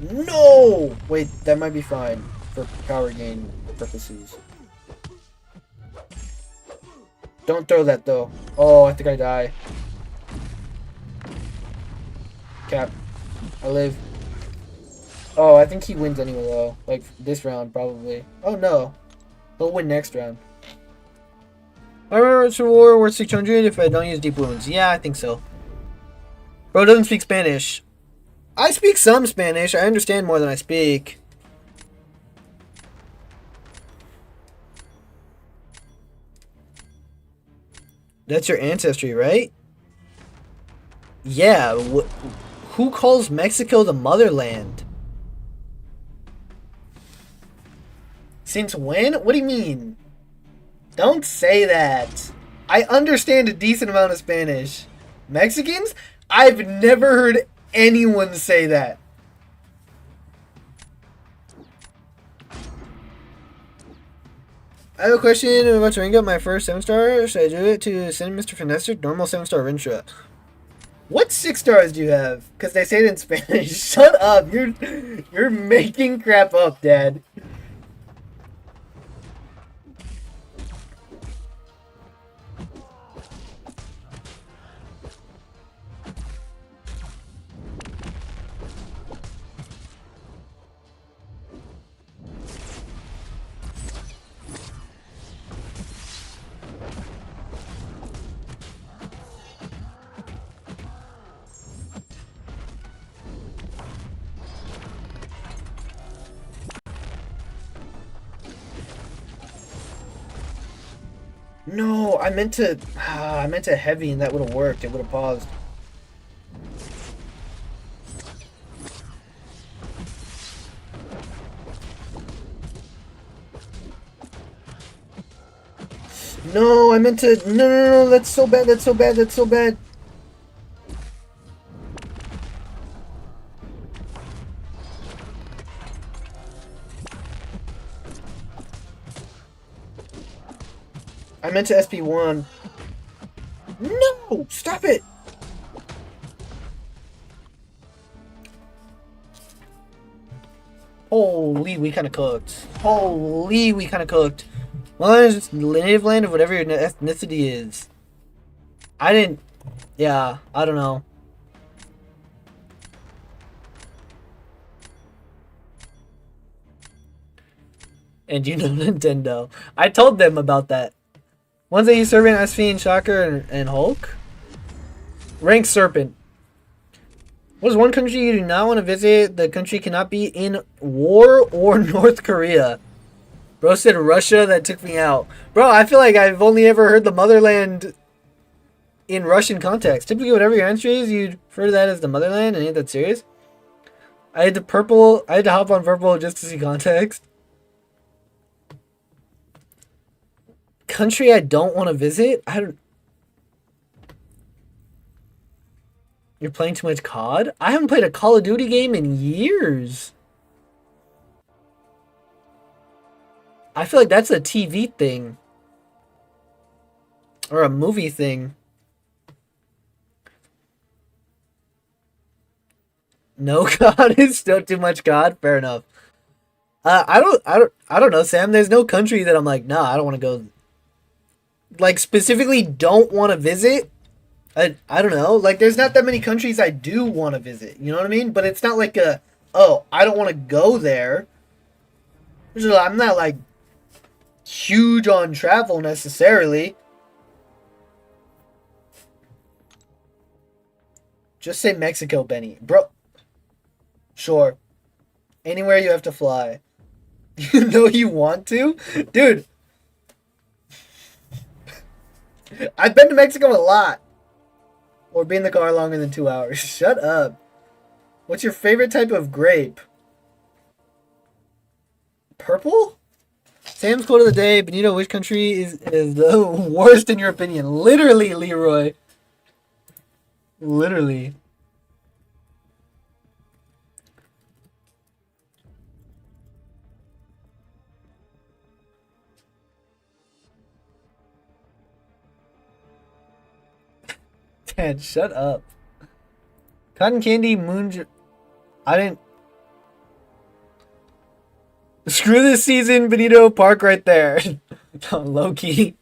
No! Wait, that might be fine for power gain purposes. Don't throw that though. Oh, I think I die. Cap. I live. Oh, I think he wins anyway though. Like this round probably. Oh no. He'll win next round. I remember it's a war worth 600 if I don't use deep wounds. Yeah, I think so. Bro doesn't speak Spanish. I speak some Spanish. I understand more than I speak. That's your ancestry, right? Yeah. Who calls Mexico the motherland? Since when? What do you mean? Don't say that. I understand a decent amount of Spanish. Mexicans? I've never heard anyone say that. I have a question about to rank up my first 7-star. Should I do it to send Mr. Finester? Normal 7-star Rinsha. What 6 stars do you have? Because they say it in Spanish. Shut up. You're making crap up, Dad. No, I meant to heavy and that would have worked. It would have paused. No, I meant to. No, that's so bad. That's so bad. That's so bad. I meant to SP1. No! Stop it! Holy, we kind of cooked. Holy, we kind of cooked. Well, it's native land of whatever your ethnicity is. I didn't... Yeah, I don't know. And you know Nintendo. I told them about that. Ones that use Serpent, SV, and Shocker, and Hulk? Rank Serpent. What is one country you do not want to visit? The country cannot be in war or North Korea. Bro said Russia, that took me out. Bro, I feel like I've only ever heard the motherland in Russian context. Typically, whatever your answer is, you'd refer to that as the motherland, and ain't that serious? I had to hop on purple just to see context. Country I don't want to visit? You're playing too much COD? I haven't played a Call of Duty game in years. I feel like that's a TV thing. Or a movie thing. No COD is still too much COD? Fair enough. I don't know, Sam. There's no country that I'm like, nah, I don't want to go. Like, specifically don't want to visit. I don't know. Like, there's not that many countries I do want to visit. You know what I mean? But it's not like I don't want to go there. I'm not, like, huge on travel necessarily. Just say Mexico, Benny. Bro. Sure. Anywhere you have to fly. You know you want to? Dude. I've been to Mexico a lot. Or be in the car longer than 2 hours. Shut up. What's your favorite type of grape? Purple? Sam's quote of the day. Benito, which country is the worst in your opinion? Literally, Leroy. Literally. Dad, shut up. Cotton candy, I didn't... Screw this season, Benito. Park right there. Low key.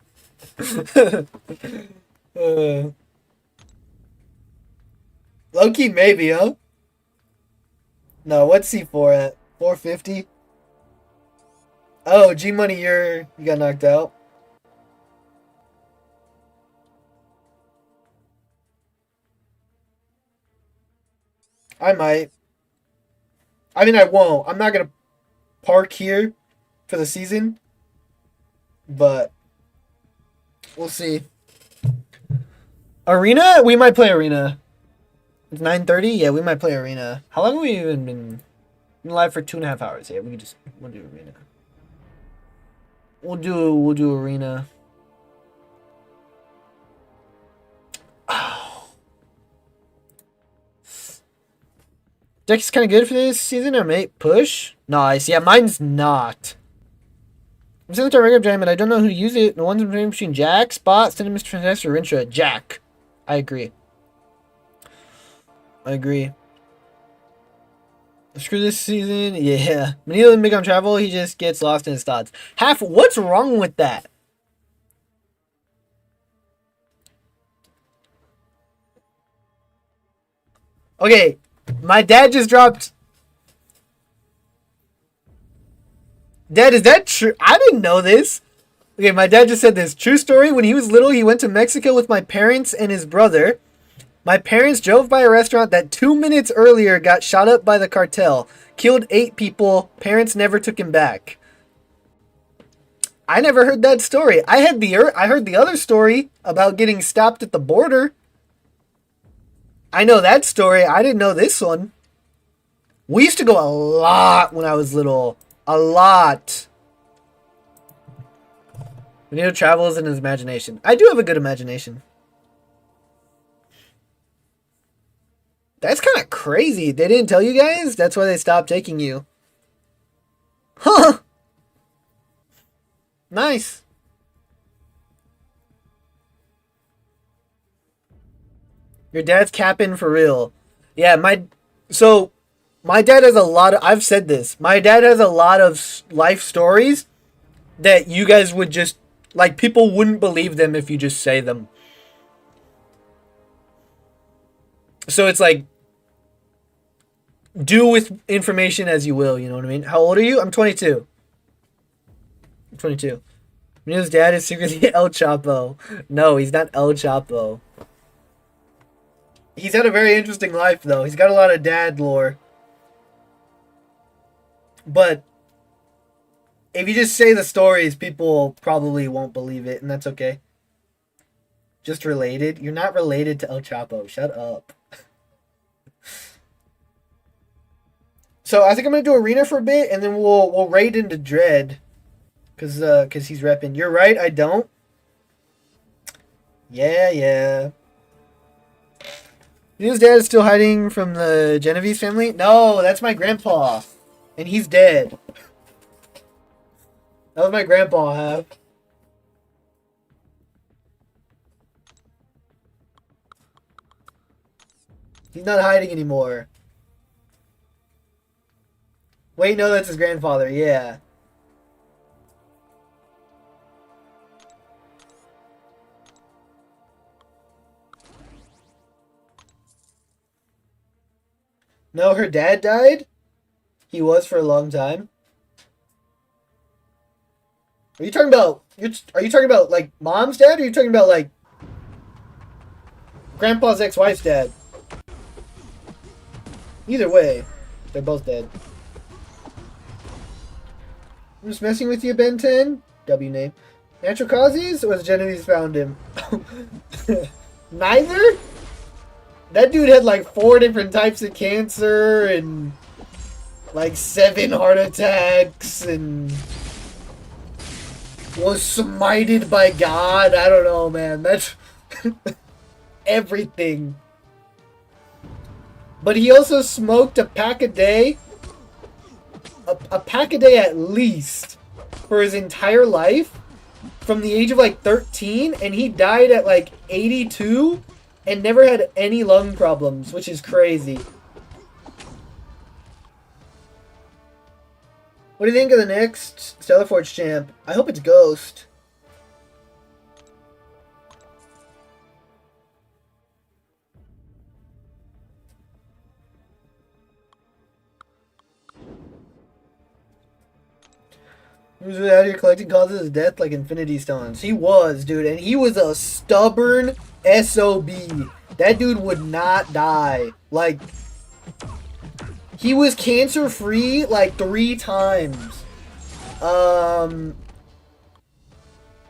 Low key, maybe, huh? No, what's C4 at? 450? Oh, G Money, you got knocked out. I might. I mean, I won't. I'm not gonna park here for the season, but we'll see. Arena? We might play Arena. It's 9:30. Yeah, we might play Arena. How long have we even been live for 2.5 hours? Yeah, we'll do Arena. We'll do Arena. Oh. Deck's kind of good for this season. I may push. Nice. Yeah, mine's not. I'm sending to a regular giant, but I don't know who to use it. The one's between Jack, Spot, Cinemus, Transess, or Rintra. Jack. I agree. Screw this season. Yeah. When he doesn't make on travel, he just gets lost in his thoughts. What's wrong with that? Okay. My dad just dropped. Dad, is that true? I didn't know this. Okay, my dad just said this. True story. When he was little, he went to Mexico with my parents and his brother. My parents drove by a restaurant that 2 minutes earlier got shot up by the cartel. Killed 8 people. Parents never took him back. I never heard that story. I heard the other story about getting stopped at the border. I know that story. I didn't know this one. We used to go a lot when I was little. A lot. Benito travels in his imagination. I do have a good imagination. That's kind of crazy. They didn't tell you guys? That's why they stopped taking you. Huh. Nice. Your dad's capping for real. Yeah, my dad has a lot of, I've said this. My dad has a lot of life stories that you guys would just, like, people wouldn't believe them if you just say them. So it's like, do with information as you will, you know what I mean? How old are you? I'm 22. I'm 22. Benito's dad is secretly El Chapo. No, he's not El Chapo. He's had a very interesting life, though. He's got a lot of dad lore. But if you just say the stories, people probably won't believe it, and that's okay. Just related? You're not related to El Chapo. Shut up. So I think I'm gonna do Arena for a bit, and then we'll raid into Dread, cause he's repping. You're right, I don't. Yeah. His dad is still hiding from the Genovese family. No, that's my grandpa, and he's dead. That was my grandpa, huh? He's not hiding anymore. Wait, no, that's his grandfather. Yeah. No, her dad died? He was for a long time. Are you talking about like mom's dad, or are you talking about like grandpa's ex-wife's dad? Either way, they're both dead. I'm just messing with you, Ben 10. W name. Natural causes, or has Genovese found him? Neither? That dude had like 4 different types of cancer and like 7 heart attacks and was smited by God. I don't know, man. That's everything. But he also smoked a pack a day. A pack a day at least for his entire life from the age of like 13, and he died at like 82 and never had any lung problems, which is crazy. What do you think of the next Stellar Forge champ? I hope it's Ghost. He was out here collecting causes of death like Infinity Stones. He was, dude, and he was a stubborn SOB. That dude would not die. Like, he was cancer-free like 3 times.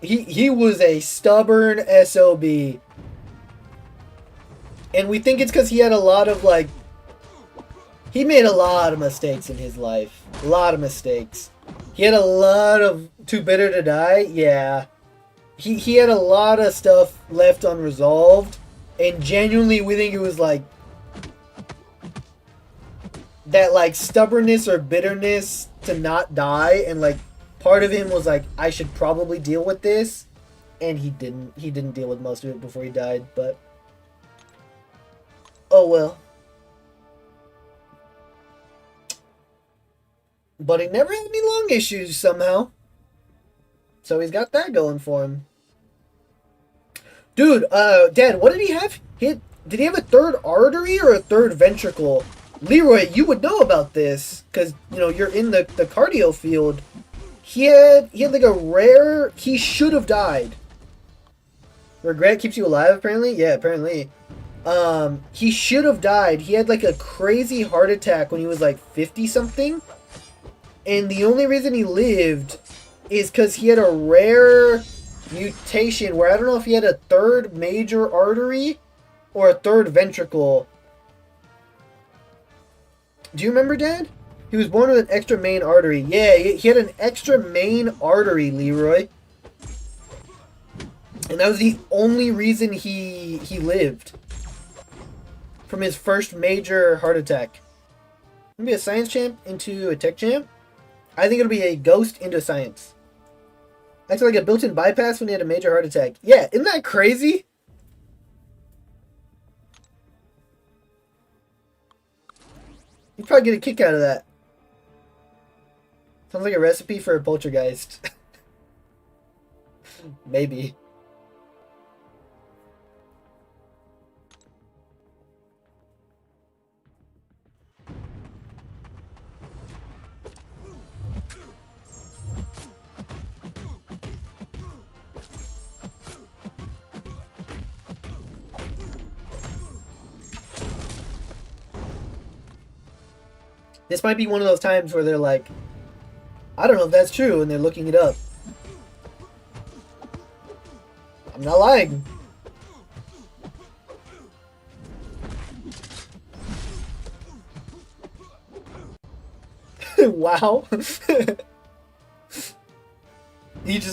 He was a stubborn SOB. And we think it's because he had a lot of, like, he made a lot of mistakes in his life. A lot of mistakes. He had a lot of Too Bitter to Die. Yeah. He had a lot of stuff left unresolved. And genuinely, we think it was like that, like, stubbornness or bitterness to not die. And, like, part of him was like, I should probably deal with this. And he didn't. He didn't deal with most of it before he died. But, oh well. But he never had any lung issues somehow. So he's got that going for him. Dude, Dad, what did he have? Did he have a third artery or a third ventricle? Leroy, you would know about this. Because, you know, you're in the cardio field. He had like a rare... He should have died. Regret keeps you alive, apparently? Yeah, apparently. He should have died. He had like a crazy heart attack when he was like 50-something. And the only reason he lived is because he had a rare mutation where I don't know if he had a third major artery or a third ventricle. Do you remember, Dad? He was born with an extra main artery. Yeah, he had an extra main artery, Leroy. And that was the only reason he lived. From his first major heart attack. Maybe a science champ into a tech champ? I think it'll be a ghost into science. Acts like a built-in bypass when he had a major heart attack. Yeah, isn't that crazy? You'd probably get a kick out of that. Sounds like a recipe for a poltergeist. Maybe. This might be one of those times where they're like, I don't know if that's true, and they're looking it up. I'm not lying. Wow.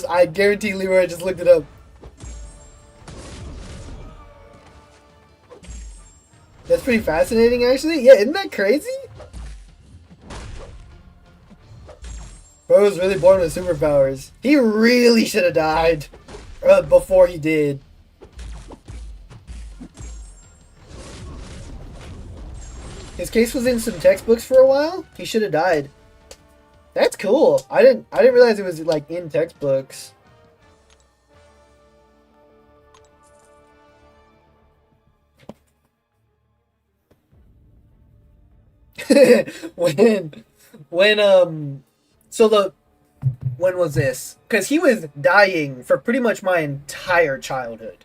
I guarantee Leroy just looked it up. That's pretty fascinating, actually. Yeah, isn't that crazy? Bro was really born with superpowers. He really should have died before he did. His case was in some textbooks for a while. He should have died. That's cool. I didn't realize it was like in textbooks. When was this? Because he was dying for pretty much my entire childhood.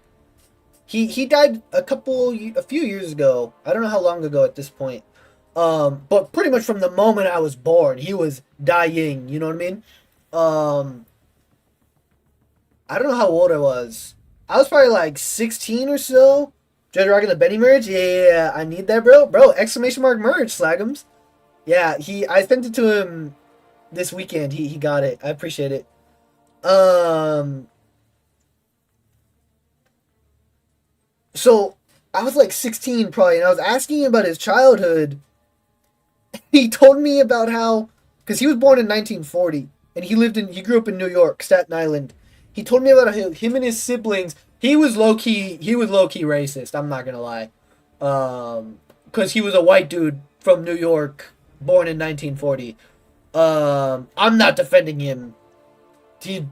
He died a few years ago. I don't know how long ago at this point. But pretty much from the moment I was born, he was dying. You know what I mean? I don't know how old I was. I was probably like 16 or so. Judge rocking the Benny merch? Yeah, I need that, bro. Bro, exclamation mark merch, Slagums. Yeah, I sent it to him this weekend. He got it. I appreciate it. So I was like 16 probably, and I was asking him about his childhood. He told me about how, because he was born in 1940, and he grew up in New York, Staten Island. He told me about how him and his siblings. He was low key racist. I'm not gonna lie, because he was a white dude from New York, born in 1940. I'm not defending him. He,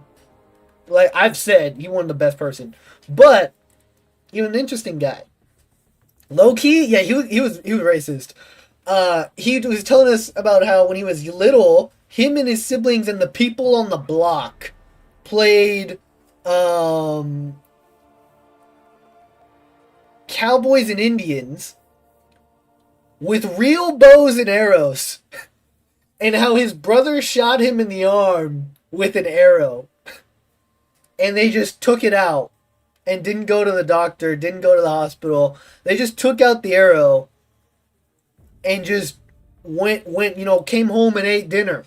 like I've said, he wasn't the best person, but he was an interesting guy. Low key, yeah, he was racist. He was telling us about how when he was little, him and his siblings and the people on the block played cowboys and Indians with real bows and arrows, and how his brother shot him in the arm with an arrow, and they just took it out and didn't go to the doctor, didn't go to the hospital. They just took out the arrow and just came home and ate dinner.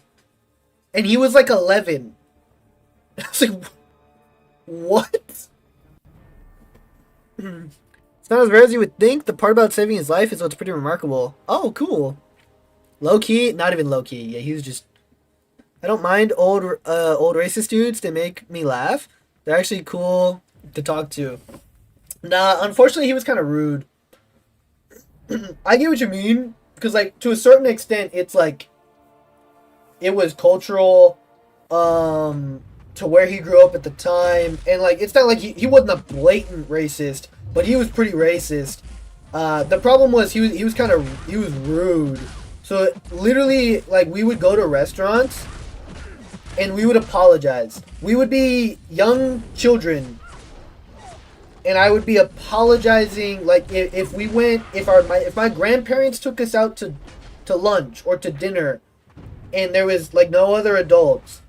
And he was like 11. I was like, what? It's not as rare as you would think. The part about saving his life is what's pretty remarkable. Oh, cool. Low key, not even low key. Yeah, he was just. I don't mind old racist dudes. They make me laugh. They're actually cool to talk to. Nah, unfortunately, he was kind of rude. I get what you mean, because like to a certain extent, it's like it was cultural, to where he grew up at the time, and like it's not like he wasn't a blatant racist, but he was pretty racist. The problem was he was rude. So literally, like we would go to restaurants, and we would apologize. We would be young children. And I would be apologizing, like if my grandparents took us out to lunch or to dinner, and there was like no other adults,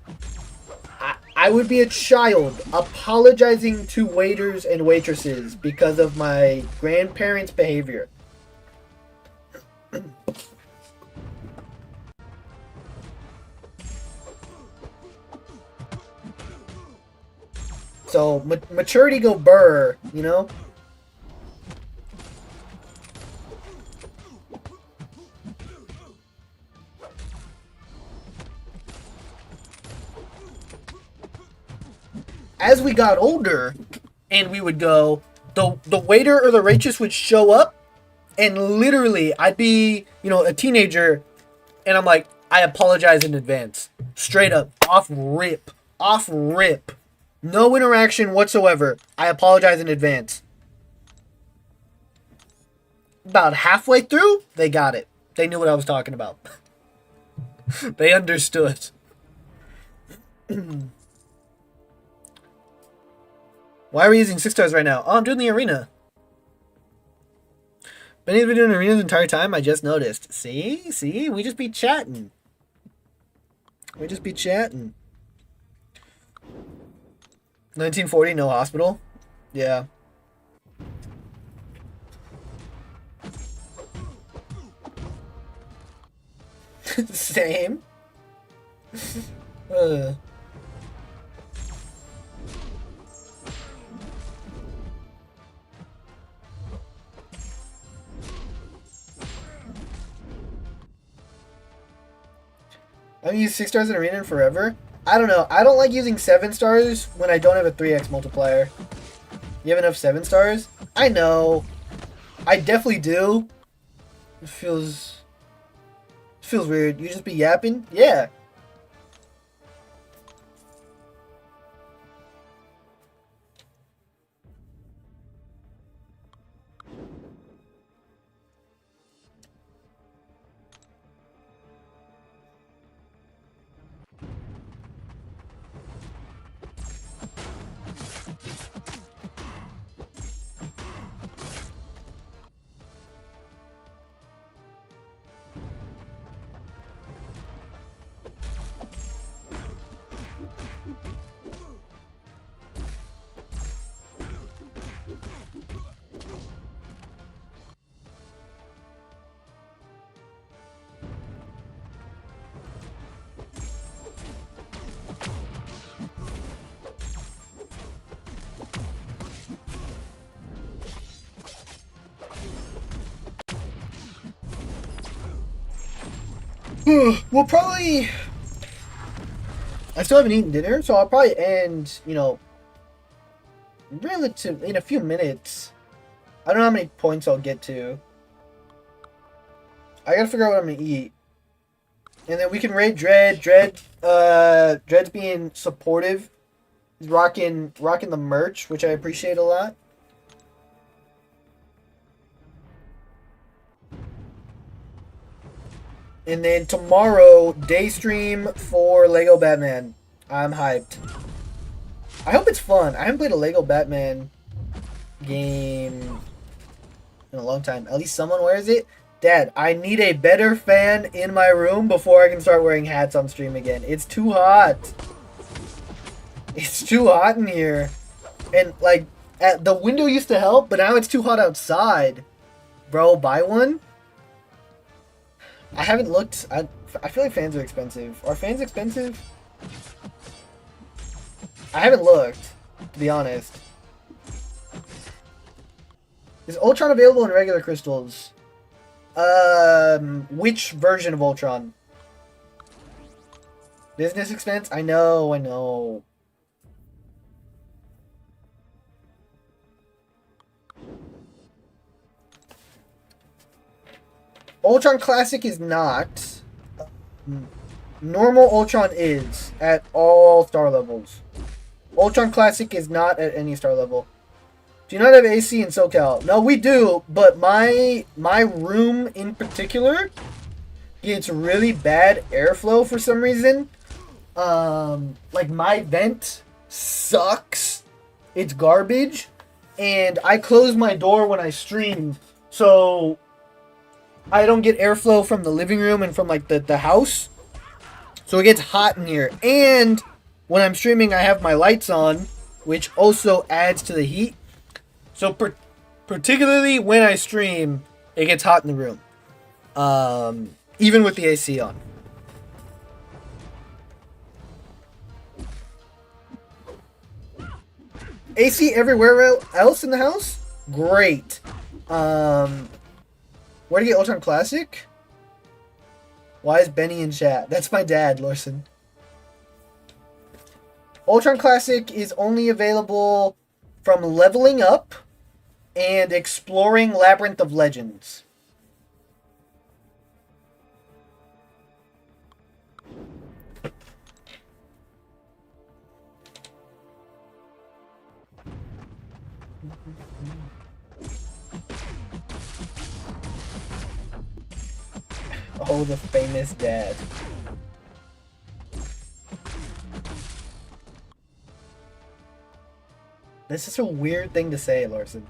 I would be a child apologizing to waiters and waitresses because of my grandparents' behavior. So maturity go burr, you know. As we got older, and we would go, the waiter or the waitress would show up, and literally I'd be a teenager, and I'm like, I apologize in advance, straight up, off rip. No interaction whatsoever. I apologize in advance. About halfway through, they got it. They knew what I was talking about. They understood. Why are we using 6 stars right now? Oh, I'm doing the arena. Benny's been doing arenas the entire time. I just noticed. See? We just be chatting. 1940, no hospital. Yeah. Same. I've used 6 stars in arena in forever. I don't know. I don't like using 7 stars when I don't have a 3x multiplier. You have enough 7 stars? I know. I definitely do. It feels weird. You just be yapping? Yeah. We'll probably... I still haven't eaten dinner, so I'll probably end, relative in a few minutes. I don't know how many points I'll get to. I gotta figure out what I'm gonna eat. And then we can raid Dread. Dread's being supportive. He's rocking the merch, which I appreciate a lot. And then tomorrow, day stream for Lego Batman. I'm hyped. I hope it's fun. I haven't played a Lego Batman game in a long time. At least someone wears it. Dad, I need a better fan in my room before I can start wearing hats on stream again. It's too hot. It's too hot in here. And, like, the window used to help, but now it's too hot outside. Bro, buy one? I haven't looked. I feel like fans are expensive. Are fans expensive? I haven't looked, to be honest. Is Ultron available in regular crystals? Which version of Ultron? Business expense? I know. Ultron Classic is not. Normal Ultron is at all star levels. Ultron Classic is not at any star level. Do you not have AC in SoCal? No, we do, but my room in particular gets really bad airflow for some reason. Like my vent sucks. It's garbage, and I close my door when I stream, so I don't get airflow from the living room and from like the house. So it gets hot in here. And when I'm streaming, I have my lights on, which also adds to the heat. So particularly when I stream, it gets hot in the room. Even with the AC on. AC everywhere else in the house? Great. Where to get Ultron Classic? Why is Benny in chat? That's my dad, Lorson. Ultron Classic is only available from leveling up and exploring Labyrinth of Legends. Oh, the famous dad. This is a weird thing to say, Larson.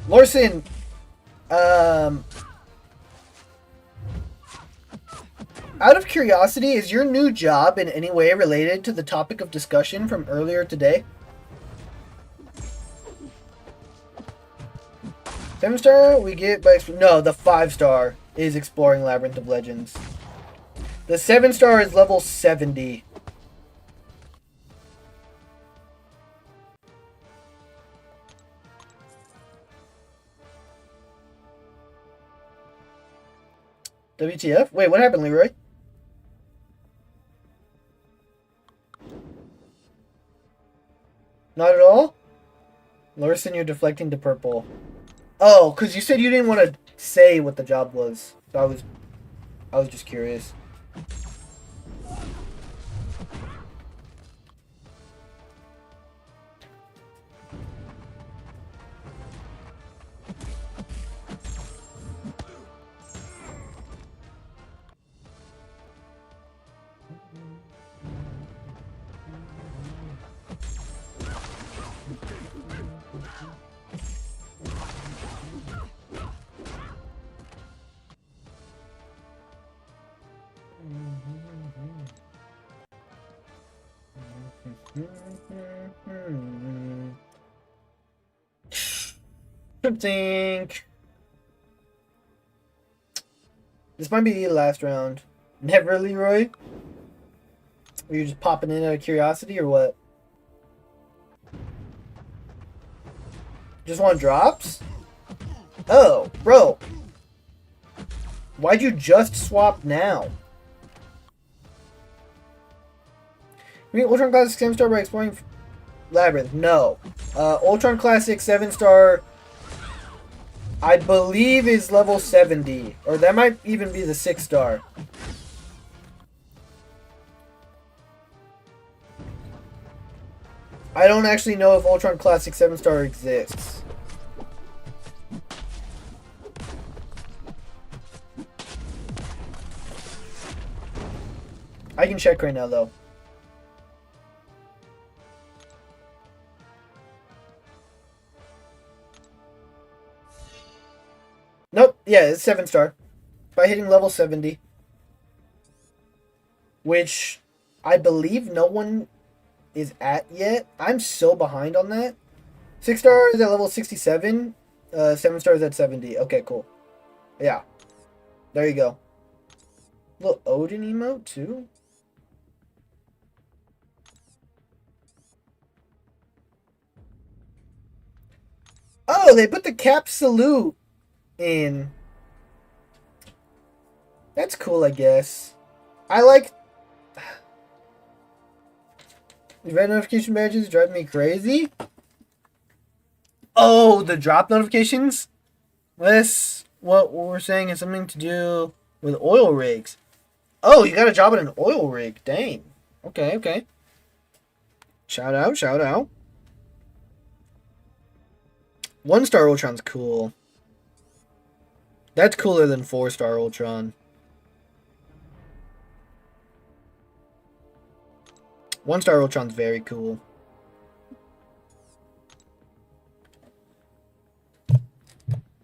Larson, out of curiosity, is your new job in any way related to the topic of discussion from earlier today? 7-star we get by... No, the 5-star is exploring Labyrinth of Legends. The 7-star is level 70. WTF? Wait, what happened, Leroy? Not at all? Larson, you're deflecting to purple. Oh, because you said you didn't want to say what the job was. So I was just curious. Think this might be the last round. Never, Leroy? Are you just popping in out of curiosity or what? Just want drops? Oh, bro. Why'd you just swap now? You mean Ultron Classic 7-star by exploring Labyrinth? No. Ultron Classic 7-star I believe is level 70. Or that might even be the 6-star. I don't actually know if Ultron Classic 7-star exists. I can check right now, though. Nope. Yeah, it's 7-star. By hitting level 70. Which I believe no one is at yet. I'm so behind on that. 6-star is at level 67. 7-star is at 70. Okay, cool. Yeah. There you go. Little Odin emote, too? Oh, they put the cap salute in. That's cool, I guess. I like... Event notification badges drive me crazy. Oh, the drop notifications? This, what we're saying is something to do with oil rigs. Oh, you got a job at an oil rig. Dang. Okay, okay. Shout out, shout out. 1-star Ultron's cool. That's cooler than 4-star Ultron. 1-star Ultron's very cool.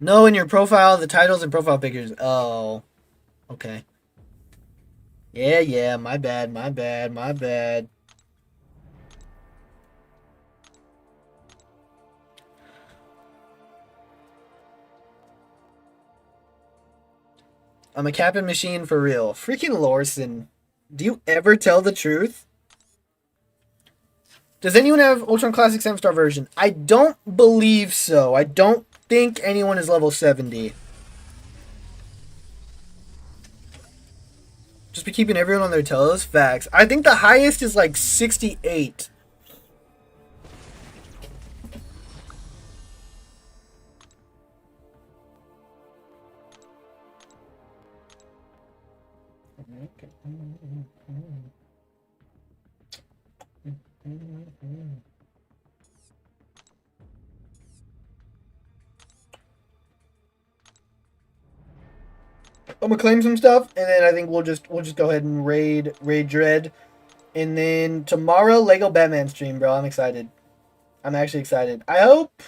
No, in your profile, the titles and profile pictures. Oh. Okay. Yeah, yeah, my bad, my bad, my bad. I'm a capping machine for real. Freaking Lorson. Do you ever tell the truth? Does anyone have Ultron Classic 7-star version? I don't believe so. I don't think anyone is level 70. Just be keeping everyone on their toes. Facts. I think the highest is like 68. I'm gonna claim some stuff, and then I think we'll just go ahead and raid Dread, and then tomorrow Lego Batman stream, bro. I'm excited. I'm actually excited. I hope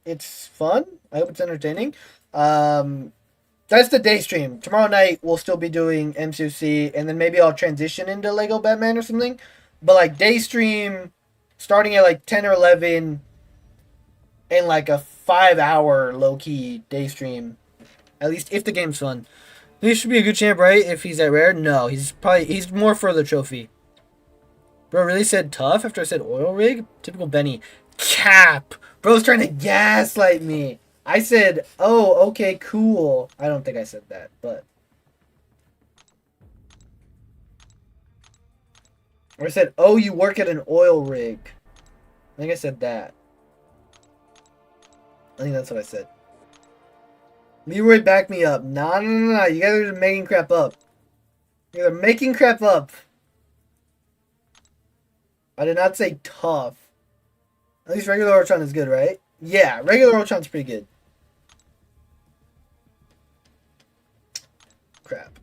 it's fun. I hope it's entertaining. That's the day stream. Tomorrow night we'll still be doing mcoc, and then maybe I'll transition into Lego Batman or something. But like day stream, starting at like 10 or 11, and like a 5-hour low key day stream. At least if the game's fun. He should be a good champ, right? If he's at rare? No, he's more for the trophy. Bro really said tough after I said oil rig? Typical Benny. Cap! Bro's trying to gaslight me. I said, oh, okay, cool. I don't think I said that, but... Or I said, oh, you work at an oil rig. I think I said that. I think that's what I said. Leroy, back me up. Nah, no, no, no. You guys are just making crap up. You guys are making crap up. I did not say tough. At least regular Ultron is good, right? Yeah, regular Ultron's pretty good. Crap.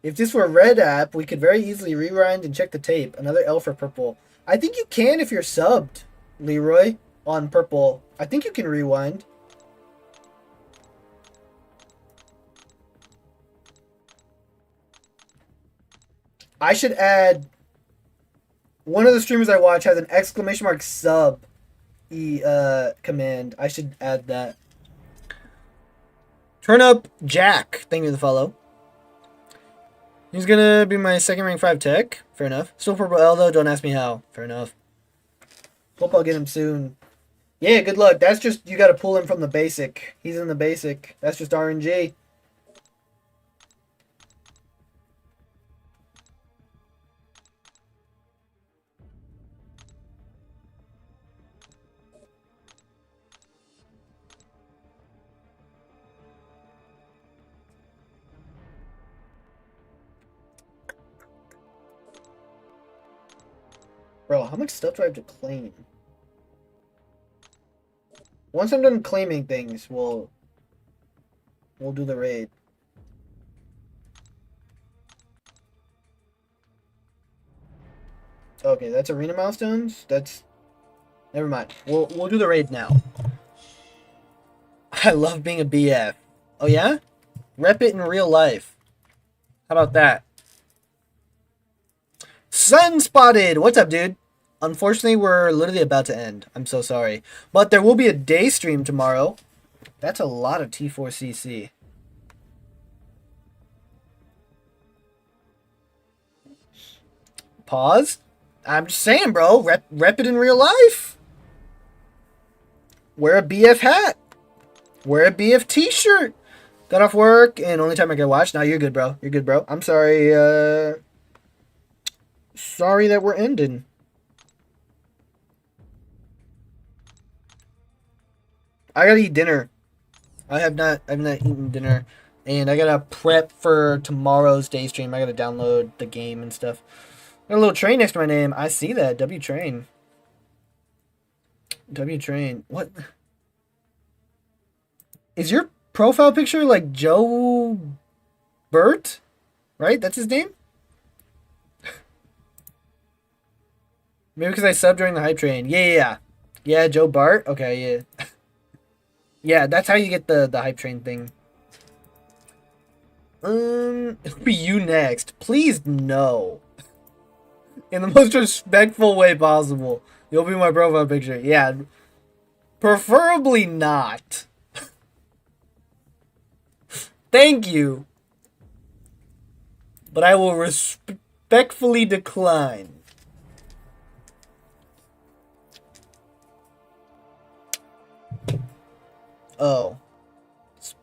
If this were a red app, we could very easily rewind and check the tape. Another L for purple. I think you can if you're subbed, Leroy, on purple. I think you can rewind. I should add... One of the streamers I watch has an exclamation mark sub command. I should add that. Turn up Jack. Thank you for the follow. He's gonna be my second rank 5 tech. Fair enough. Still purple L though. Don't ask me how. Fair enough. Hope I'll get him soon. Yeah, good luck. That's just, you gotta pull him from the basic. He's in the basic. That's just RNG. Bro, how much stuff do I have to claim? Once I'm done claiming things, we'll do the raid. Okay, that's arena milestones. That's never mind. We'll do the raid now. I love being a BF. Oh yeah? Rep it in real life. How about that? Sunspotted! What's up, dude? Unfortunately, we're literally about to end. I'm so sorry. But there will be a day stream tomorrow. That's a lot of T4CC. Pause? I'm just saying, bro. Rep it in real life. Wear a BF hat. Wear a BF t-shirt. Got off work and only time I can watch. Now you're good, bro. You're good, bro. I'm sorry. Sorry that we're ending. I gotta eat dinner. I've not eaten dinner. And I gotta prep for tomorrow's day stream. I gotta download the game and stuff. Got a little train next to my name. I see that. W Train. W Train. What? Is your profile picture like Joe Burt? Right? That's his name? Maybe because I subbed during the hype train. Yeah. Yeah, Joe Bart? Okay, yeah. Yeah, that's how you get the hype train thing. It'll be you next. Please no. In the most respectful way possible. You'll be my profile picture. Yeah. Preferably not. Thank you. But I will respectfully decline. Oh.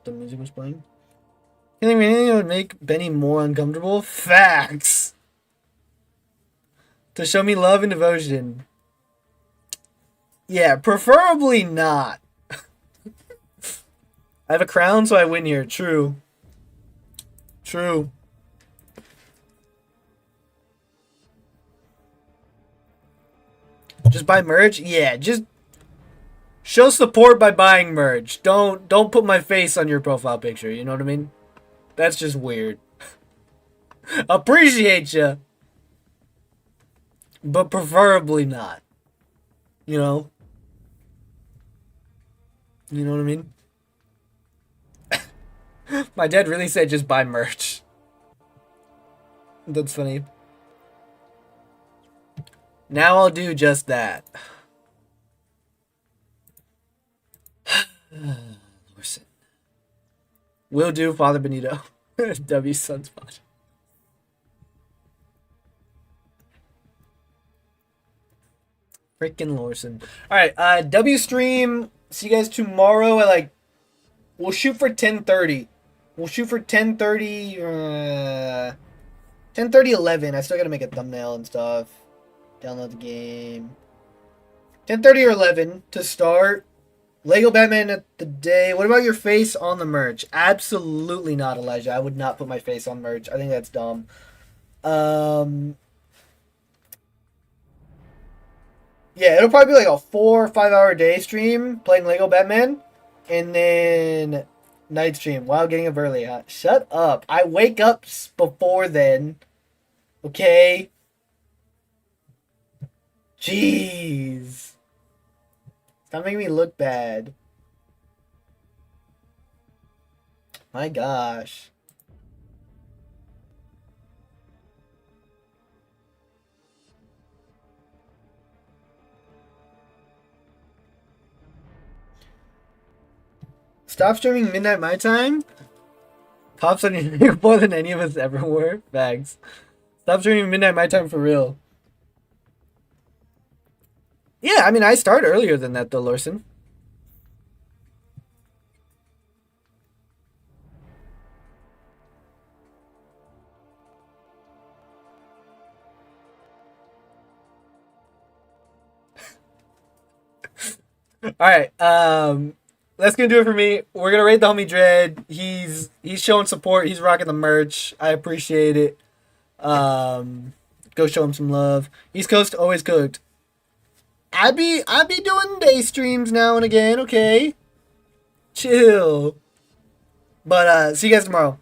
The music was playing? You think anything would make Benny more uncomfortable? Facts! To show me love and devotion. Yeah, preferably not. I have a crown, so I win here. True. True. Just buy merch? Yeah, just show support by buying merch. Don't put my face on your profile picture, you know what I mean? That's just weird. Appreciate you. But preferably not. You know? You know what I mean? My dad really said just buy merch. That's funny. Now I'll do just that. Listen. Will do, Father Benito. W Sunspot. Freaking Lorson. Alright, W stream. See you guys tomorrow at like. We'll shoot for 10:30. We'll shoot for 10:30. 10:30, 11. I still gotta make a thumbnail and stuff. Download the game. 10:30 or 11 to start. Lego Batman at the day. What about your face on the merch? Absolutely not, Elijah. I would not put my face on merch. I think that's dumb. Yeah, it'll probably be like a 4 or 5 hour day stream playing Lego Batman. And then night stream while getting up early. Shut up. I wake up before then. Okay? Jeez. Stop making me look bad. My gosh. Stop streaming midnight my time? Pops on your more than any of us ever were. Bags. Stop streaming midnight my time for real. Yeah, I mean, I start earlier than that, though, Lorson. Alright, that's gonna do it for me. We're gonna raid the homie Dread. He's showing support. He's rocking the merch. I appreciate it. Go show him some love. East Coast always cooked. I'd be doing day streams now and again, okay? Chill. But see you guys tomorrow.